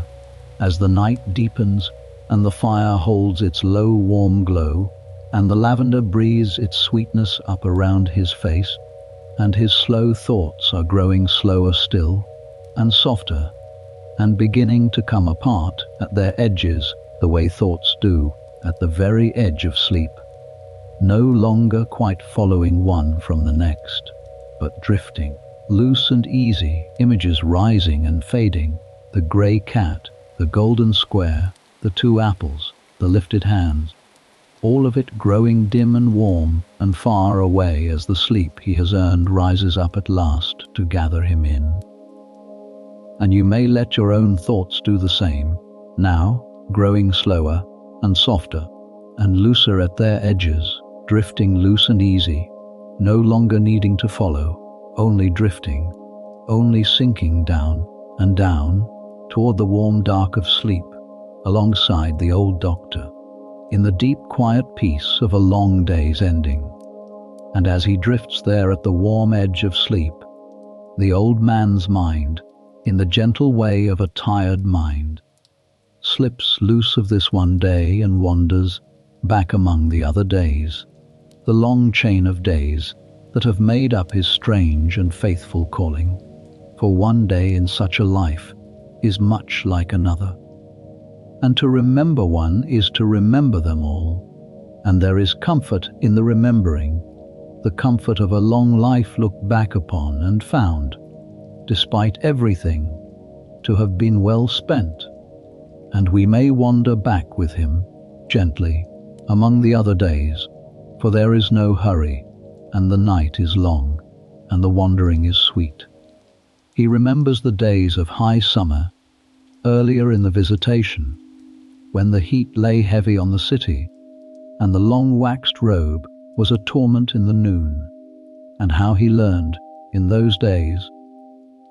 as the night deepens and the fire holds its low warm glow, and the lavender breathes its sweetness up around his face, and his slow thoughts are growing slower still, and softer, and beginning to come apart at their edges the way thoughts do at the very edge of sleep, no longer quite following one from the next, but drifting, loose and easy, images rising and fading, the grey cat, the golden square, the 2 apples, the lifted hands, all of it growing dim and warm and far away as the sleep he has earned rises up at last to gather him in. And you may let your own thoughts do the same, now growing slower and softer and looser at their edges, drifting loose and easy, no longer needing to follow, only drifting, only sinking down and down toward the warm dark of sleep, alongside the old doctor, in the deep quiet peace of a long day's ending. And as he drifts there at the warm edge of sleep, the old man's mind, in the gentle way of a tired mind, slips loose of this one day and wanders back among the other days, the long chain of days that have made up his strange and faithful calling. For one day in such a life is much like another, and to remember one is to remember them all, and there is comfort in the remembering, the comfort of a long life looked back upon and found, despite everything, to have been well spent. And we may wander back with him, gently, among the other days, for there is no hurry, and the night is long, and the wandering is sweet. He remembers the days of high summer, earlier in the visitation, when the heat lay heavy on the city, and the long waxed robe was a torment in the noon, and how he learned, in those days,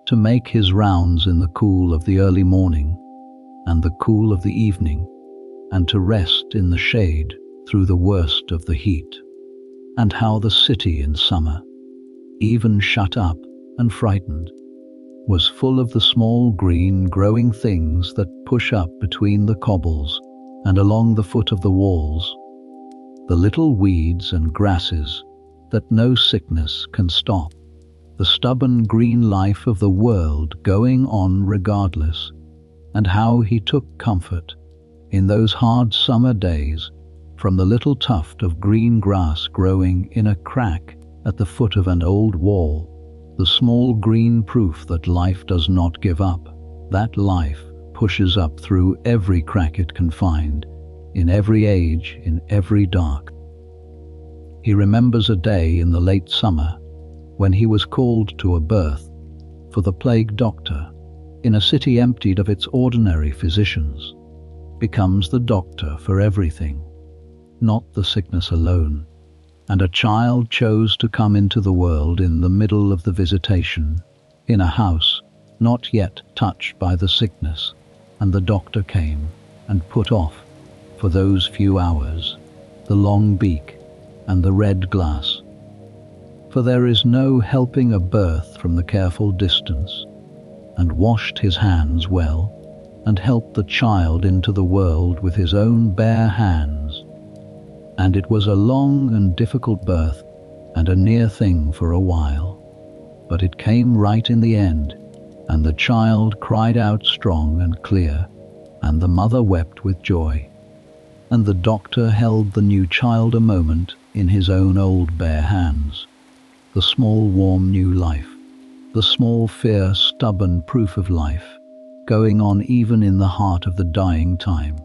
to make his rounds in the cool of the early morning and the cool of the evening, and to rest in the shade through the worst of the heat, and how the city in summer, even shut up and frightened, was full of the small green growing things that push up between the cobbles and along the foot of the walls, the little weeds and grasses that no sickness can stop, the stubborn green life of the world going on regardless, and how he took comfort in those hard summer days from the little tuft of green grass growing in a crack at the foot of an old wall, the small green proof that life does not give up, that life pushes up through every crack it can find, in every age, in every dark. He remembers a day in the late summer when he was called to a birth for the plague doctor in a city emptied of its ordinary physicians, becomes the doctor for everything, not the sickness alone. And a child chose to come into the world in the middle of the visitation, in a house not yet touched by the sickness, and the doctor came and put off, for those few hours, the long beak and the red glass. For there is no helping a birth from the careful distance, and washed his hands well, and helped the child into the world with his own bare hands. And it was a long and difficult birth, and a near thing for a while. But it came right in the end, and the child cried out strong and clear, and the mother wept with joy. And the doctor held the new child a moment in his own old bare hands, the small warm new life, the small fierce stubborn proof of life, going on even in the heart of the dying time.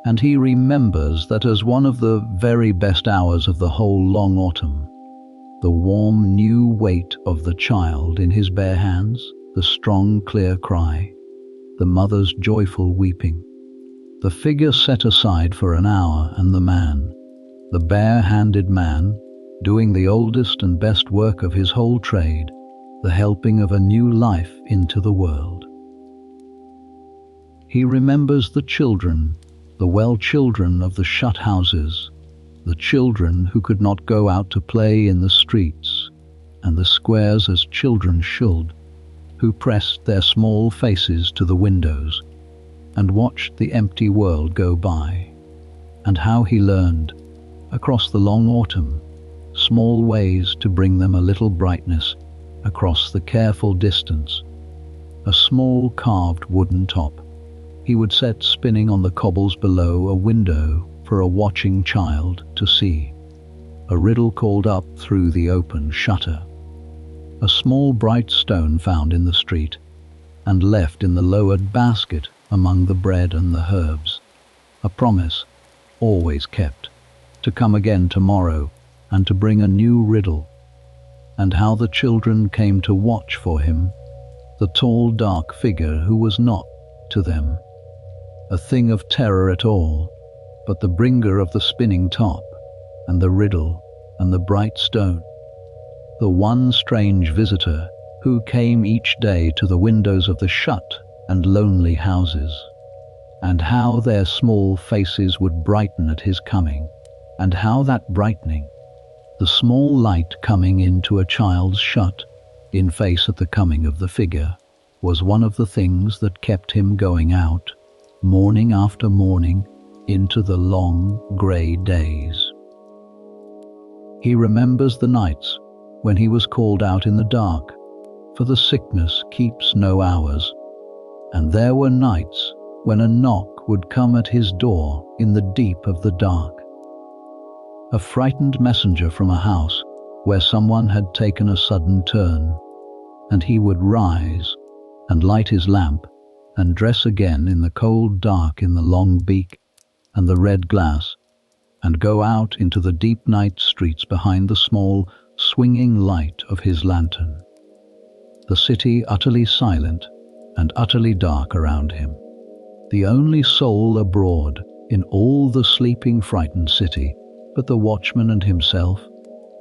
And he remembers that as one of the very best hours of the whole long autumn, the warm new weight of the child in his bare hands, the strong clear cry, the mother's joyful weeping, the figure set aside for an hour, and the man, the bare-handed man, doing the oldest and best work of his whole trade, the helping of a new life into the world. He remembers the children, the well children of the shut houses, the children who could not go out to play in the streets and the squares as children should, who pressed their small faces to the windows and watched the empty world go by, and how he learned, across the long autumn, small ways to bring them a little brightness across the careful distance, a small carved wooden top he would set spinning on the cobbles below a window for a watching child to see, a riddle called up through the open shutter, a small bright stone found in the street and left in the lowered basket among the bread and the herbs, a promise, always kept, to come again tomorrow and to bring a new riddle, and how the children came to watch for him, the tall dark figure who was not, to them, a thing of terror at all, but the bringer of the spinning top, and the riddle, and the bright stone, the one strange visitor who came each day to the windows of the shut and lonely houses, and how their small faces would brighten at his coming, and how that brightening, the small light coming into a child's shut, in face at the coming of the figure, was one of the things that kept him going out, morning after morning, into the long grey days. He remembers the nights when he was called out in the dark, for the sickness keeps no hours, and there were nights when a knock would come at his door in the deep of the dark, a frightened messenger from a house where someone had taken a sudden turn, and he would rise and light his lamp and dress again in the cold dark in the long beak and the red glass, and go out into the deep night streets behind the small, swinging light of his lantern. the city utterly silent and utterly dark around him. The only soul abroad in all the sleeping, frightened city but the watchman and himself.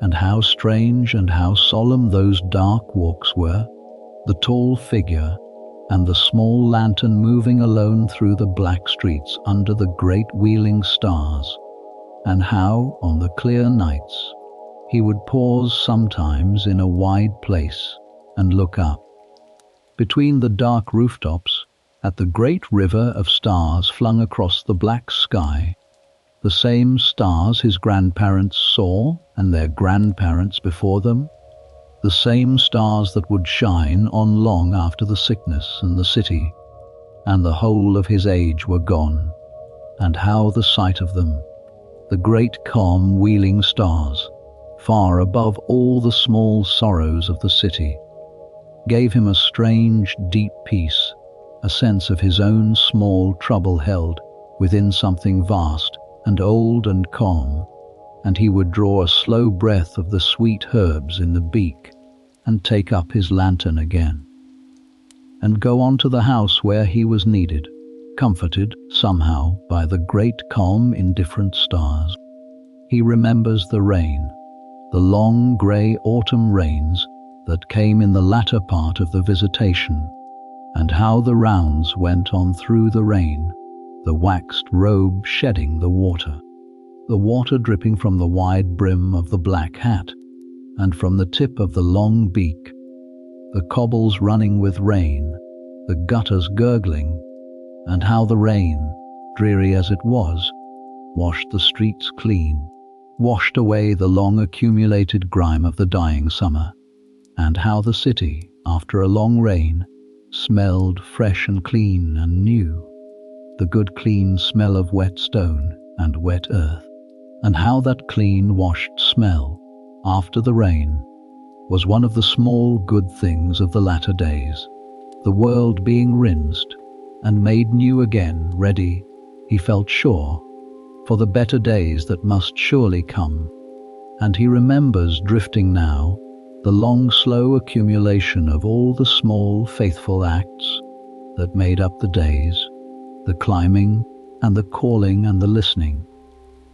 And how strange and how solemn those dark walks were, the tall figure and the small lantern moving alone through the black streets under the great wheeling stars, and how, on the clear nights, he would pause sometimes in a wide place and look up. Between the dark rooftops, at the great river of stars flung across the black sky, the same stars his grandparents saw and their grandparents before them, the same stars that would shine on long after the sickness and the city and the whole of his age were gone, and how the sight of them, the great calm wheeling stars, far above all the small sorrows of the city, gave him a strange, deep peace, a sense of his own small trouble held within something vast and old and calm, and he would draw a slow breath of the sweet herbs in the beak and take up his lantern again, and go on to the house where he was needed, comforted somehow by the great calm indifferent stars. He remembers the rain, the long grey autumn rains that came in the latter part of the visitation, and how the rounds went on through the rain, the waxed robe shedding the water dripping from the wide brim of the black hat, and from the tip of the long beak, the cobbles running with rain, the gutters gurgling, and how the rain, dreary as it was, washed the streets clean, washed away the long accumulated grime of the dying summer, and how the city, after a long rain, smelled fresh and clean and new, the good clean smell of wet stone and wet earth, and how that clean washed smell after the rain was one of the small good things of the latter days, the world being rinsed and made new again, ready, he felt sure, for the better days that must surely come. And he remembers drifting now the long slow accumulation of all the small faithful acts that made up the days, the climbing and the calling and the listening,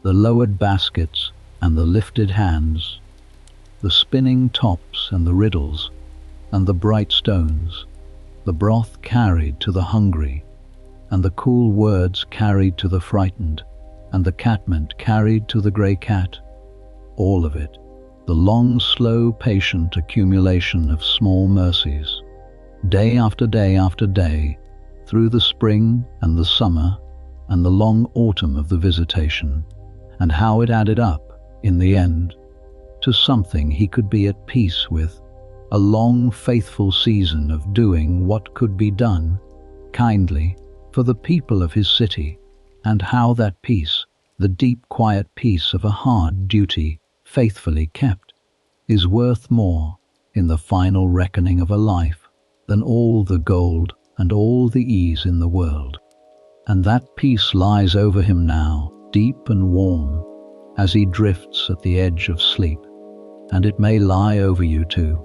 the lowered baskets and the lifted hands, the spinning tops and the riddles and the bright stones, the broth carried to the hungry and the cool words carried to the frightened, and the catmint carried to the grey cat, all of it, the long slow patient accumulation of small mercies, day after day after day, through the spring and the summer and the long autumn of the visitation, and how it added up, in the end, to something he could be at peace with, a long faithful season of doing what could be done, kindly, for the people of his city, and how that peace, the deep quiet peace of a hard duty faithfully kept, is worth more in the final reckoning of a life than all the gold and all the ease in the world. And that peace lies over him now, deep and warm, as he drifts at the edge of sleep, and it may lie over you too,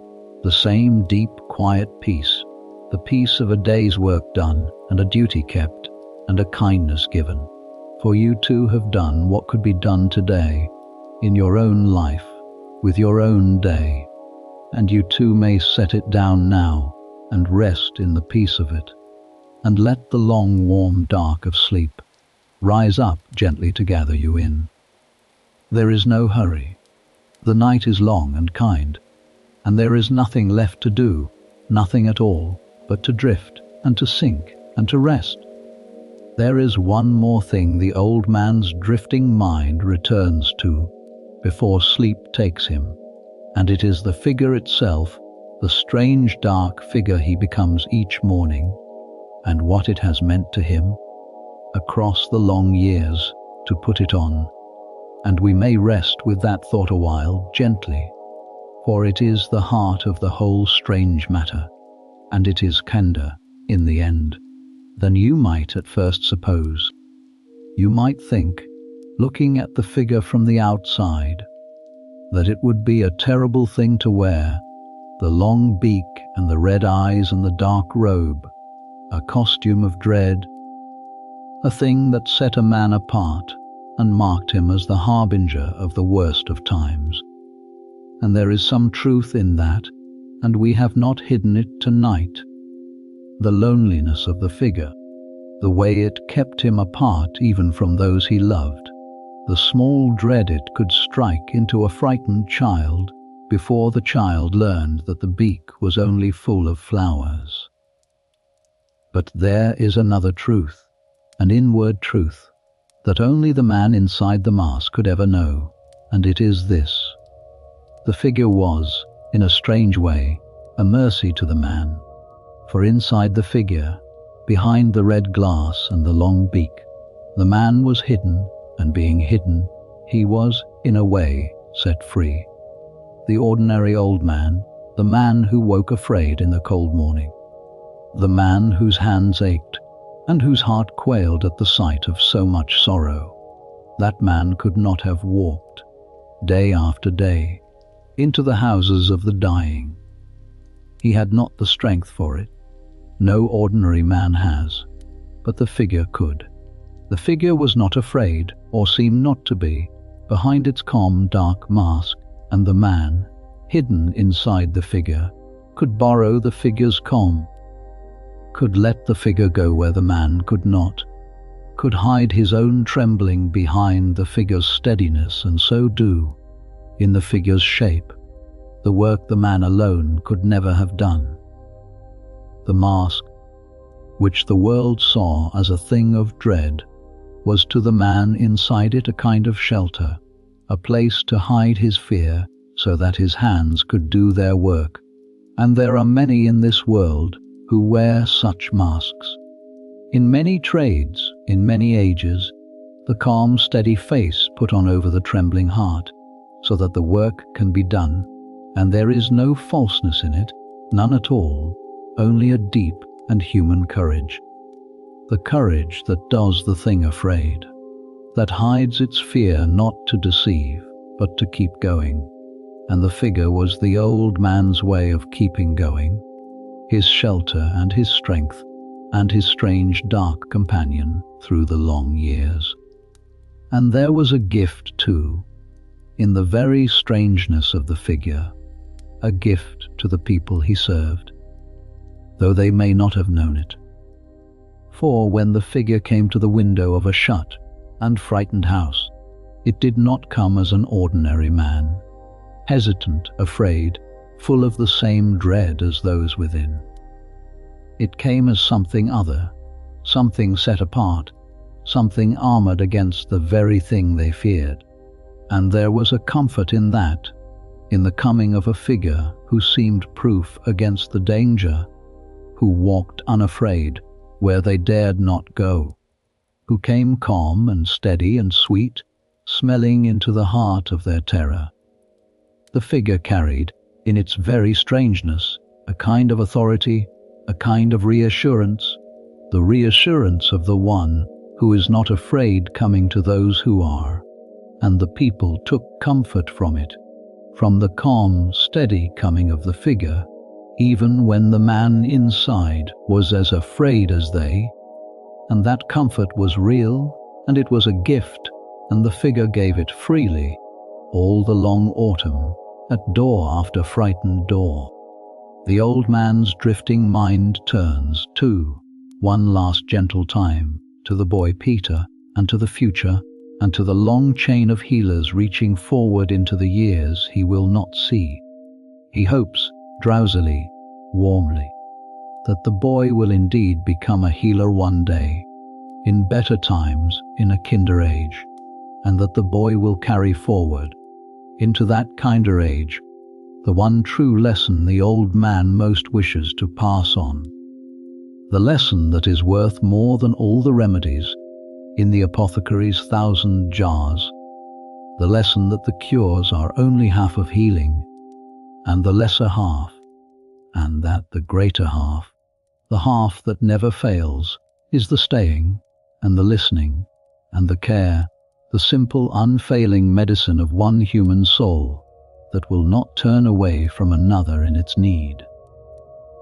the same deep, quiet peace, the peace of a day's work done and a duty kept and a kindness given. For you too have done what could be done today, in your own life, with your own day, and you too may set it down now and rest in the peace of it, and let the long warm dark of sleep rise up gently to gather you in. There is no hurry. The night is long and kind, and there is nothing left to do, nothing at all, but to drift and to sink and to rest. There is one more thing the old man's drifting mind returns to before sleep takes him, and it is the figure itself, the strange dark figure he becomes each morning, and what it has meant to him across the long years to put it on. And we may rest with that thought a while gently, for it is the heart of the whole strange matter, and it is kinder, in the end, than you might at first suppose. You might think, looking at the figure from the outside, that it would be a terrible thing to wear, the long beak and the red eyes and the dark robe, a costume of dread, a thing that set a man apart and marked him as the harbinger of the worst of times. And there is some truth in that, and we have not hidden it tonight. The loneliness of the figure, the way it kept him apart even from those he loved, the small dread it could strike into a frightened child before the child learned that the beak was only full of flowers. But there is another truth, an inward truth, that only the man inside the mask could ever know, and it is this. The figure was, in a strange way, a mercy to the man, for inside the figure, behind the red glass and the long beak, the man was hidden, and being hidden, he was, in a way, set free. The ordinary old man, the man who woke afraid in the cold morning, the man whose hands ached and whose heart quailed at the sight of so much sorrow, that man could not have walked, day after day, into the houses of the dying. He had not the strength for it. No ordinary man has, but the figure could. The figure was not afraid, or seemed not to be, behind its calm, dark mask, and the man, hidden inside the figure, could borrow the figure's calm, could let the figure go where the man could not, could hide his own trembling behind the figure's steadiness, and so do, in the figure's shape, the work the man alone could never have done. The mask, which the world saw as a thing of dread, was to the man inside it a kind of shelter, a place to hide his fear so that his hands could do their work. And there are many in this world who wear such masks. In many trades, in many ages, the calm, steady face put on over the trembling heart, so that the work can be done, and there is no falseness in it, none at all, only a deep and human courage. The courage that does the thing afraid, that hides its fear not to deceive, but to keep going. And the figure was the old man's way of keeping going, his shelter and his strength, and his strange dark companion through the long years. And there was a gift too, in the very strangeness of the figure, a gift to the people he served, though they may not have known it. For when the figure came to the window of a shut and frightened house, it did not come as an ordinary man, hesitant, afraid, full of the same dread as those within. It came as something other, something set apart, something armored against the very thing they feared. And there was a comfort in that, in the coming of a figure who seemed proof against the danger, who walked unafraid where they dared not go, who came calm and steady and sweet, smelling into the heart of their terror. The figure carried, in its very strangeness, a kind of authority, a kind of reassurance, the reassurance of the one who is not afraid coming to those who are, and the people took comfort from it, from the calm, steady coming of the figure, even when the man inside was as afraid as they, and that comfort was real, and it was a gift, and the figure gave it freely, all the long autumn, at door after frightened door. The old man's drifting mind turns, too, one last gentle time, to the boy Peter, and to the future, and to the long chain of healers reaching forward into the years he will not see. He hopes, drowsily, warmly, that the boy will indeed become a healer one day, in better times, in a kinder age, and that the boy will carry forward, into that kinder age, the one true lesson the old man most wishes to pass on, the lesson that is worth more than all the remedies in the apothecary's 1,000 jars, the lesson that the cures are only half of healing, and the lesser half, and that the greater half, the half that never fails, is the staying, and the listening, and the care, the simple unfailing medicine of one human soul, that will not turn away from another in its need.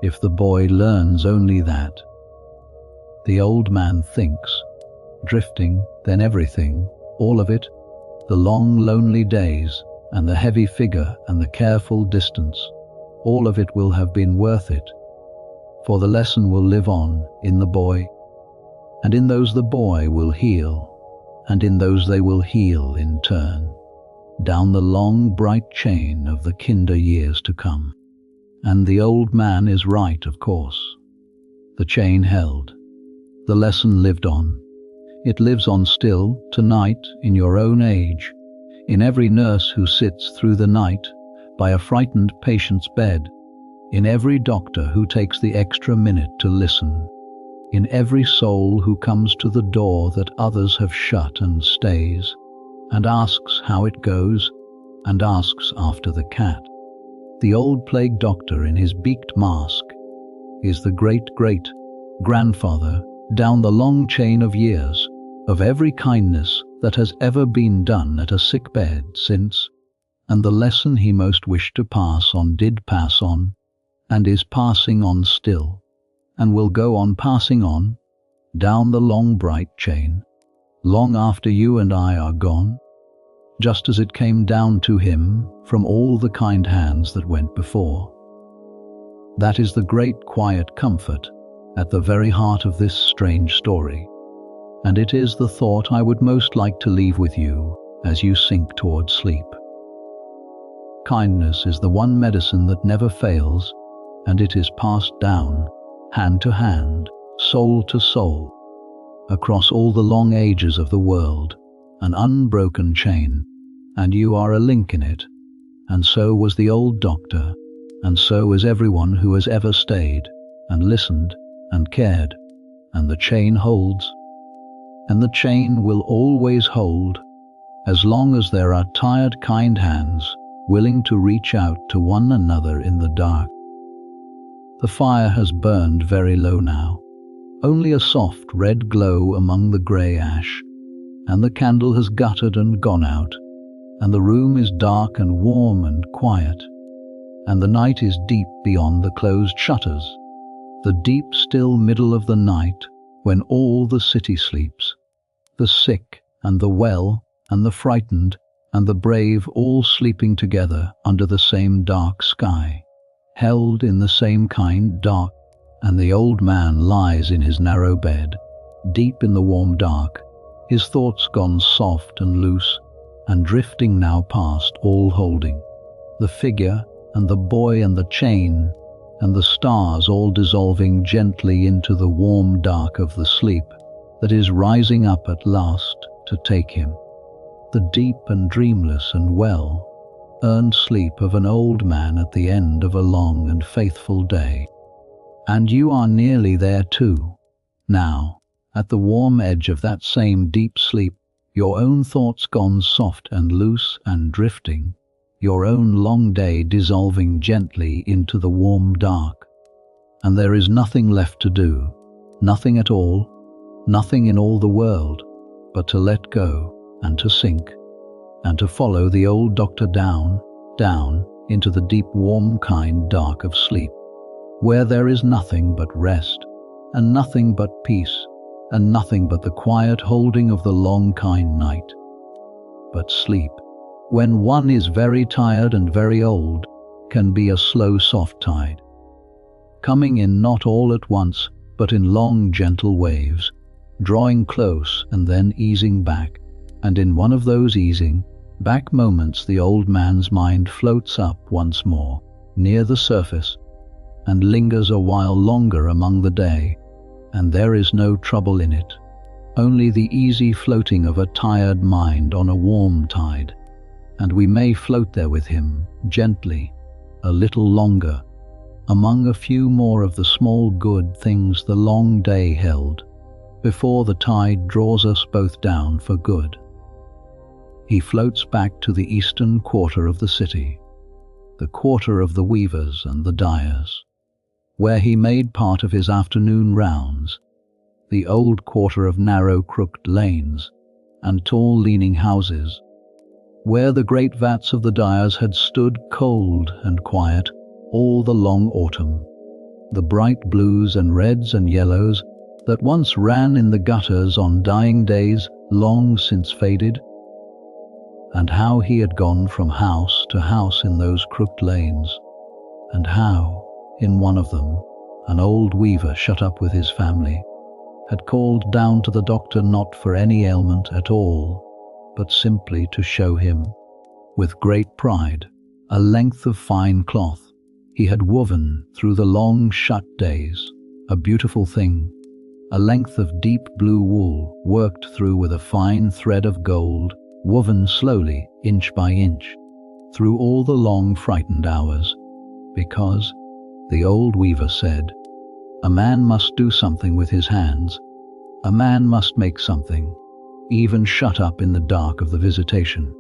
If the boy learns only that, the old man thinks, drifting, then everything, all of it, the long lonely days, and the heavy figure and the careful distance, all of it will have been worth it, for the lesson will live on in the boy, and in those the boy will heal, and in those they will heal in turn, down the long bright chain of the kinder years to come. And the old man is right, of course. The chain held. The lesson lived on. It lives on still, tonight, in your own age, in every nurse who sits through the night by a frightened patient's bed, in every doctor who takes the extra minute to listen, in every soul who comes to the door that others have shut and stays, and asks how it goes, and asks after the cat. The old plague doctor in his beaked mask is the great-great-grandfather down the long chain of years of every kindness that has ever been done at a sick bed since, and the lesson he most wished to pass on did pass on, and is passing on still, and will go on passing on, down the long bright chain, long after you and I are gone, just as it came down to him from all the kind hands that went before. That is the great quiet comfort at the very heart of this strange story, and it is the thought I would most like to leave with you as you sink toward sleep. Kindness is the one medicine that never fails, and it is passed down, hand to hand, soul to soul, across all the long ages of the world, an unbroken chain, and you are a link in it, and so was the old doctor, and so is everyone who has ever stayed, and listened, and cared, and the chain holds, and the chain will always hold, as long as there are tired, kind hands willing to reach out to one another in the dark. The fire has burned very low now, only a soft red glow among the grey ash, and the candle has guttered and gone out, and the room is dark and warm and quiet, and the night is deep beyond the closed shutters, the deep still middle of the night when all the city sleeps, the sick and the well and the frightened and the brave all sleeping together under the same dark sky, held in the same kind dark, and the old man lies in his narrow bed, deep in the warm dark, his thoughts gone soft and loose, and drifting now past all holding, the figure and the boy and the chain, and the stars all dissolving gently into the warm dark of the sleep that is rising up at last to take him, the deep and dreamless and well-earned sleep of an old man at the end of a long and faithful day. And you are nearly there too, now, at the warm edge of that same deep sleep, your own thoughts gone soft and loose and drifting, your own long day dissolving gently into the warm dark, and there is nothing left to do, nothing at all, nothing in all the world, but to let go and to sink, and to follow the old doctor down, down into the deep warm kind dark of sleep, where there is nothing but rest, and nothing but peace, and nothing but the quiet holding of the long kind night. But sleep, when one is very tired and very old, can be a slow soft tide, coming in not all at once, but in long gentle waves, drawing close and then easing back, and in one of those easing back moments the old man's mind floats up once more, near the surface, and lingers a while longer among the day, and there is no trouble in it, only the easy floating of a tired mind on a warm tide, and we may float there with him, gently, a little longer, among a few more of the small good things the long day held, before the tide draws us both down for good. He floats back to the eastern quarter of the city, the quarter of the weavers and the dyers, where he made part of his afternoon rounds, the old quarter of narrow crooked lanes and tall leaning houses, where the great vats of the dyers had stood cold and quiet all the long autumn, the bright blues and reds and yellows that once ran in the gutters on dying days long since faded, and how he had gone from house to house in those crooked lanes, and how, in one of them, an old weaver shut up with his family had called down to the doctor not for any ailment at all, but simply to show him, with great pride, a length of fine cloth he had woven through the long shut days, a beautiful thing, a length of deep blue wool worked through with a fine thread of gold, woven slowly, inch by inch, through all the long frightened hours, because, the old weaver said, a man must do something with his hands, a man must make something, even shut up in the dark of the visitation.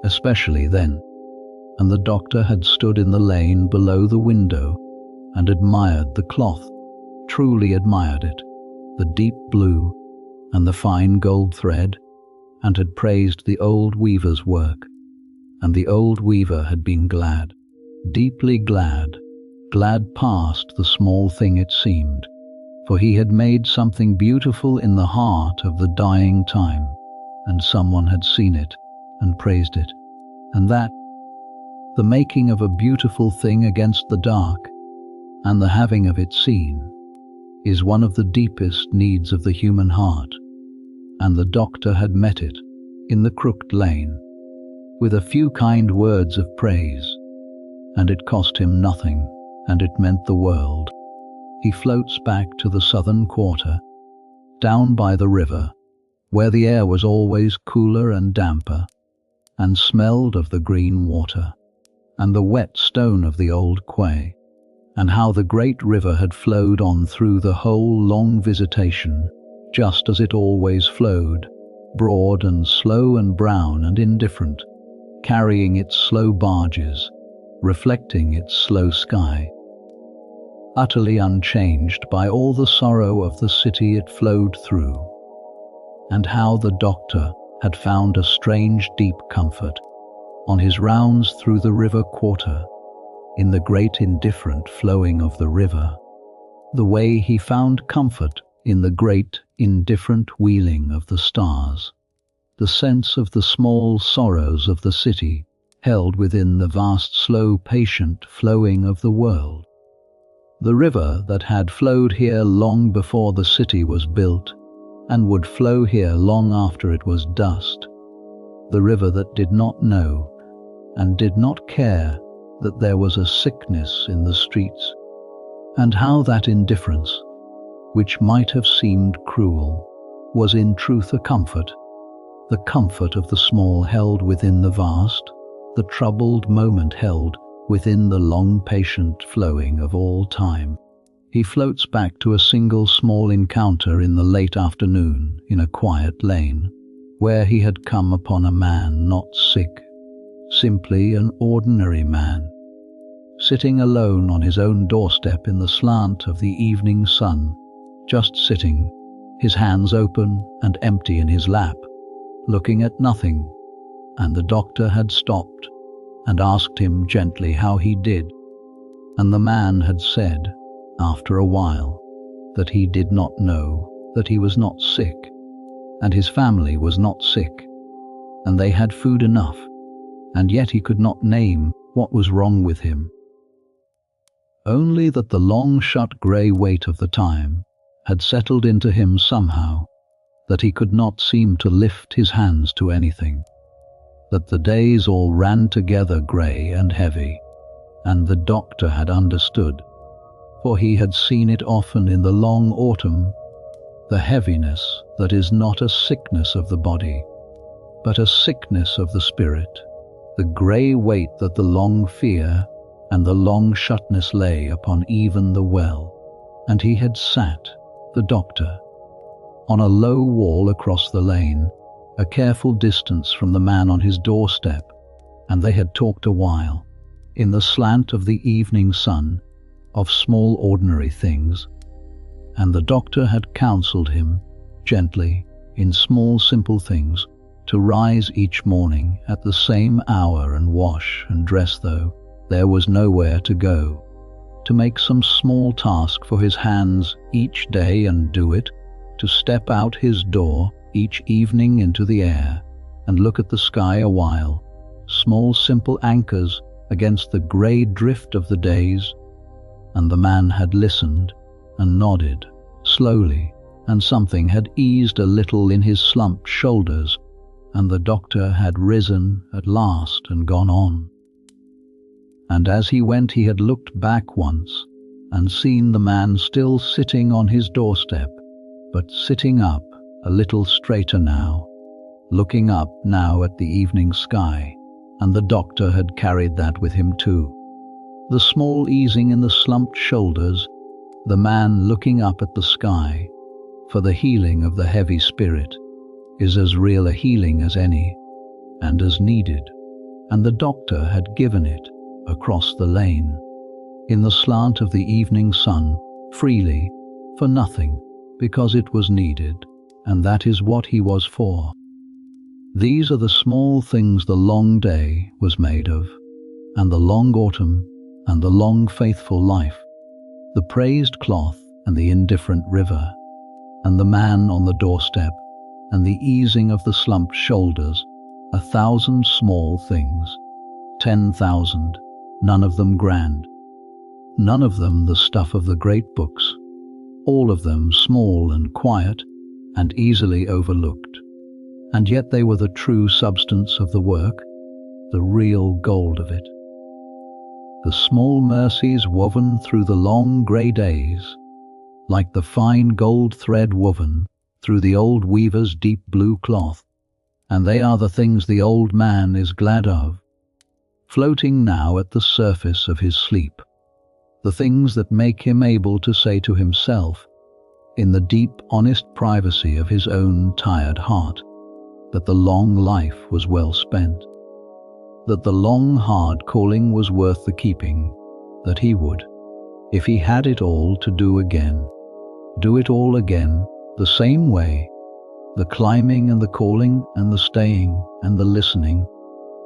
Especially then, and the doctor had stood in the lane below the window and admired the cloth, truly admired it, the deep blue and the fine gold thread, and had praised the old weaver's work, and the old weaver had been glad, deeply glad, glad past the small thing it seemed, for he had made something beautiful in the heart of the dying time, and someone had seen it and praised it, and that, the making of a beautiful thing against the dark, and the having of it seen, is one of the deepest needs of the human heart, and the doctor had met it in the crooked lane, with a few kind words of praise, and it cost him nothing, and it meant the world. He floats back to the southern quarter, down by the river, where the air was always cooler and damper, and smelled of the green water, and the wet stone of the old quay, and how the great river had flowed on through the whole long visitation, just as it always flowed, broad and slow and brown and indifferent, carrying its slow barges, reflecting its slow sky. Utterly unchanged by all the sorrow of the city it flowed through, and how the doctor had found a strange deep comfort on his rounds through the river quarter, in the great indifferent flowing of the river, the way he found comfort in the great indifferent wheeling of the stars, the sense of the small sorrows of the city held within the vast slow patient flowing of the world. The river that had flowed here long before the city was built, and would flow here long after it was dust, the river that did not know and did not care that there was a sickness in the streets, and how that indifference, which might have seemed cruel, was in truth a comfort, the comfort of the small held within the vast, the troubled moment held within the long patient flowing of all time. He floats back to a single small encounter in the late afternoon in a quiet lane, where he had come upon a man not sick, simply an ordinary man, sitting alone on his own doorstep in the slant of the evening sun, just sitting, his hands open and empty in his lap, looking at nothing, and the doctor had stopped and asked him gently how he did, and the man had said, after a while, that he did not know that he was not sick, and his family was not sick, and they had food enough, and yet he could not name what was wrong with him. Only that the long shut grey weight of the time had settled into him somehow, that he could not seem to lift his hands to anything, that the days all ran together grey and heavy, and the doctor had understood, for he had seen it often in the long autumn, the heaviness that is not a sickness of the body, but a sickness of the spirit, the grey weight that the long fear and the long shutness lay upon even the well, and he had sat, the doctor, on a low wall across the lane, a careful distance from the man on his doorstep, and they had talked a while, in the slant of the evening sun, of small ordinary things, and the doctor had counselled him, gently, in small simple things, to rise each morning at the same hour and wash and dress though there was nowhere to go, to make some small task for his hands each day and do it, to step out his door each evening into the air and look at the sky a while, small simple anchors against the grey drift of the days. And the man had listened and nodded slowly, and something had eased a little in his slumped shoulders, and the doctor had risen at last and gone on. And as he went he had looked back once and seen the man still sitting on his doorstep, but sitting up a little straighter now, looking up now at the evening sky, and the doctor had carried that with him too. The small easing in the slumped shoulders, the man looking up at the sky, for the healing of the heavy spirit is as real a healing as any, and as needed, and the doctor had given it across the lane, in the slant of the evening sun, freely, for nothing, because it was needed, and that is what he was for. These are the small things the long day was made of, and the long autumn, and the long faithful life, the praised cloth and the indifferent river, and the man on the doorstep, and the easing of the slumped shoulders, 1,000 small things, 10,000, none of them grand, none of them the stuff of the great books, all of them small and quiet and easily overlooked, and yet they were the true substance of the work, the real gold of it. The small mercies woven through the long grey days, like the fine gold thread woven through the old weaver's deep blue cloth, and they are the things the old man is glad of, floating now at the surface of his sleep, the things that make him able to say to himself, in the deep honest privacy of his own tired heart, that the long life was well spent, that the long hard calling was worth the keeping, that he would, if he had it all to do again, do it all again the same way, the climbing and the calling and the staying and the listening,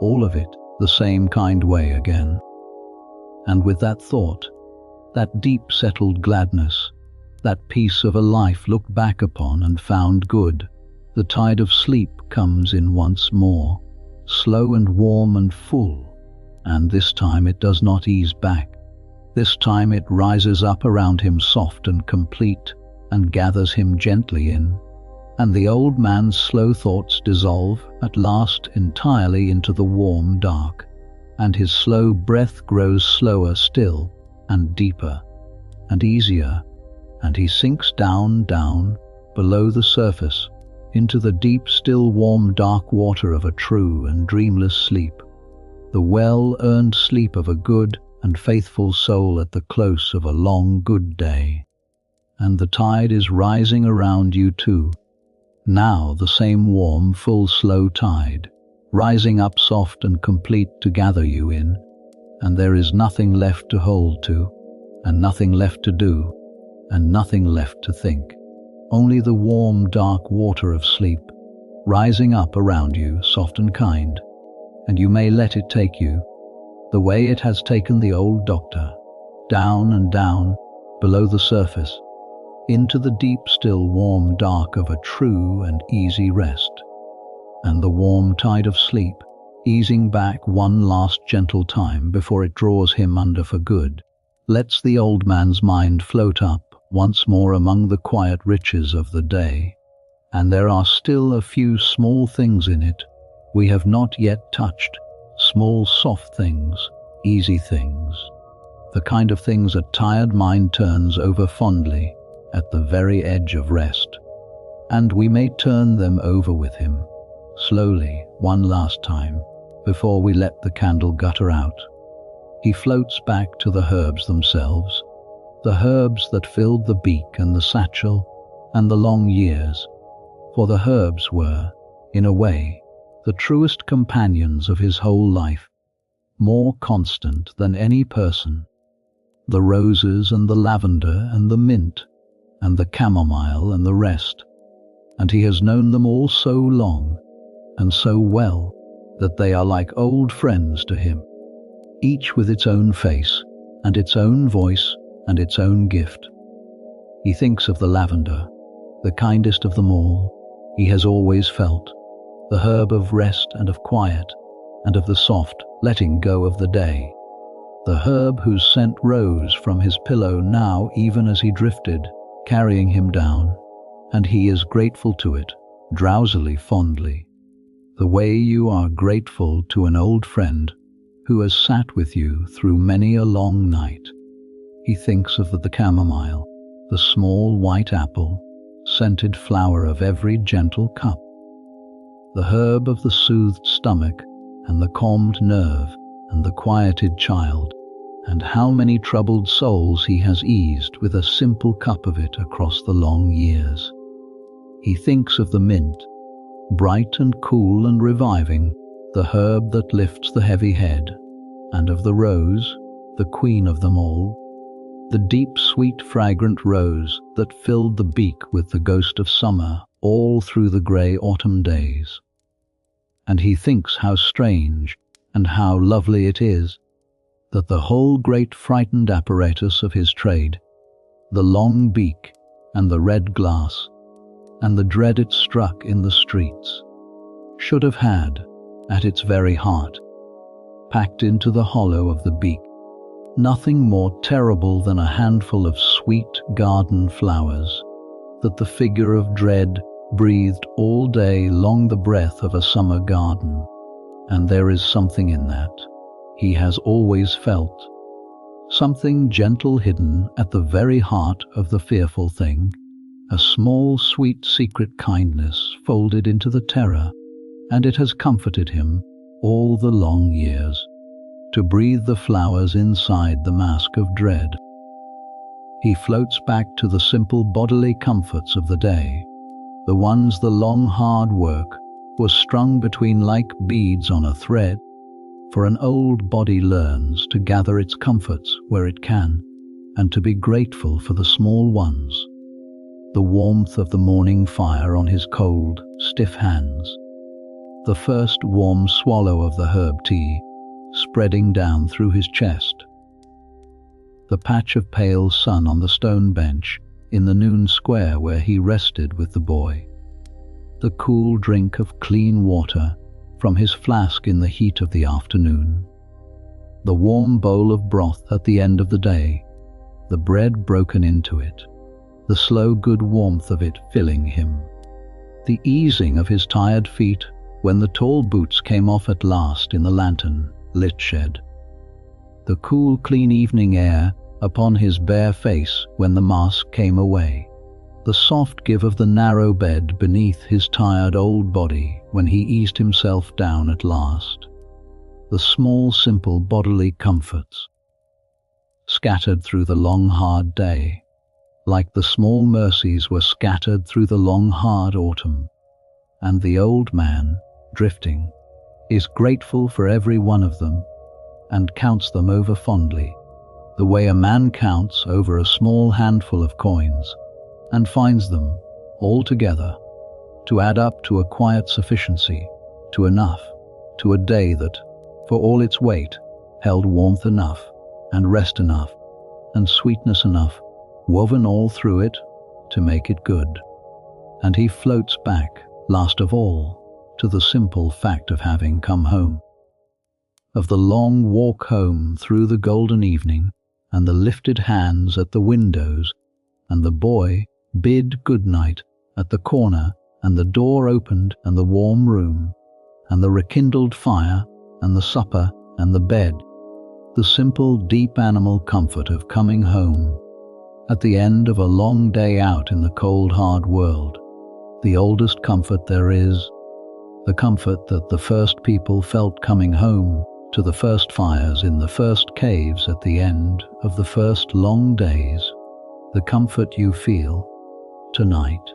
all of it the same kind way again. And with that thought, that deep settled gladness, that piece of a life looked back upon and found good, the tide of sleep comes in once more, slow and warm and full, and this time it does not ease back. This time it rises up around him soft and complete, and gathers him gently in, and the old man's slow thoughts dissolve at last entirely into the warm dark, and his slow breath grows slower still, and deeper, and easier, and he sinks down below the surface, into the deep, still, warm, dark water of a true and dreamless sleep, the well-earned sleep of a good and faithful soul at the close of a long, good day. And the tide is rising around you too, now the same warm, full, slow tide, rising up soft and complete to gather you in, and there is nothing left to hold to, and nothing left to do, and nothing left to think. Only the warm, dark water of sleep, rising up around you, soft and kind, and you may let it take you, the way it has taken the old doctor, down and down, below the surface, into the deep, still, warm dark of a true and easy rest, and the warm tide of sleep, easing back one last gentle time before it draws him under for good, lets the old man's mind float up once more among the quiet riches of the day, and there are still a few small things in it we have not yet touched, small soft things, easy things, the kind of things a tired mind turns over fondly at the very edge of rest, and we may turn them over with him, slowly, one last time, before we let the candle gutter out. He floats back to the herbs themselves, the herbs that filled the beak and the satchel and the long years, for the herbs were, in a way, the truest companions of his whole life, more constant than any person. The roses and the lavender and the mint and the chamomile and the rest, and he has known them all so long, and so well that they are like old friends to him, each with its own face and its own voice and its own gift. He thinks of the lavender, the kindest of them all he has always felt, the herb of rest and of quiet, and of the soft letting go of the day, the herb whose scent rose from his pillow now even as he drifted, carrying him down, and he is grateful to it, drowsily fondly, the way you are grateful to an old friend who has sat with you through many a long night. He thinks of the chamomile, the small white apple, scented flower of every gentle cup, the herb of the soothed stomach and the calmed nerve and the quieted child, and how many troubled souls he has eased with a simple cup of it across the long years. He thinks of the mint, bright and cool and reviving, the herb that lifts the heavy head, and of the rose, the queen of them all, the deep, sweet, fragrant rose that filled the beak with the ghost of summer all through the grey autumn days. And he thinks how strange and how lovely it is that the whole great frightened apparatus of his trade, the long beak and the red glass, and the dread it struck in the streets, should have had, at its very heart, packed into the hollow of the beak, nothing more terrible than a handful of sweet garden flowers, that the figure of dread breathed all day long the breath of a summer garden. And there is something in that he has always felt, something gentle hidden at the very heart of the fearful thing, a small, sweet, secret kindness folded into the terror, and it has comforted him all the long years, to breathe the flowers inside the mask of dread. He floats back to the simple bodily comforts of the day, the ones the long hard work was strung between like beads on a thread, for an old body learns to gather its comforts where it can, and to be grateful for the small ones, the warmth of the morning fire on his cold, stiff hands, the first warm swallow of the herb tea spreading down through his chest, the patch of pale sun on the stone bench in the noon square where he rested with the boy, the cool drink of clean water from his flask in the heat of the afternoon, the warm bowl of broth at the end of the day, the bread broken into it, the slow good warmth of it filling him, the easing of his tired feet when the tall boots came off at last in the lantern-lit shed, the cool clean evening air upon his bare face when the mask came away, the soft give of the narrow bed beneath his tired old body when he eased himself down at last, the small simple bodily comforts scattered through the long hard day, like the small mercies were scattered through the long hard autumn, and the old man, drifting, is grateful for every one of them and counts them over fondly, the way a man counts over a small handful of coins, and finds them, all together, to add up to a quiet sufficiency, to enough, to a day that, for all its weight, held warmth enough, and rest enough, and sweetness enough, woven all through it, to make it good. And he floats back, last of all, to the simple fact of having come home, of the long walk home through the golden evening, and the lifted hands at the windows, and the boy bid good night at the corner, and the door opened, and the warm room, and the rekindled fire, and the supper, and the bed, the simple, deep animal comfort of coming home at the end of a long day out in the cold, hard world, the oldest comfort there is, the comfort that the first people felt coming home to the first fires in the first caves at the end of the first long days, the comfort you feel tonight,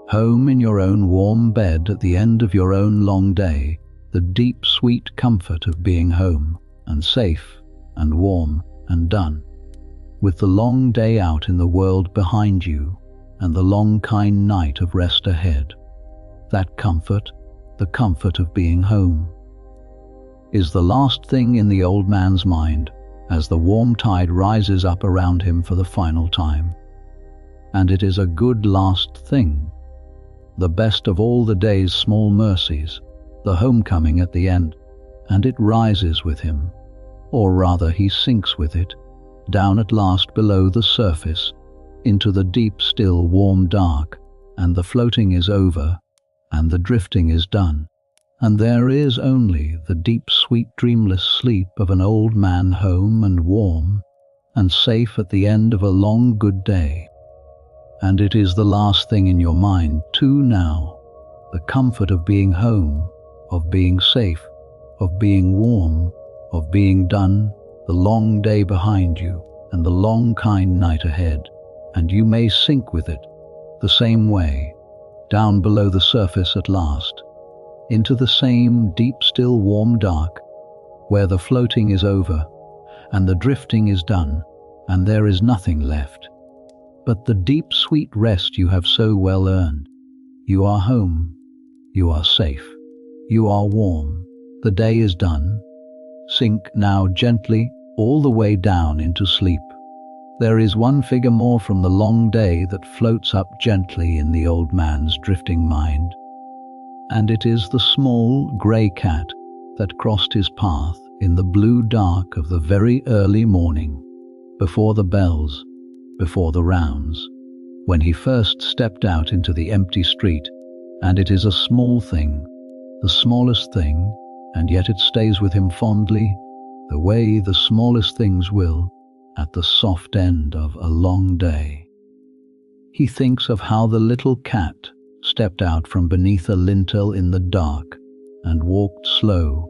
home in your own warm bed at the end of your own long day, the deep, sweet comfort of being home and safe and warm and done, with the long day out in the world behind you and the long kind night of rest ahead. That comfort the comfort of being home, is the last thing in the old man's mind as the warm tide rises up around him for the final time. And it is a good last thing, the best of all the day's small mercies, the homecoming at the end, and it rises with him, or rather he sinks with it, down at last below the surface, into the deep, still, warm dark, and the floating is over, and the drifting is done, and there is only the deep, sweet, dreamless sleep of an old man home and warm and safe at the end of a long, good day. And it is the last thing in your mind too now, the comfort of being home, of being safe, of being warm, of being done, the long day behind you and the long, kind night ahead, and you may sink with it the same way, down below the surface at last, into the same deep, still, warm dark, where the floating is over and the drifting is done, and there is nothing left but the deep, sweet rest you have so well earned. You are home, you are safe, you are warm, the day is done. Sink now gently all the way down into sleep. There is one figure more from the long day that floats up gently in the old man's drifting mind, and it is the small grey cat that crossed his path in the blue dark of the very early morning, before the bells, before the rounds, when he first stepped out into the empty street. And it is a small thing, the smallest thing, and yet it stays with him fondly, the way the smallest things will at the soft end of a long day. He thinks of how the little cat stepped out from beneath a lintel in the dark and walked slow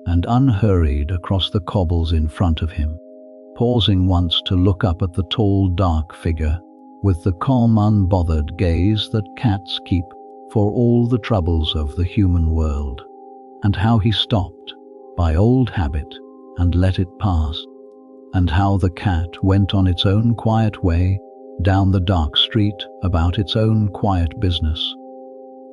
and unhurried across the cobbles in front of him, pausing once to look up at the tall, dark figure with the calm, unbothered gaze that cats keep for all the troubles of the human world, and how he stopped by old habit and let it pass, and how the cat went on its own quiet way down the dark street about its own quiet business,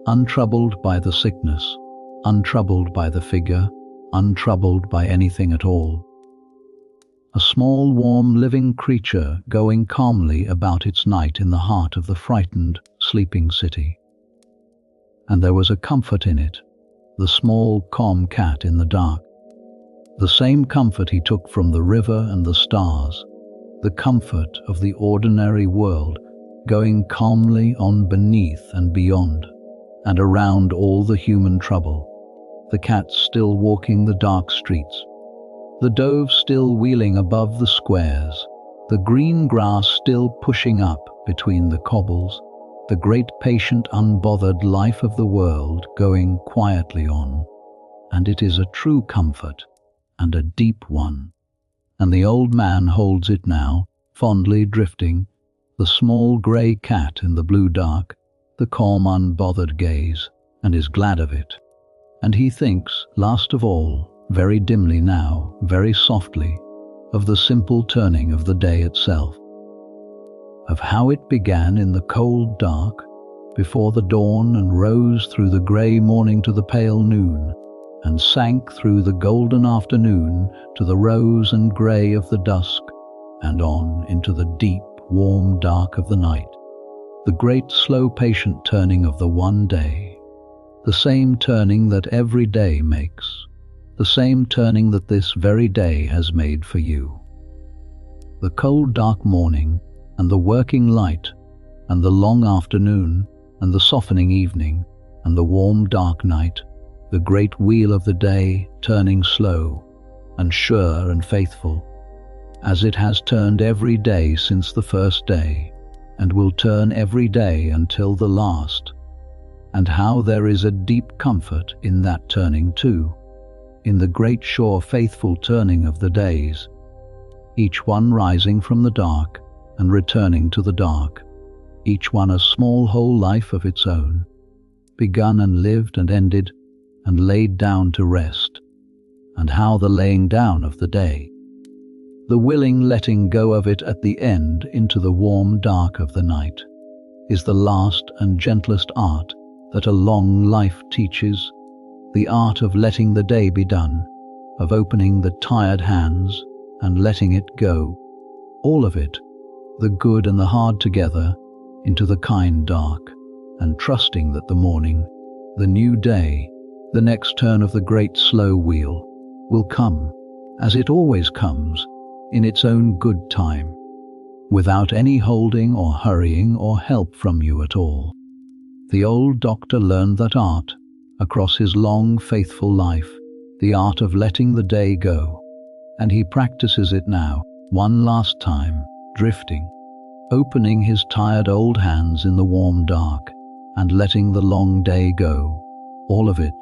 untroubled by the sickness, untroubled by the figure, untroubled by anything at all. A small, warm, living creature going calmly about its night in the heart of the frightened, sleeping city. And there was a comfort in it, the small, calm cat in the dark. The same comfort he took from the river and the stars, the comfort of the ordinary world going calmly on beneath and beyond and around all the human trouble, the cat still walking the dark streets, the dove still wheeling above the squares, the green grass still pushing up between the cobbles, the great patient unbothered life of the world going quietly on. And it is a true comfort, and a deep one, and the old man holds it now, fondly drifting, the small grey cat in the blue dark, the calm unbothered gaze, and is glad of it. And he thinks, last of all, very dimly now, very softly, of the simple turning of the day itself, of how it began in the cold dark, before the dawn, and rose through the grey morning to the pale noon, and sank through the golden afternoon to the rose and grey of the dusk, and on into the deep, warm dark of the night, the great, slow, patient turning of the one day, the same turning that every day makes, the same turning that this very day has made for you. The cold, dark morning, and the working light, and the long afternoon, and the softening evening, and the warm, dark night, the great wheel of the day turning slow and sure and faithful, as it has turned every day since the first day, and will turn every day until the last. And how there is a deep comfort in that turning too, in the great, sure, faithful turning of the days, each one rising from the dark and returning to the dark, each one a small whole life of its own, begun and lived and ended and laid down to rest. And how the laying down of the day, the willing letting go of it at the end into the warm dark of the night, is the last and gentlest art that a long life teaches, the art of letting the day be done, of opening the tired hands and letting it go, all of it, the good and the hard together, into the kind dark, and trusting that the morning, the new day, the next turn of the great slow wheel, will come, as it always comes, in its own good time, without any holding or hurrying or help from you at all. The old doctor learned that art, across his long, faithful life, the art of letting the day go, and he practices it now, one last time, drifting, opening his tired old hands in the warm dark, and letting the long day go, all of it,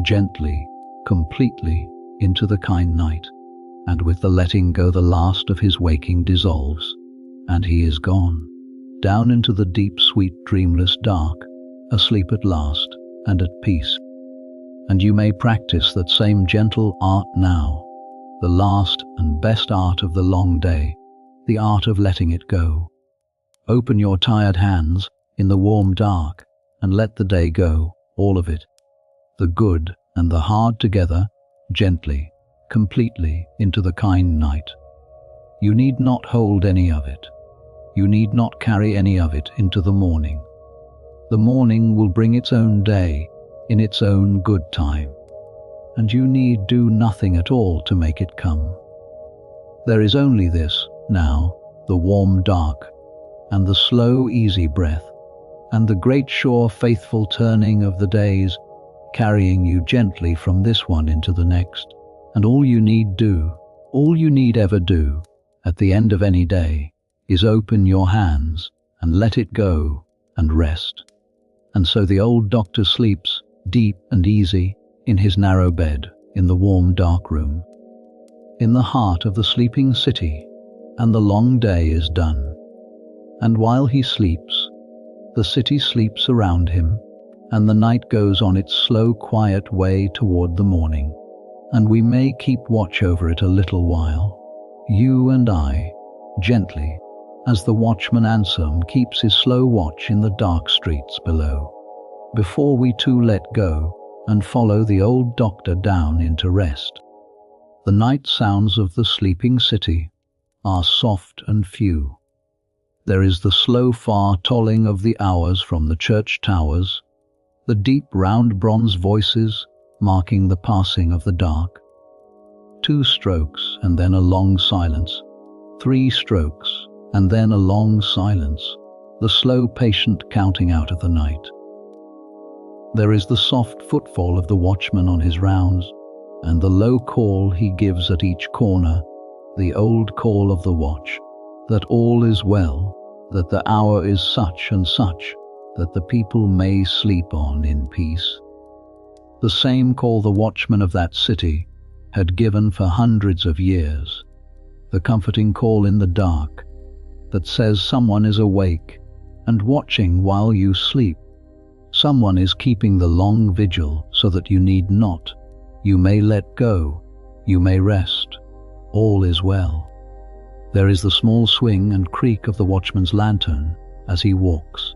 gently, completely, into the kind night, and with the letting go the last of his waking dissolves, and he is gone, down into the deep, sweet, dreamless dark, asleep at last, and at peace. And you may practice that same gentle art now, the last and best art of the long day, the art of letting it go. Open your tired hands in the warm dark, and let the day go, all of it, the good and the hard together, gently, completely, into the kind night. You need not hold any of it. You need not carry any of it into the morning. The morning will bring its own day, in its own good time, and you need do nothing at all to make it come. There is only this, now, the warm dark, and the slow, easy breath, and the great sure, faithful turning of the days, carrying you gently from this one into the next. And all you need do, all you need ever do, at the end of any day, is open your hands and let it go and rest. And so the old doctor sleeps, deep and easy, in his narrow bed, in the warm dark room, in the heart of the sleeping city, and the long day is done. And while he sleeps, the city sleeps around him, and the night goes on its slow, quiet way toward the morning, and we may keep watch over it a little while, you and I, gently, as the watchman Anselm keeps his slow watch in the dark streets below, before we too let go and follow the old doctor down into rest. The night sounds of the sleeping city are soft and few. There is the slow far tolling of the hours from the church towers, the deep round bronze voices marking the passing of the dark. 2 strokes and then a long silence, 3 strokes and then a long silence, the slow patient counting out of the night. There is the soft footfall of the watchman on his rounds, and the low call he gives at each corner, the old call of the watch, that all is well, that the hour is such and such, that the people may sleep on in peace. The same call the watchman of that city had given for hundreds of years, the comforting call in the dark that says someone is awake and watching while you sleep. Someone is keeping the long vigil so that you need not. You may let go. You may rest. All is well. There is the small swing and creak of the watchman's lantern as he walks,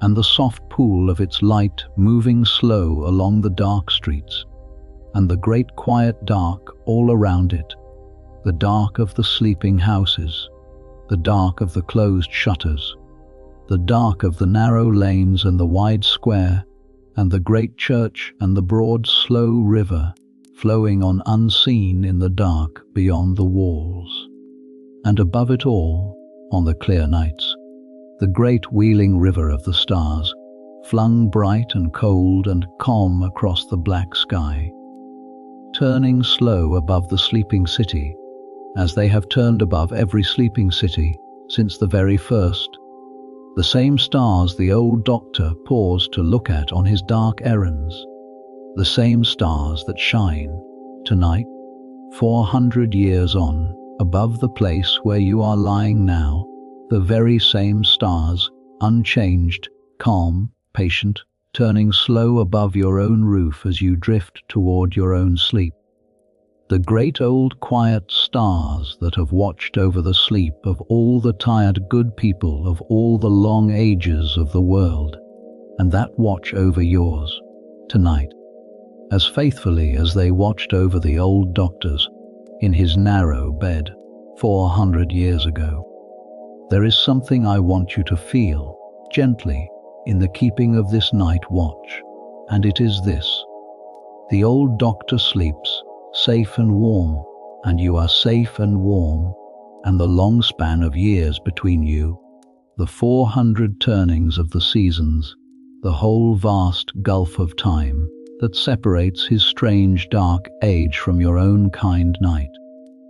and the soft pool of its light moving slow along the dark streets, and the great quiet dark all around it, the dark of the sleeping houses, the dark of the closed shutters, the dark of the narrow lanes and the wide square, and the great church and the broad slow river flowing on unseen in the dark beyond the walls. And above it all, on the clear nights, the great wheeling river of the stars, flung bright and cold and calm across the black sky, turning slow above the sleeping city, as they have turned above every sleeping city since the very first. The same stars the old doctor paused to look at on his dark errands, the same stars that shine, tonight, 400 years on, above the place where you are lying now, the very same stars, unchanged, calm, patient, turning slow above your own roof as you drift toward your own sleep. The great old quiet stars that have watched over the sleep of all the tired good people of all the long ages of the world, and that watch over yours, tonight, as faithfully as they watched over the old doctors in his narrow bed 400 years ago. There is something I want you to feel gently in the keeping of this night watch, and it is this. The old doctor sleeps, safe and warm, and you are safe and warm, and the long span of years between you, the 400 turnings of the seasons, the whole vast gulf of time that separates his strange dark age from your own kind night.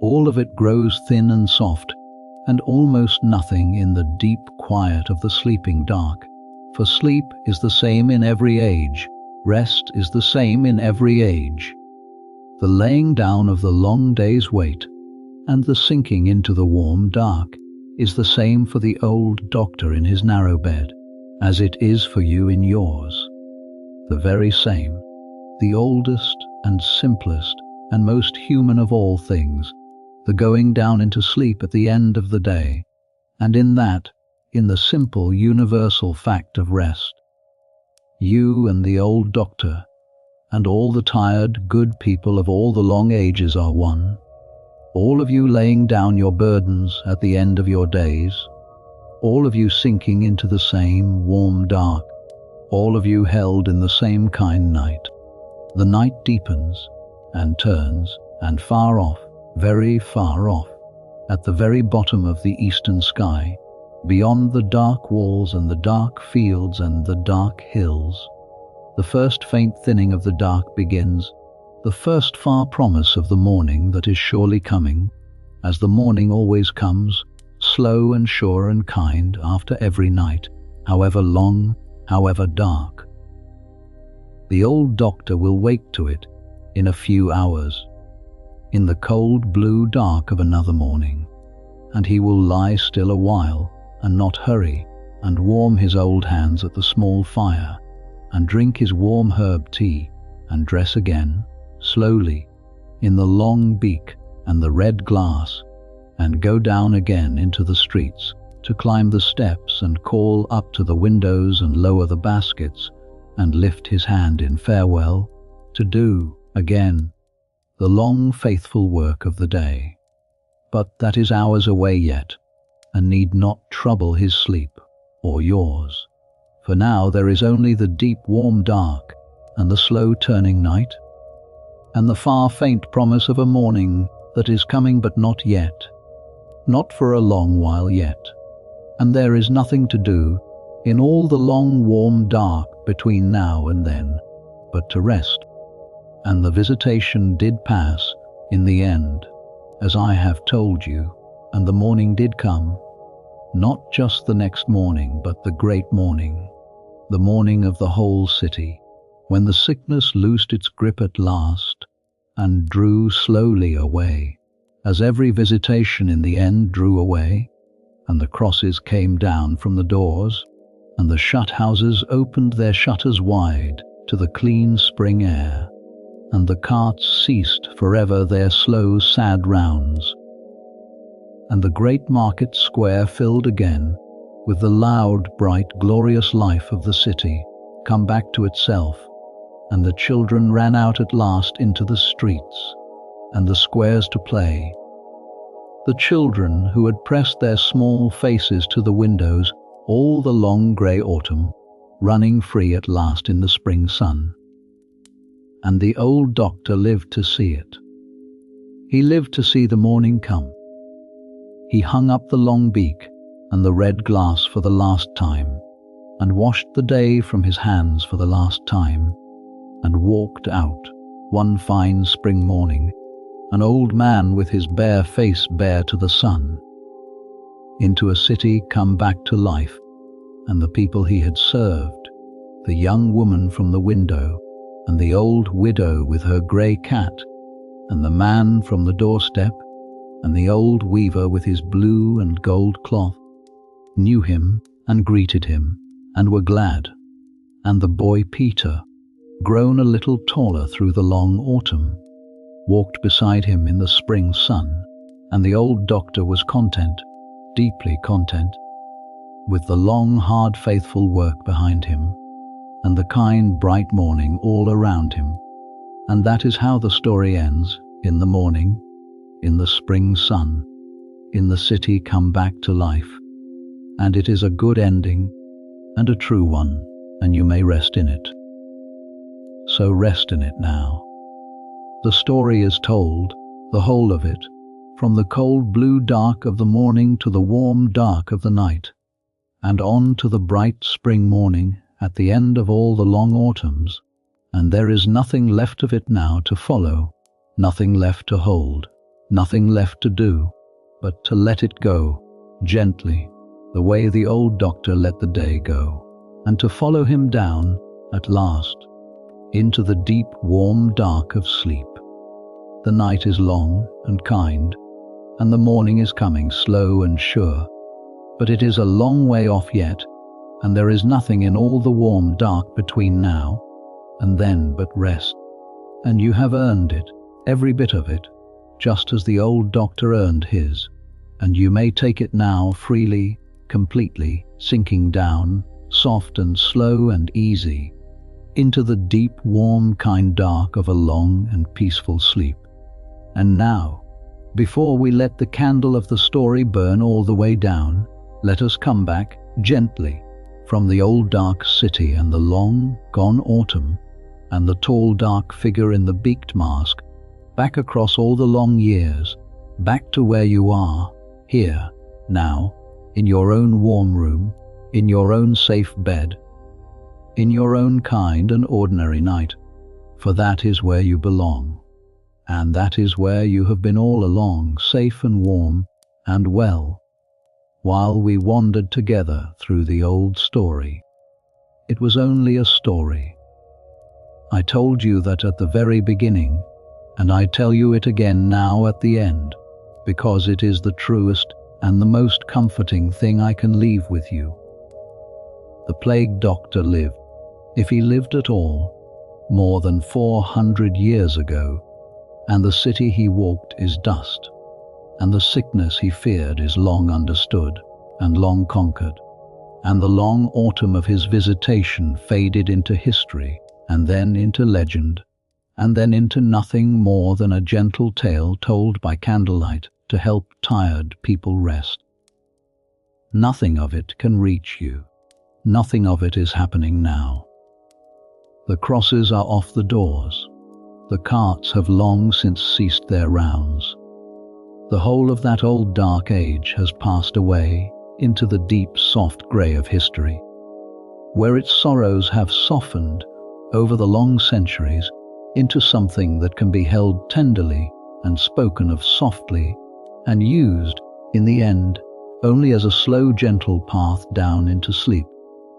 All of it grows thin and soft, and almost nothing in the deep quiet of the sleeping dark. For sleep is the same in every age, rest is the same in every age. The laying down of the long day's weight and the sinking into the warm dark is the same for the old doctor in his narrow bed as it is for you in yours. The very same, the oldest and simplest and most human of all things, the going down into sleep at the end of the day, and in the simple universal fact of rest. You and the old doctor and all the tired, good people of all the long ages are one. All of you laying down your burdens at the end of your days, all of you sinking into the same warm dark, all of you held in the same kind night. The night deepens and turns, and far off, very far off, at the very bottom of the eastern sky, beyond the dark walls and the dark fields and the dark hills, the first faint thinning of the dark begins, the first far promise of the morning that is surely coming, as the morning always comes, slow and sure and kind after every night, however long, however dark. The old doctor will wake to it in a few hours, in the cold blue dark of another morning, and he will lie still a while and not hurry, and warm his old hands at the small fire, and drink his warm herb tea, and dress again, slowly, in the long beak and the red glass, and go down again into the streets, to climb the steps and call up to the windows and lower the baskets, and lift his hand in farewell, to do, again, the long faithful work of the day. But that is hours away yet, and need not trouble his sleep, or yours. For now there is only the deep warm dark, and the slow turning night, and the far faint promise of a morning that is coming but not yet, not for a long while yet. And there is nothing to do in all the long warm dark between now and then, but to rest. And the visitation did pass in the end, as I have told you, and the morning did come, not just the next morning, but the great morning, the morning of the whole city, when the sickness loosed its grip at last, and drew slowly away, as every visitation in the end drew away, and the crosses came down from the doors, and the shut houses opened their shutters wide to the clean spring air, and the carts ceased forever their slow, sad rounds, and the great market square filled again with the loud, bright, glorious life of the city come back to itself, and the children ran out at last into the streets and the squares to play. The children who had pressed their small faces to the windows all the long grey autumn, running free at last in the spring sun. And the old doctor lived to see it. He lived to see the morning come. He hung up the long beak and the red glass for the last time, and washed the day from his hands for the last time, and walked out, one fine spring morning, an old man with his bare face bare to the sun, into a city come back to life, and the people he had served, the young woman from the window, and the old widow with her grey cat, and the man from the doorstep, and the old weaver with his blue and gold cloth, knew him and greeted him, and were glad. And the boy Peter, grown a little taller through the long autumn, walked beside him in the spring sun, and the old doctor was content, deeply content, with the long, hard, faithful work behind him, and the kind, bright morning all around him, And that is how the story ends, in the morning, in the spring sun, in the city come back to life. And it is a good ending, and a true one, and you may rest in it. So rest in it now. The story is told, the whole of it, from the cold blue dark of the morning to the warm dark of the night, and on to the bright spring morning at the end of all the long autumns, and there is nothing left of it now to follow, nothing left to hold, nothing left to do, but to let it go, gently, the way the old doctor let the day go, and to follow him down, at last, into the deep warm dark of sleep. The night is long and kind, and the morning is coming slow and sure, but it is a long way off yet, and there is nothing in all the warm dark between now and then but rest. And you have earned it, every bit of it, just as the old doctor earned his, and you may take it now freely, completely, sinking down, soft and slow and easy, into the deep, warm, kind dark of a long and peaceful sleep. And now, before we let the candle of the story burn all the way down, let us come back, gently, from the old dark city and the long, gone autumn, and the tall dark figure in the beaked mask, back across all the long years, back to where you are, here, now, in your own warm room, in your own safe bed, in your own kind and ordinary night, for that is where you belong, and that is where you have been all along, safe and warm and well, while we wandered together through the old story. It was only a story. I told you that at the very beginning, and I tell you it again now at the end, because it is the truest and the most comforting thing I can leave with you. The plague doctor lived, if he lived at all, more than 400 years ago, and the city he walked is dust, and the sickness he feared is long understood and long conquered, and the long autumn of his visitation faded into history, and then into legend, and then into nothing more than a gentle tale told by candlelight to help tired people rest. Nothing of it can reach you. Nothing of it is happening now. The crosses are off the doors. The carts have long since ceased their rounds. The whole of that old dark age has passed away into the deep, soft grey of history, where its sorrows have softened over the long centuries into something that can be held tenderly and spoken of softly and used, in the end, only as a slow, gentle path down into sleep.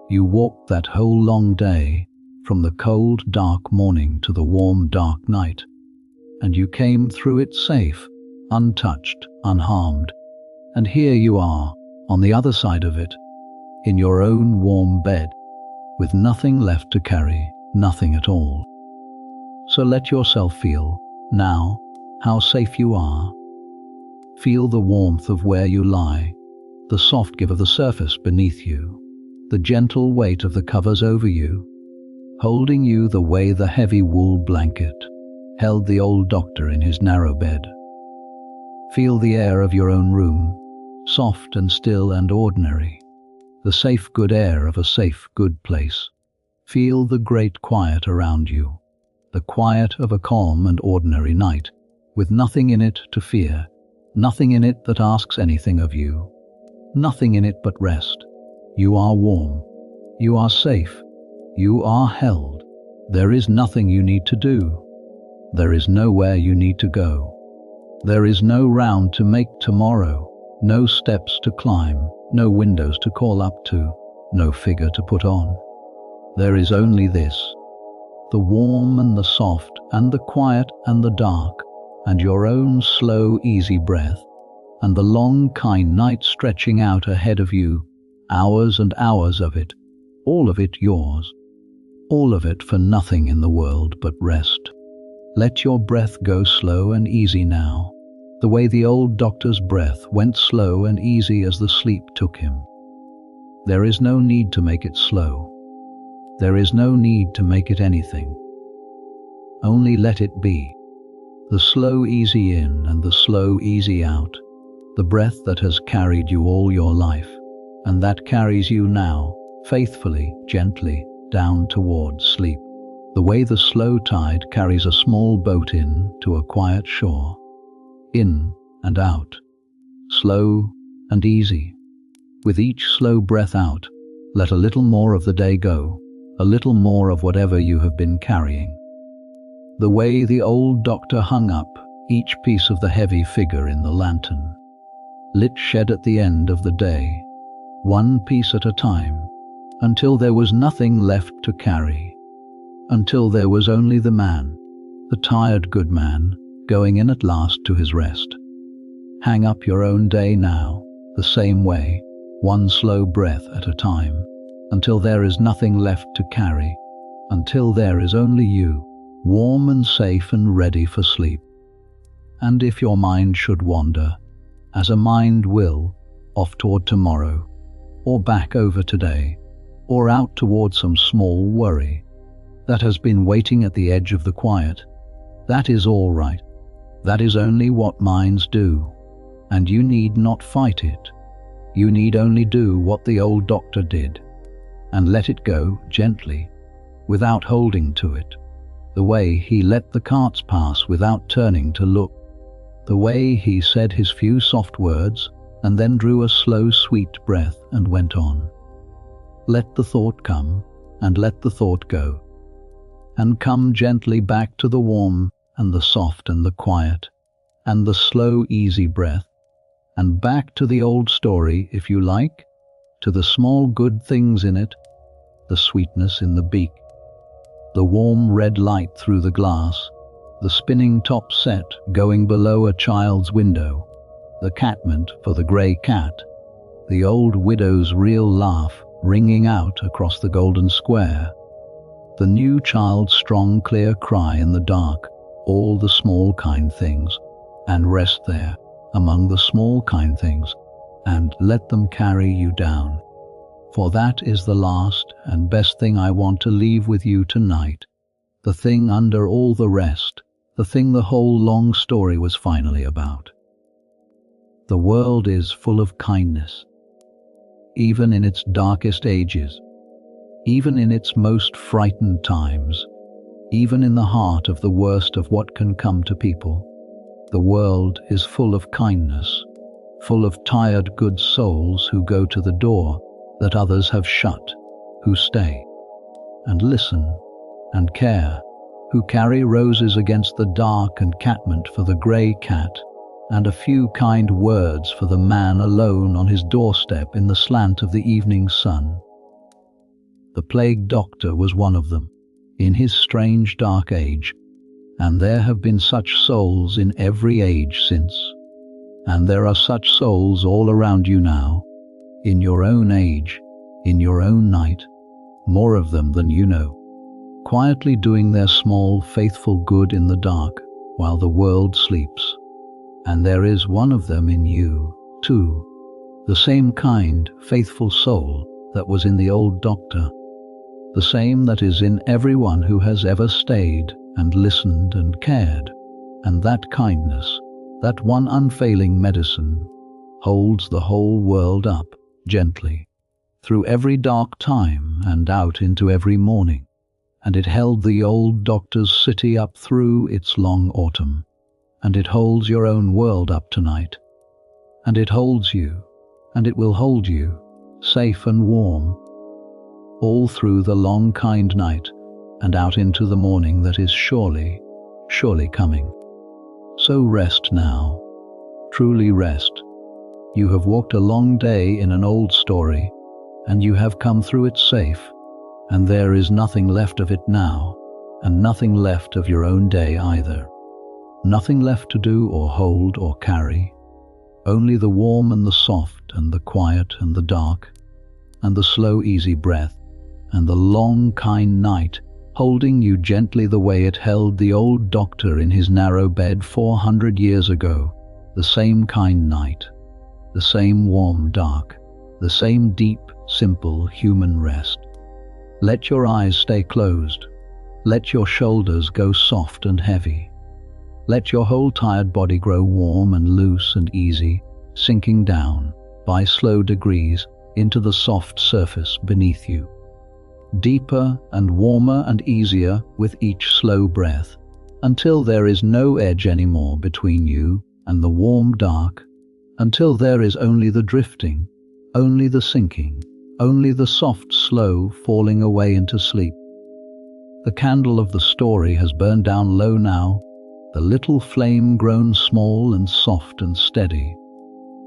You walked that whole long day, from the cold, dark morning to the warm, dark night, and you came through it safe, untouched, unharmed, and here you are, on the other side of it, in your own warm bed, with nothing left to carry, nothing at all. So let yourself feel, now, how safe you are. Feel the warmth of where you lie, the soft give of the surface beneath you, the gentle weight of the covers over you, holding you the way the heavy wool blanket held the old doctor in his narrow bed. Feel the air of your own room, soft and still and ordinary, the safe good air of a safe good place. Feel the great quiet around you, the quiet of a calm and ordinary night, with nothing in it to fear, nothing in it that asks anything of you, nothing in it but rest. You are warm, you are safe, you are held. There is nothing you need to do. There is nowhere you need to go. There is no round to make tomorrow, no steps to climb, no windows to call up to, no figure to put on. There is only this, the warm and the soft and the quiet and the dark, and your own slow, easy breath, and the long, kind night stretching out ahead of you, hours and hours of it, all of it yours, all of it for nothing in the world but rest. Let your breath go slow and easy now, the way the old doctor's breath went slow and easy as the sleep took him. There is no need to make it slow. There is no need to make it anything. Only let it be. The slow easy in and the slow easy out. The breath that has carried you all your life, and that carries you now, faithfully, gently, down towards sleep. The way the slow tide carries a small boat in to a quiet shore. In and out. Slow and easy. With each slow breath out, let a little more of the day go, a little more of whatever you have been carrying. The way the old doctor hung up each piece of the heavy figure in the lantern, lit shed at the end of the day, one piece at a time, until there was nothing left to carry, until there was only the man, the tired good man, going in at last to his rest. Hang up your own day now, the same way, one slow breath at a time, until there is nothing left to carry, until there is only you, warm and safe and ready for sleep. And if your mind should wander, as a mind will, off toward tomorrow, or back over today, or out toward some small worry that has been waiting at the edge of the quiet, that is all right. That is only what minds do, and you need not fight it. You need only do what the old doctor did, and let it go gently, without holding to it, the way he let the carts pass without turning to look, the way he said his few soft words and then drew a slow sweet breath and went on. Let the thought come, and let the thought go, and come gently back to the warm and the soft and the quiet, and the slow easy breath, and back to the old story, if you like, to the small good things in it, the sweetness in the beak, the warm red light through the glass, the spinning top set going below a child's window, the catmint for the grey cat, the old widow's real laugh ringing out across the golden square, the new child's strong clear cry in the dark, all the small kind things, and rest there among the small kind things, and let them carry you down. For that is the last and best thing I want to leave with you tonight, the thing under all the rest, the thing the whole long story was finally about. The world is full of kindness, even in its darkest ages, even in its most frightened times, even in the heart of the worst of what can come to people. The world is full of kindness, full of tired good souls who go to the door that others have shut, who stay and listen and care, who carry roses against the dark and catmint for the grey cat, and a few kind words for the man alone on his doorstep in the slant of the evening sun. The plague doctor was one of them, in his strange dark age, and there have been such souls in every age since, and there are such souls all around you now, in your own age, in your own night, more of them than you know, quietly doing their small, faithful good in the dark while the world sleeps. And there is one of them in you, too, the same kind, faithful soul that was in the old doctor, the same that is in everyone who has ever stayed and listened and cared, and that kindness, that one unfailing medicine, holds the whole world up gently, through every dark time and out into every morning, and it held the old doctor's city up through its long autumn, and it holds your own world up tonight, and it holds you, and it will hold you, safe and warm, all through the long kind night and out into the morning that is surely, surely coming. So rest now, truly rest. You have walked a long day in an old story, and you have come through it safe, and there is nothing left of it now, and nothing left of your own day either. Nothing left to do or hold or carry, only the warm and the soft and the quiet and the dark, and the slow easy breath, and the long kind night holding you gently the way it held the old doctor in his narrow bed 400 years ago, the same kind night, the same warm dark, the same deep, simple human rest. Let your eyes stay closed, Let your shoulders go soft and heavy. Let your whole tired body grow warm and loose and easy, sinking down, by slow degrees, into the soft surface beneath you. Deeper and warmer and easier with each slow breath, until there is no edge anymore between you and the warm dark, until there is only the drifting, only the sinking, only the soft slow falling away into sleep. The candle of the story has burned down low now, the little flame grown small and soft and steady,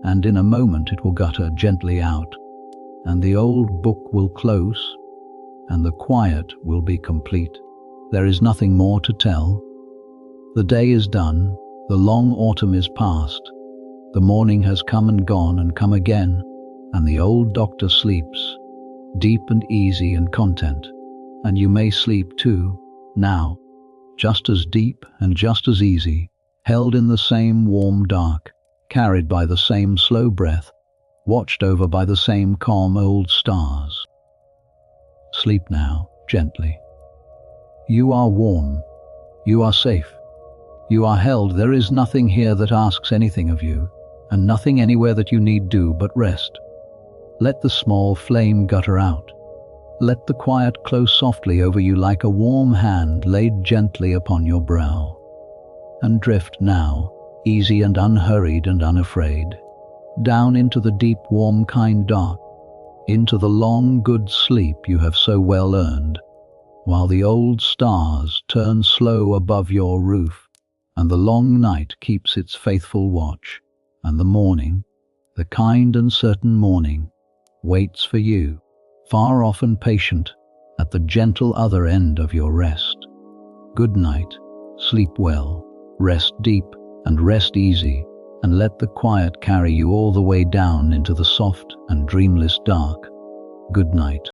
and in a moment it will gutter gently out, and the old book will close, and the quiet will be complete. There is nothing more to tell. The day is done, the long autumn is past, the morning has come and gone and come again, and the old doctor sleeps, deep and easy and content, and you may sleep too, now, just as deep and just as easy, held in the same warm dark, carried by the same slow breath, watched over by the same calm old stars. Sleep now, gently. You are warm. You are safe. You are held. There is nothing here that asks anything of you, and nothing anywhere that you need do but rest. Let the small flame gutter out. Let the quiet close softly over you like a warm hand laid gently upon your brow. And drift now, easy and unhurried and unafraid, down into the deep, warm, kind dark, into the long, good sleep you have so well earned, while the old stars turn slow above your roof, and the long night keeps its faithful watch, and the morning, the kind and certain morning, waits for you, far off and patient, at the gentle other end of your rest. Good night, sleep well, rest deep and rest easy, and let the quiet carry you all the way down into the soft and dreamless dark. Good night.